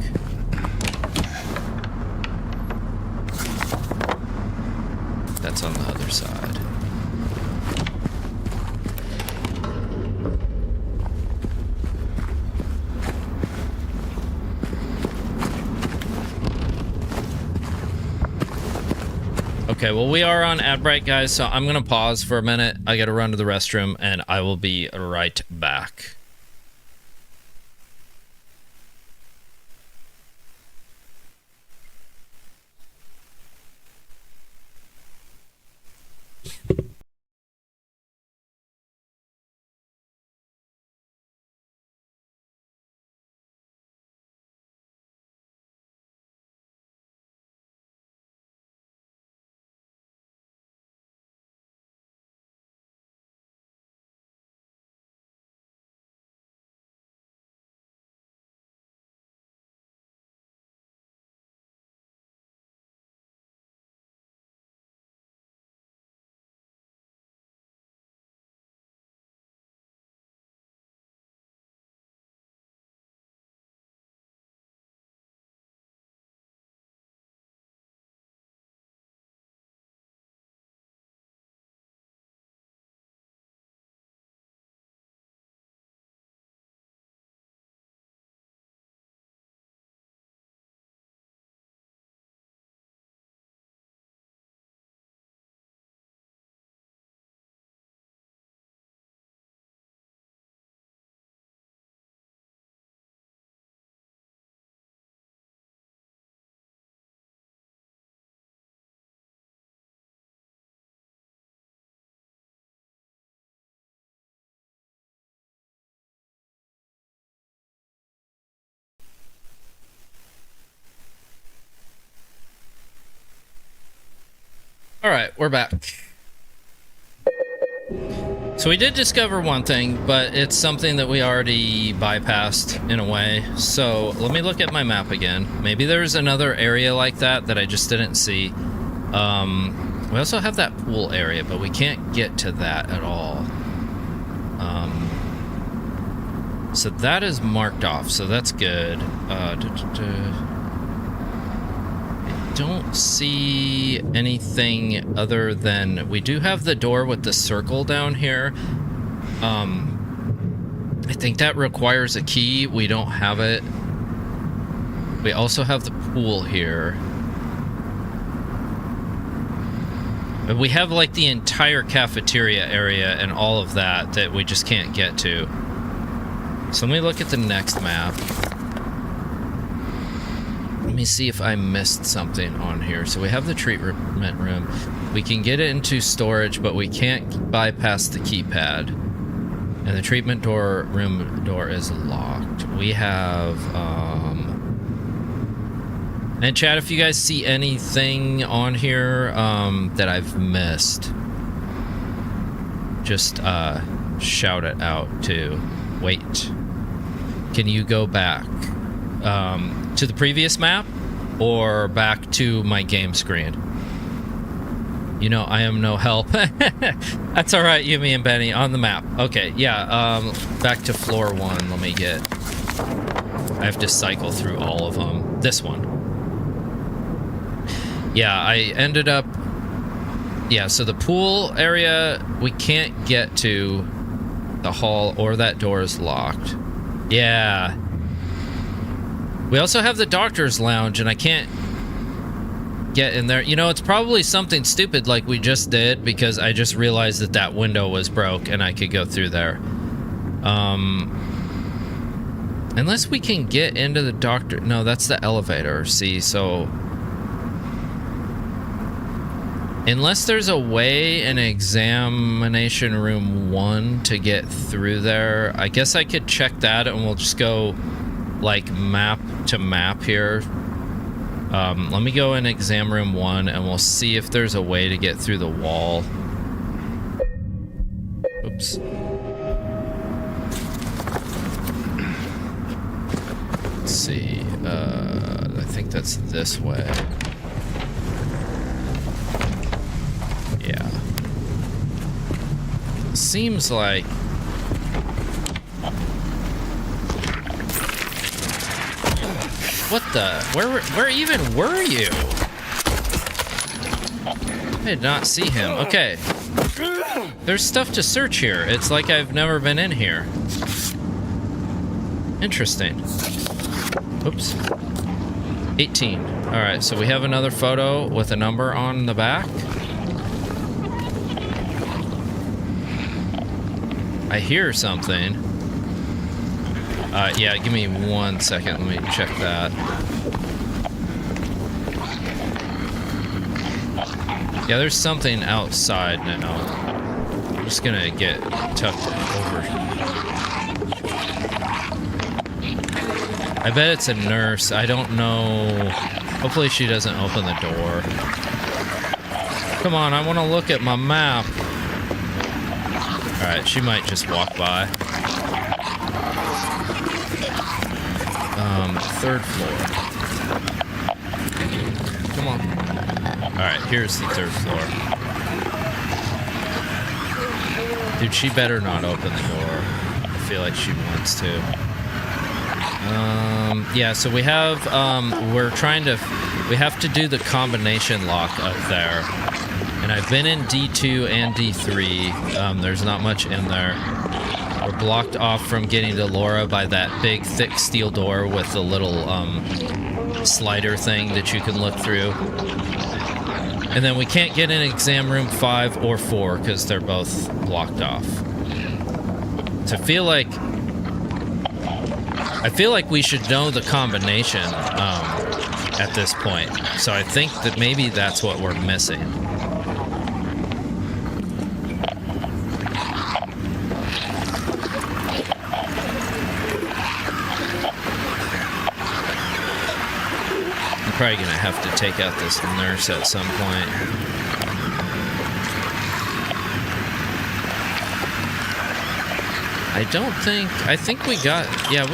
That's on the other side. Okay, well, we are on ad break, guys, so I'm gonna pause for a minute. I gotta run to the restroom, and I will be right back. All right, we're back. So we did discover one thing, but it's something that we already bypassed in a way. So let me look at my map again. Maybe there's another area like that that I just didn't see. We also have that pool area, but we can't get to that at all. So that is marked off, so that's good. Don't see anything other than we do have the door with the circle down here. I think that requires a key. We don't have it. We also have the pool here. But we have like the entire cafeteria area and all of that we just can't get to. So let me look at the next map. Let me see if I missed something on here. So we have the treatment room. We can get it into storage, but we can't bypass the keypad. And the treatment room door is locked. We have, and chat, if you guys see anything on here, that I've missed, just, shout it out too. Wait. Can you go back, to the previous map or back to my game screen? You know, I am no help. That's all right, Yumi and Benny, on the map. Okay, yeah, back to floor 1. Let me get... I have to cycle through all of them. This one. Yeah, I ended up... Yeah, so the pool area, we can't get to the hall, or that door is locked. Yeah. We also have the doctor's lounge, and I can't get in there. You know, it's probably something stupid like we just did, because I just realized that that window was broke and I could go through there. Unless we can get into the doctor... No, that's the elevator, see, so... Unless there's a way in examination room 1 to get through there, I guess I could check that, and we'll just go, like, map to map here. Let me go in exam room 1, and we'll see if there's a way to get through the wall. Oops. Let's see. I think that's this way. Yeah. Seems like... What the? Where even were you? I did not see him. Okay. There's stuff to search here. It's like I've never been in here. Interesting. Oops. 18. Alright, so we have another photo with a number on the back. I hear something. Yeah, give me 1 second. Let me check that. Yeah, there's something outside now. I'm just gonna get tucked over. I bet it's a nurse. I don't know. Hopefully she doesn't open the door. Come on, I want to look at my map. Alright, she might just walk by. 3rd floor. Come on. Alright, here's the 3rd floor. Dude, she better not open the door. I feel like she wants to. Yeah, so we have, we have to do the combination lock up there. And I've been in D2 and D3. There's not much in there. We're blocked off from getting to Laura by that big, thick steel door with the little slider thing that you can look through. And then we can't get in exam room 5 or 4 because they're both blocked off. So I feel like we should know the combination at this point. So I think that maybe that's what we're missing. Probably gonna have to take out this nurse at some point. I think we got, yeah,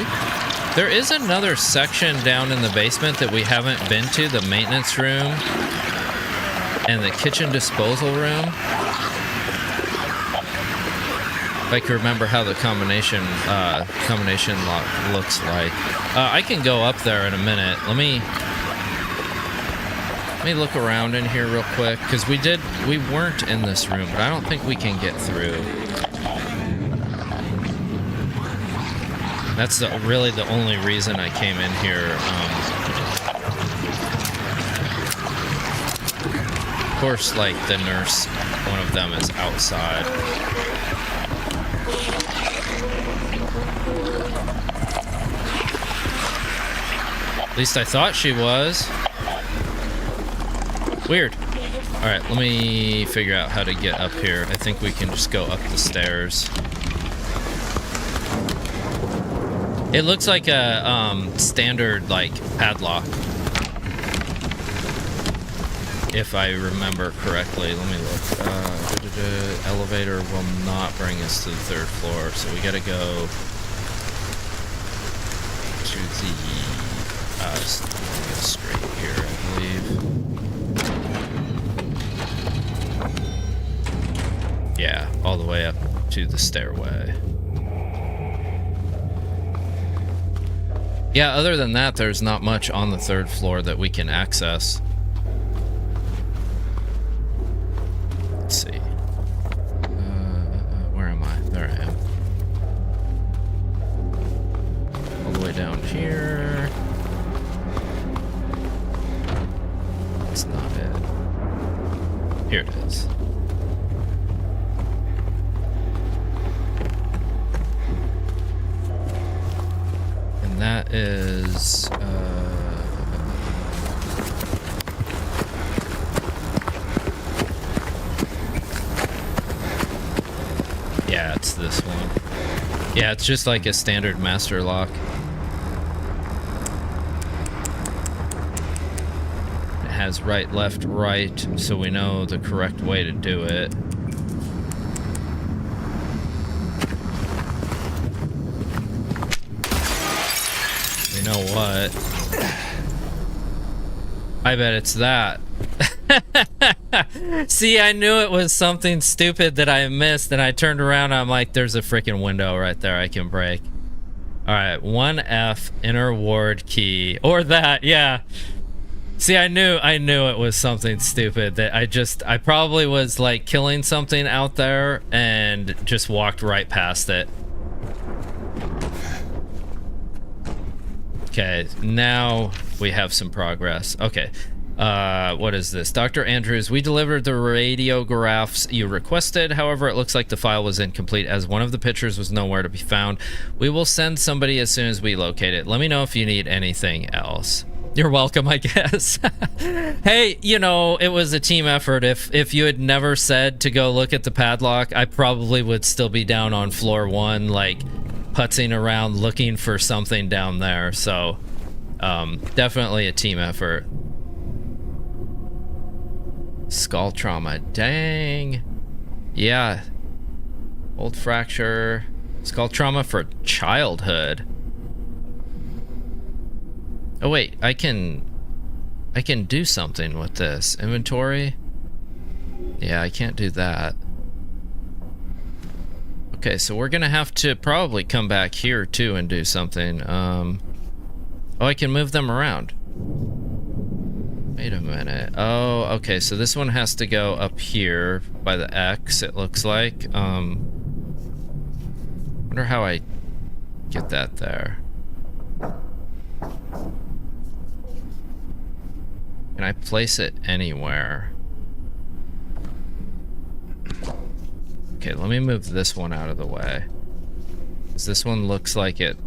there is another section down in the basement that we haven't been to, the maintenance room and the kitchen disposal room. If I can remember how the combination lock looks like. I can go up there in a minute. Let me look around in here real quick, because we weren't in this room, but I don't think we can get through. That's really the only reason I came in here. Of course, like, the nurse, one of them is outside. At least I thought she was. Weird. Alright, let me figure out how to get up here. I think we can just go up the stairs. It looks like a standard like padlock, if I remember correctly. Let me look. Elevator will not bring us to the 3rd floor, so we gotta go to the go straight here, I believe. Yeah, all the way up to the stairway. Yeah, other than that, there's not much on the 3rd floor that we can access. Let's see. Where am I? There I am. All the way down here. That's not it. Here it is. And that is... yeah, it's this one. Yeah, it's just like a standard master lock. It has right, left, right, so we know the correct way to do it. You know what? I bet it's that. See, I knew it was something stupid that I missed, and I turned around and I'm like, there's a freaking window right there I can break. Alright, 1F, inner ward key. Or that, yeah. See, I knew it was something stupid that I probably was like killing something out there and just walked right past it. Okay, now we have some progress. Okay. What is this? Dr. Andrews, we delivered the radiographs you requested. However, it looks like the file was incomplete as one of the pictures was nowhere to be found. We will send somebody as soon as we locate it. Let me know if you need anything else. You're welcome, I guess. Hey, you know, it was a team effort. If you had never said to go look at the padlock, I probably would still be down on floor 1, like, putzing around looking for something down there. So, definitely a team effort. Skull trauma. Dang. Yeah. Old fracture. Skull trauma for childhood. Oh wait, I can do something with this. Inventory? Yeah, I can't do that. Okay, so we're gonna have to probably come back here too and do something. Oh, I can move them around. Wait a minute. Oh, okay, so this one has to go up here by the X, it looks like. Wonder how I get that there. Can I place it anywhere? Okay, let me move this one out of the way. 'Cause this one looks like it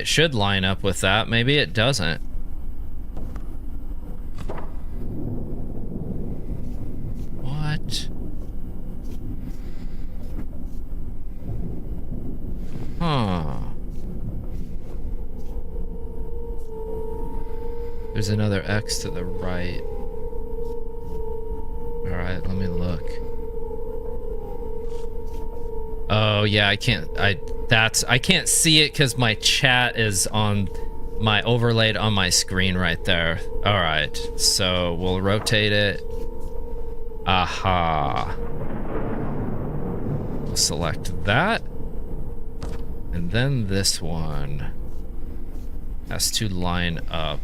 should line up with that. Maybe it doesn't. What? Huh. There's another X to the right. Alright, let me look. Oh yeah, I can't see it because my chat is on my overlaid on my screen right there. Alright, so we'll rotate it. Aha. We'll select that. And then this one has to line up.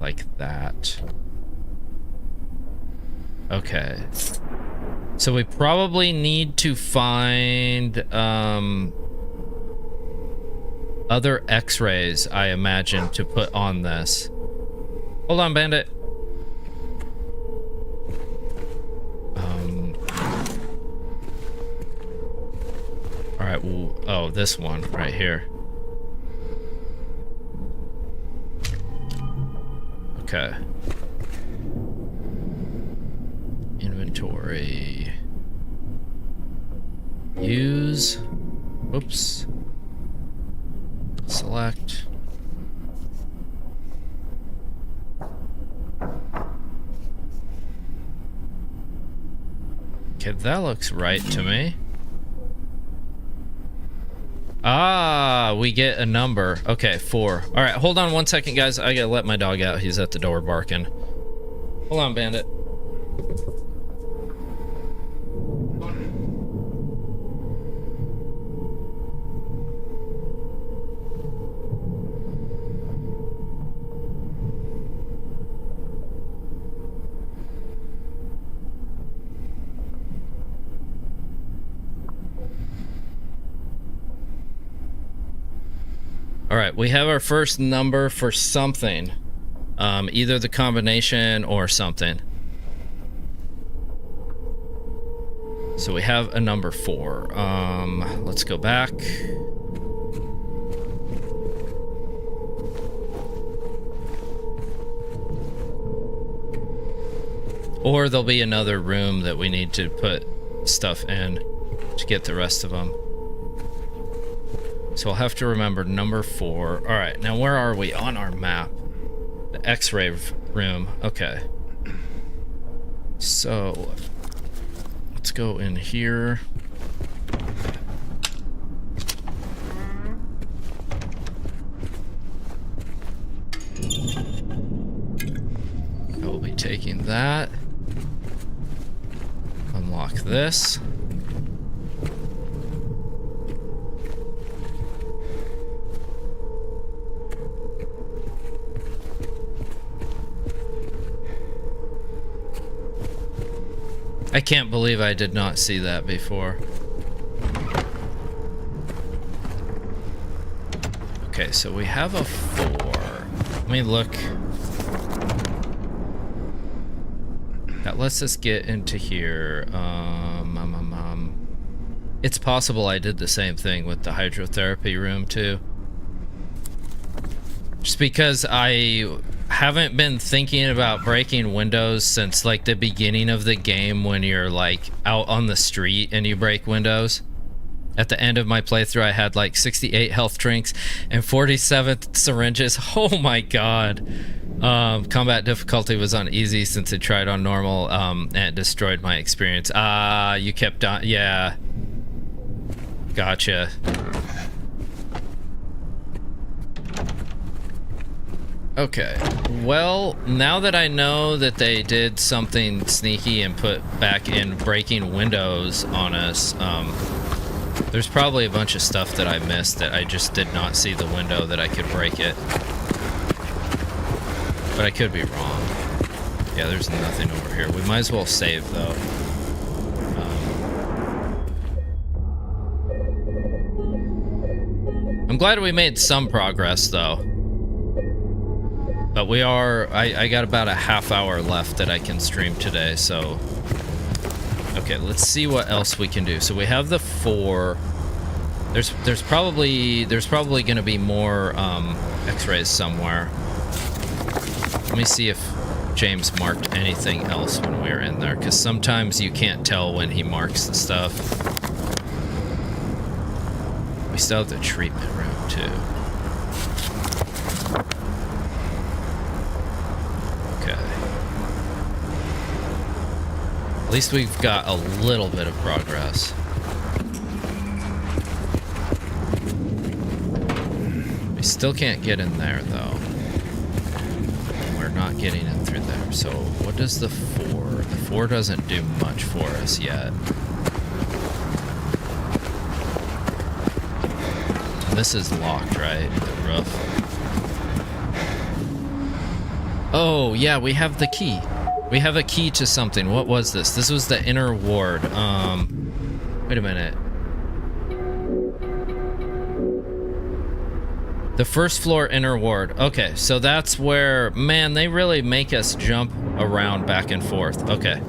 Like that. Okay. So we probably need to find other X-rays, I imagine, to put on this. Hold on, Bandit. Alright, well, oh, this one right here. Okay. inventory. Use. Whoops. Select. Okay, that looks right to me. Ah, we get a number. Okay, 4. All right, hold on 1 second, guys. I gotta let my dog out. He's at the door barking. Hold on, Bandit. All right, we have our first number for something. Either the combination or something. So we have a number 4. Let's go back. Or there'll be another room that we need to put stuff in to get the rest of them. So I'll have to remember number 4. All right, now where are we on our map? The X-ray room. Okay. So let's go in here. I will be taking that. Unlock this. I can't believe I did not see that before. Okay, so we have a 4. Let me look. That lets us get into here. It's possible I did the same thing with the hydrotherapy room too. Just because I haven't been thinking about breaking windows since like the beginning of the game, when you're like out on the street and you break windows. At the end of my playthrough, I had like 68 health drinks and 47 syringes. Oh my god. Combat difficulty was on easy since it tried on normal, and it destroyed my experience. You kept on. Yeah. Gotcha. Okay, well, now that I know that they did something sneaky and put back in breaking windows on us, there's probably a bunch of stuff that I missed that I just did not see the window that I could break it. But I could be wrong. Yeah, there's nothing over here. We might as well save, though. I'm glad we made some progress, though. But we are, I got about a half hour left that I can stream today, so. Okay, let's see what else we can do. So we have the 4. There's probably gonna be more X-rays somewhere. Let me see if James marked anything else when we were in there, because sometimes you can't tell when he marks the stuff. We still have the treatment room too. At least we've got a little bit of progress. We still can't get in there, though. We're not getting in through there. So what does the 4? The 4 doesn't do much for us yet. And this is locked, right? The roof. Oh, yeah, we have the key. We have a key to something. What was this? This was the inner ward. Wait a minute. The first floor inner ward. Okay, so that's where, man, they really make us jump around back and forth. Okay.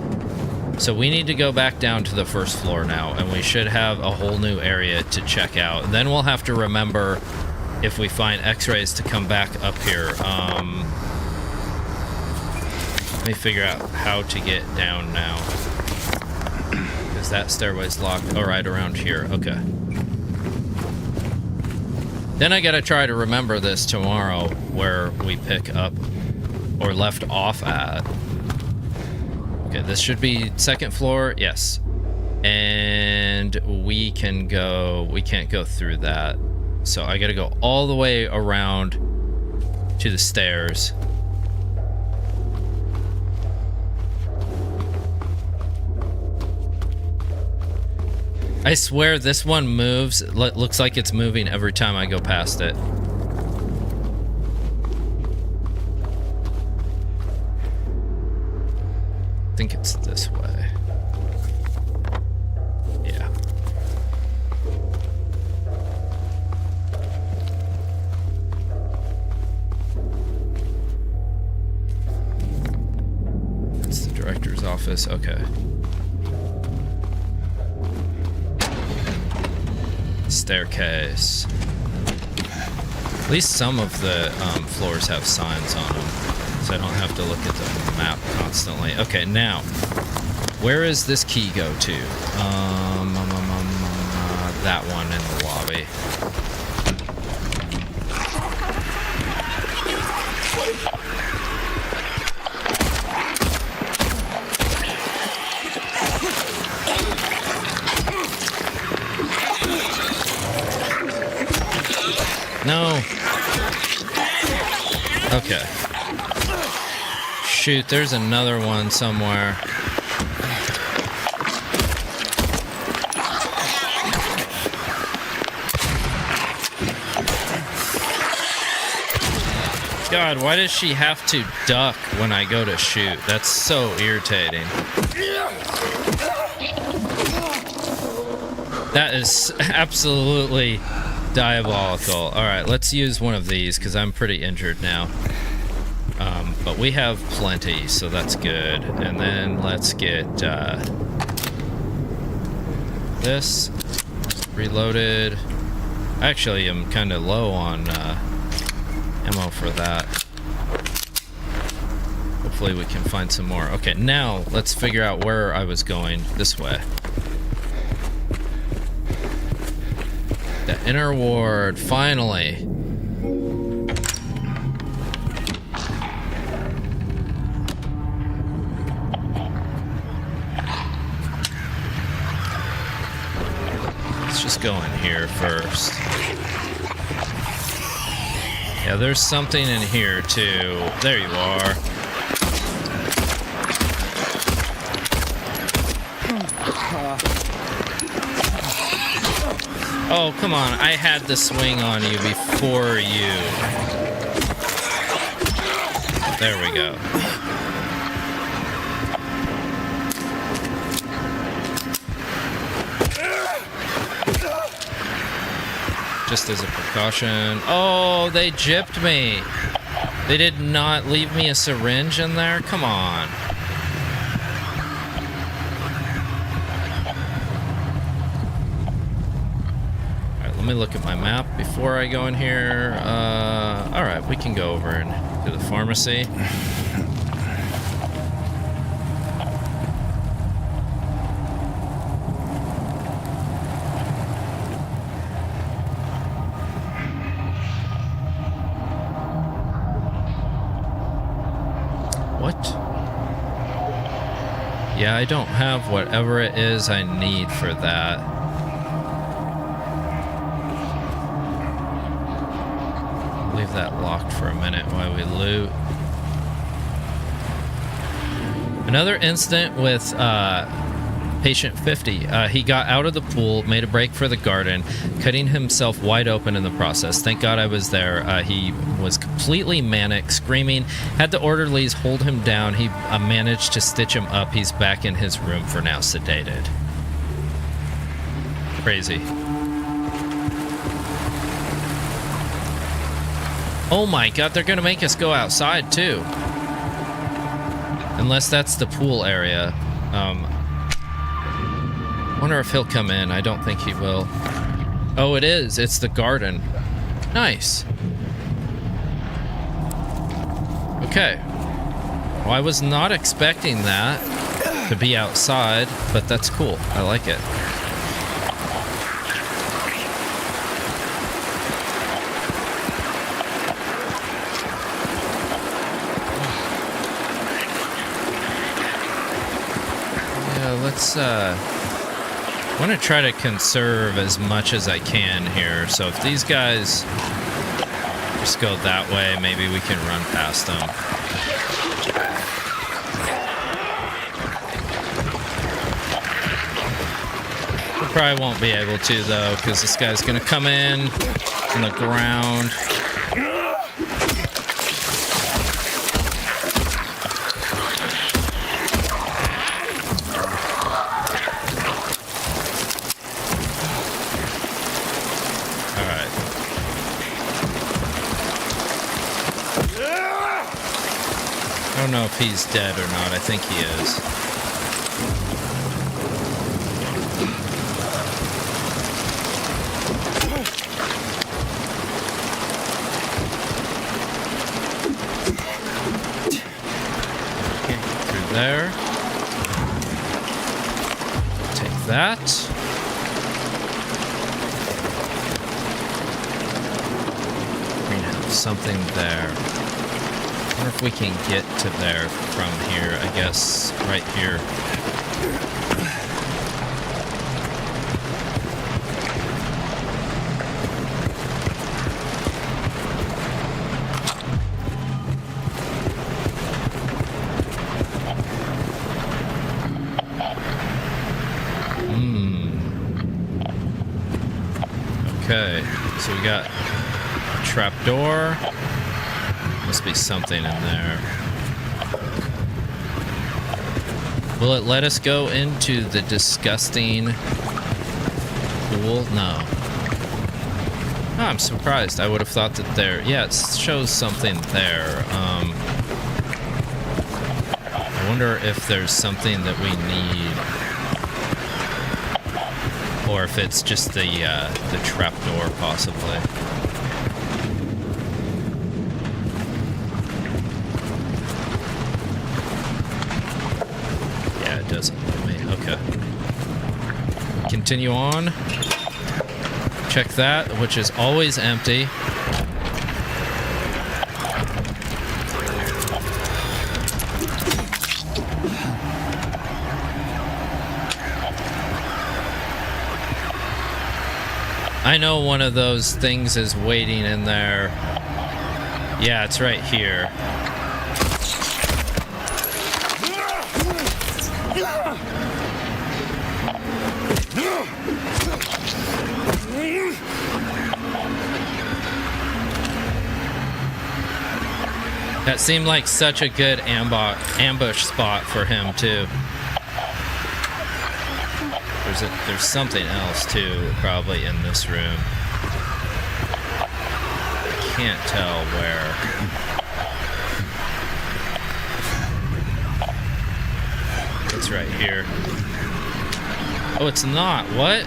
So we need to go back down to the first floor now, and we should have a whole new area to check out. And then we'll have to remember, if we find X-rays, to come back up here. Let me figure out how to get down now. Is that stairway's locked? Oh, right around here. Okay. Then I gotta try to remember this tomorrow where we pick up or left off at. Okay, this should be second floor. Yes. And we can't go through that. So I gotta go all the way around to the stairs. I swear this one moves. Looks like it's moving every time I go past it. I think it's this way. Yeah. That's the director's office. Okay. Staircase. At least some of the floors have signs on them, so I don't have to look at the map constantly. Okay, now, where is this key go to? That one in the lobby. No. Okay. Shoot, there's another one somewhere. God, why does she have to duck when I go to shoot? That's so irritating. That is absolutely diabolical. Alright, let's use one of these because I'm pretty injured now. But we have plenty, so that's good. And then let's get this reloaded. Actually, I'm kind of low on ammo for that. Hopefully we can find some more. Okay, now let's figure out where I was going. This way. The inner ward, finally. Let's just go in here first. Yeah, there's something in here too. There you are. Oh, come on. I had the swing on you before you. There we go. Just as a precaution. Oh, they gypped me. They did not leave me a syringe in there? Come on. Let me look at my map before I go in here. Alright, we can go over to the pharmacy. What? Yeah, I don't have whatever it is I need for that. Leave that locked for a minute while we loot. Another incident with patient 50. He got out of the pool, made a break for the garden, cutting himself wide open in the process. Thank God I was there. He was completely manic, screaming, had the orderlies hold him down. He managed to stitch him up. He's back in his room for now, sedated. Crazy. Oh my God, they're gonna make us go outside too. Unless that's the pool area. Wonder if he'll come in. I don't think he will. Oh, it is. It's the garden. Nice. Okay. Well, I was not expecting that. to be outside, but that's cool. I like it. Yeah, let's I want to try to conserve as much as I can here. So if these guys just go that way, maybe we can run past them. We probably won't be able to, though, because this guy's going to come in on the ground. I don't know if he's dead or not. I think he is. Okay, through there. Take that. We have something there. I wonder if we can get to there from here. I guess right here. Okay, so we got a trap door. Must be something in there. Will it let us go into the disgusting pool? No. Oh, I'm surprised. I would have thought that there... Yeah, it shows something there. I wonder if there's something that we need. Or if it's just the trapdoor, possibly. Doesn't let me. Okay. Continue on. Check that, which is always empty. I know one of those things is waiting in there. Yeah, it's right here. That seemed like such a good ambush spot for him, too. There's something else, too, probably in this room. I can't tell where. It's right here. Oh, it's not. What?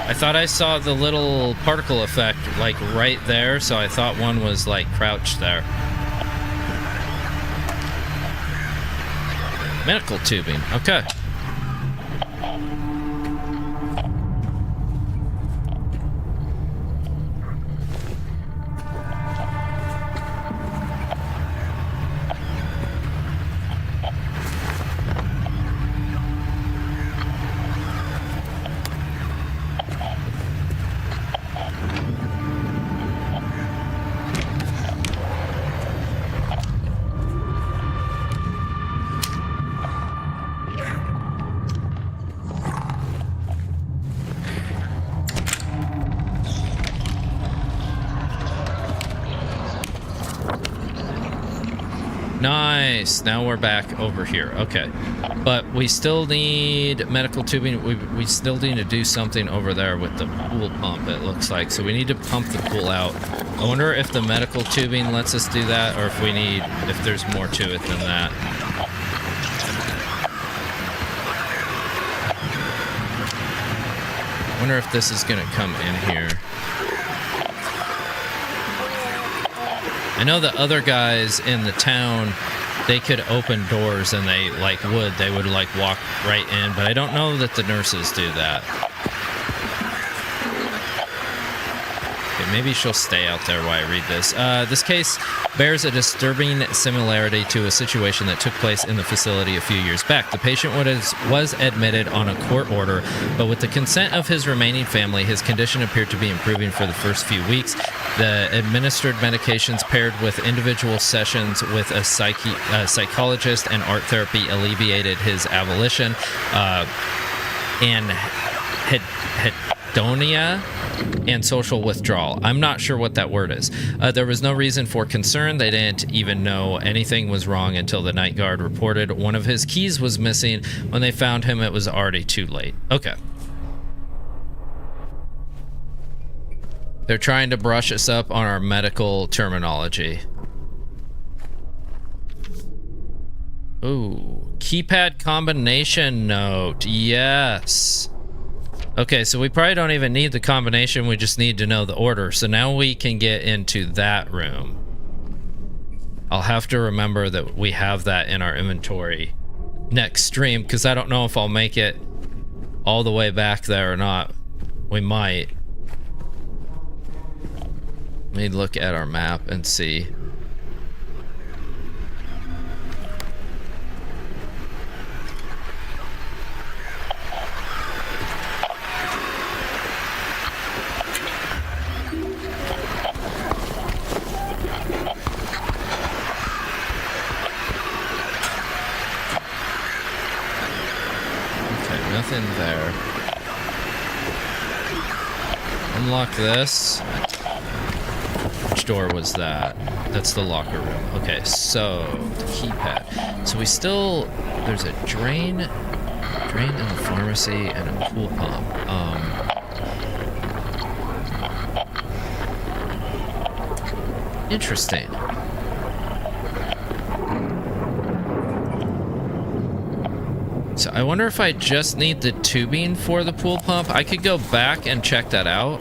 I thought I saw the little particle effect, like, right there, so I thought one was, like, crouched there. Medical tubing. Okay. Nice. Now we're back over here. Okay. But we still need medical tubing. We still need to do something over there with the pool pump, it looks like. So we need to pump the pool out. I wonder if the medical tubing lets us do that, or if there's more to it than that. I wonder if this is going to come in here. I know the other guys in the town they could open doors and they would like walk right in, but I don't know that the nurses do that. Okay, maybe she'll stay out there while I read this. This case bears a disturbing similarity to a situation that took place in the facility a few years back. The patient was admitted on a court order, but with the consent of his remaining family, his condition appeared to be improving for the first few weeks. The administered medications paired with individual sessions with a psychologist and art therapy alleviated his avolition and hedonia and social withdrawal. I'm not sure what that word is. There was no reason for concern. They didn't even know anything was wrong until the night guard reported one of his keys was missing. When they found him, it was already too late. Okay. They're trying to brush us up on our medical terminology. Ooh, keypad combination note. Yes. Okay, so we probably don't even need the combination. We just need to know the order. So now we can get into that room. I'll have to remember that we have that in our inventory next stream, because I don't know if I'll make it all the way back there or not. We might. Let me look at our map and see. Nothing there. Unlock this. Which door was that? That's the locker room. Okay, so the keypad. So we still, there's a drain in the pharmacy and a pool pump. Interesting. So I wonder if I just need the tubing for the pool pump. I could go back and check that out.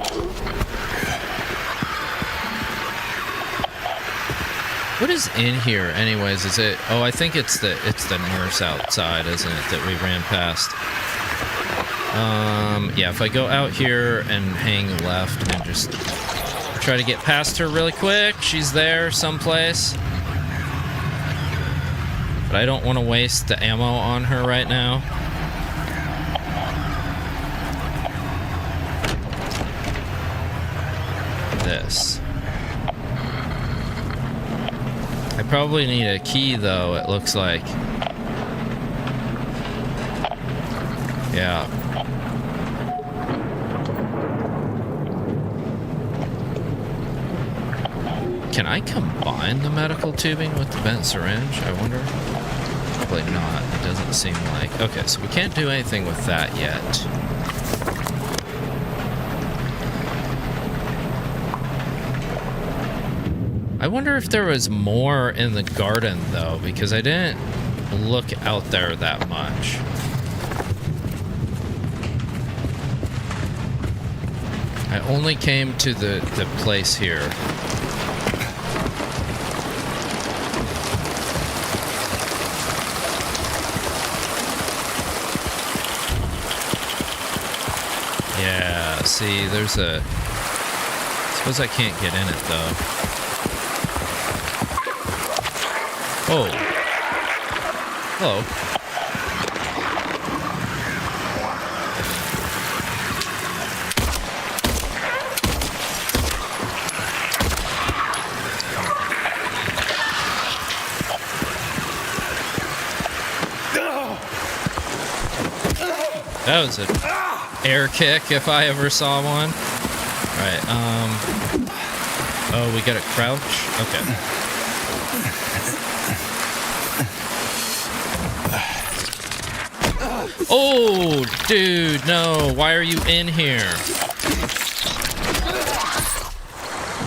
What is in here anyways? Is it, oh, I think it's the nurse outside, isn't it, that we ran past? Yeah, if I go out here and hang left and just try to get past her really quick. She's there someplace. But I don't want to waste the ammo on her right now. This. I probably need a key though, it looks like. Yeah. Can I combine the medical tubing with the bent syringe? I wonder. Probably not. It doesn't seem like. Okay, so we can't do anything with that yet. I wonder if there was more in the garden though, because I didn't look out there that much. I only came to the place here. Yeah, see, there's a... Suppose I can't get in it, though. Oh. Hello. That was an air kick if I ever saw one. Alright, oh, we gotta crouch? Okay. Oh, dude, no. Why are you in here?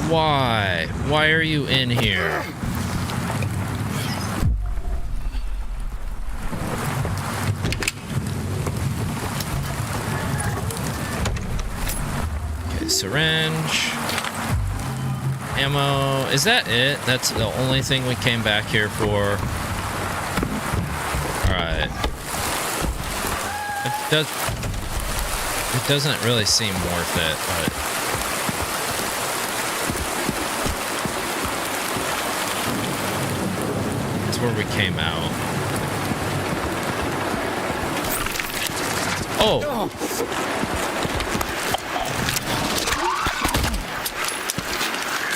Why? Why are you in here? Syringe, ammo. Is that it? That's the only thing we came back here for. It doesn't really seem worth it, but it's where we came out. Oh!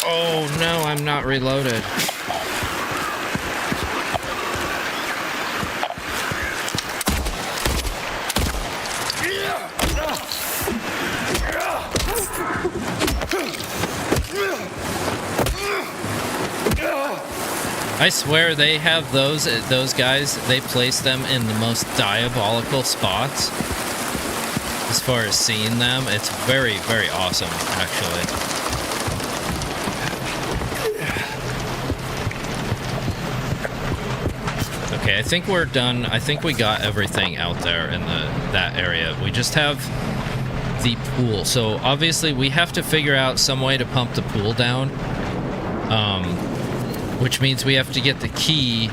Oh no, I'm not reloaded. I swear they have those guys, they place them in the most diabolical spots. As far as seeing them, it's very, very awesome, actually. Okay, I think we're done. I think we got everything out there in that area. We just have the pool. So obviously we have to figure out some way to pump the pool down. Which means we have to get the key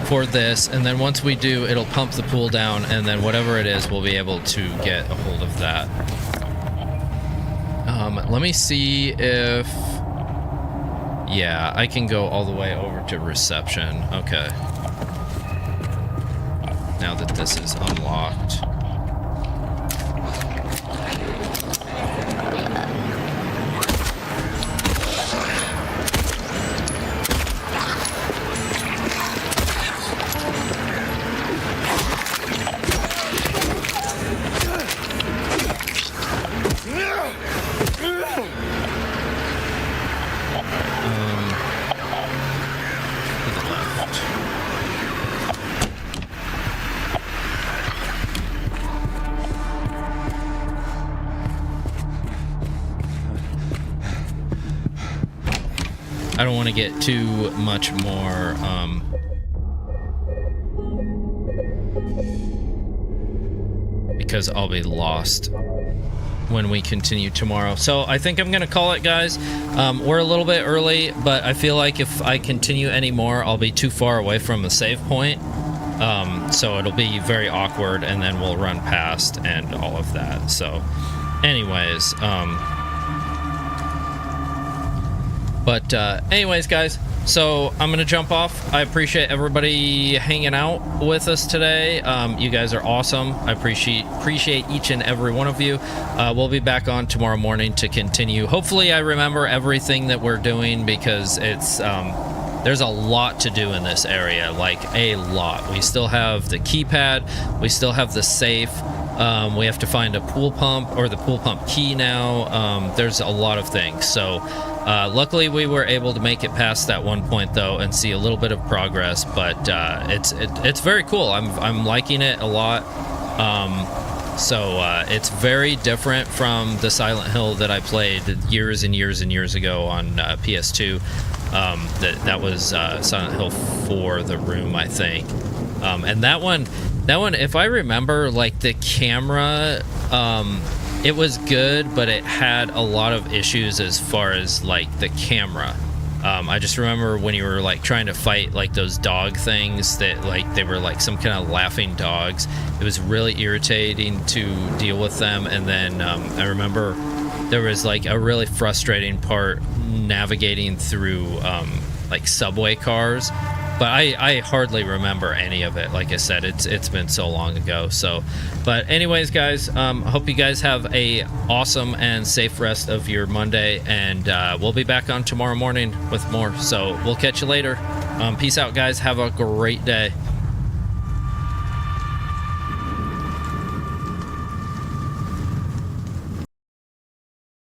for this, and then once we do, it'll pump the pool down, and then whatever it is, we'll be able to get a hold of that. Let me see if... Yeah, I can go all the way over to reception. Okay. Now that this is unlocked. I don't want to get too much more, because I'll be lost when we continue tomorrow. So I think I'm going to call it, guys. We're a little bit early, but I feel like if I continue anymore, I'll be too far away from the save point. So it'll be very awkward, and then we'll run past and all of that. So anyways, anyways, guys, so I'm gonna jump off. I appreciate everybody hanging out with us today. You guys are awesome. I appreciate each and every one of you. We'll be back on tomorrow morning to continue. Hopefully I remember everything that we're doing, because it's there's a lot to do in this area, like a lot. We still have the keypad, we still have the safe. We have to find a pool pump, or the pool pump key now. There's a lot of things. So luckily we were able to make it past that one point though, and see a little bit of progress, but it's very cool. I'm liking it a lot. So it's very different from the Silent Hill that I played years and years and years ago on PS2. That was Silent Hill 4, The Room, I think. And that one, if I remember, like, the camera, it was good, but it had a lot of issues as far as, like, the camera. I just remember when you were, like, trying to fight, like, those dog things that, like, they were, like, some kind of laughing dogs. It was really irritating to deal with them. And then I remember there was, like, a really frustrating part navigating through, like, subway cars. But I hardly remember any of it. Like I said, it's been so long ago. So, but anyways, guys, I hope you guys have a awesome and safe rest of your Monday, and we'll be back on tomorrow morning with more. So we'll catch you later. Peace out, guys. Have a great day.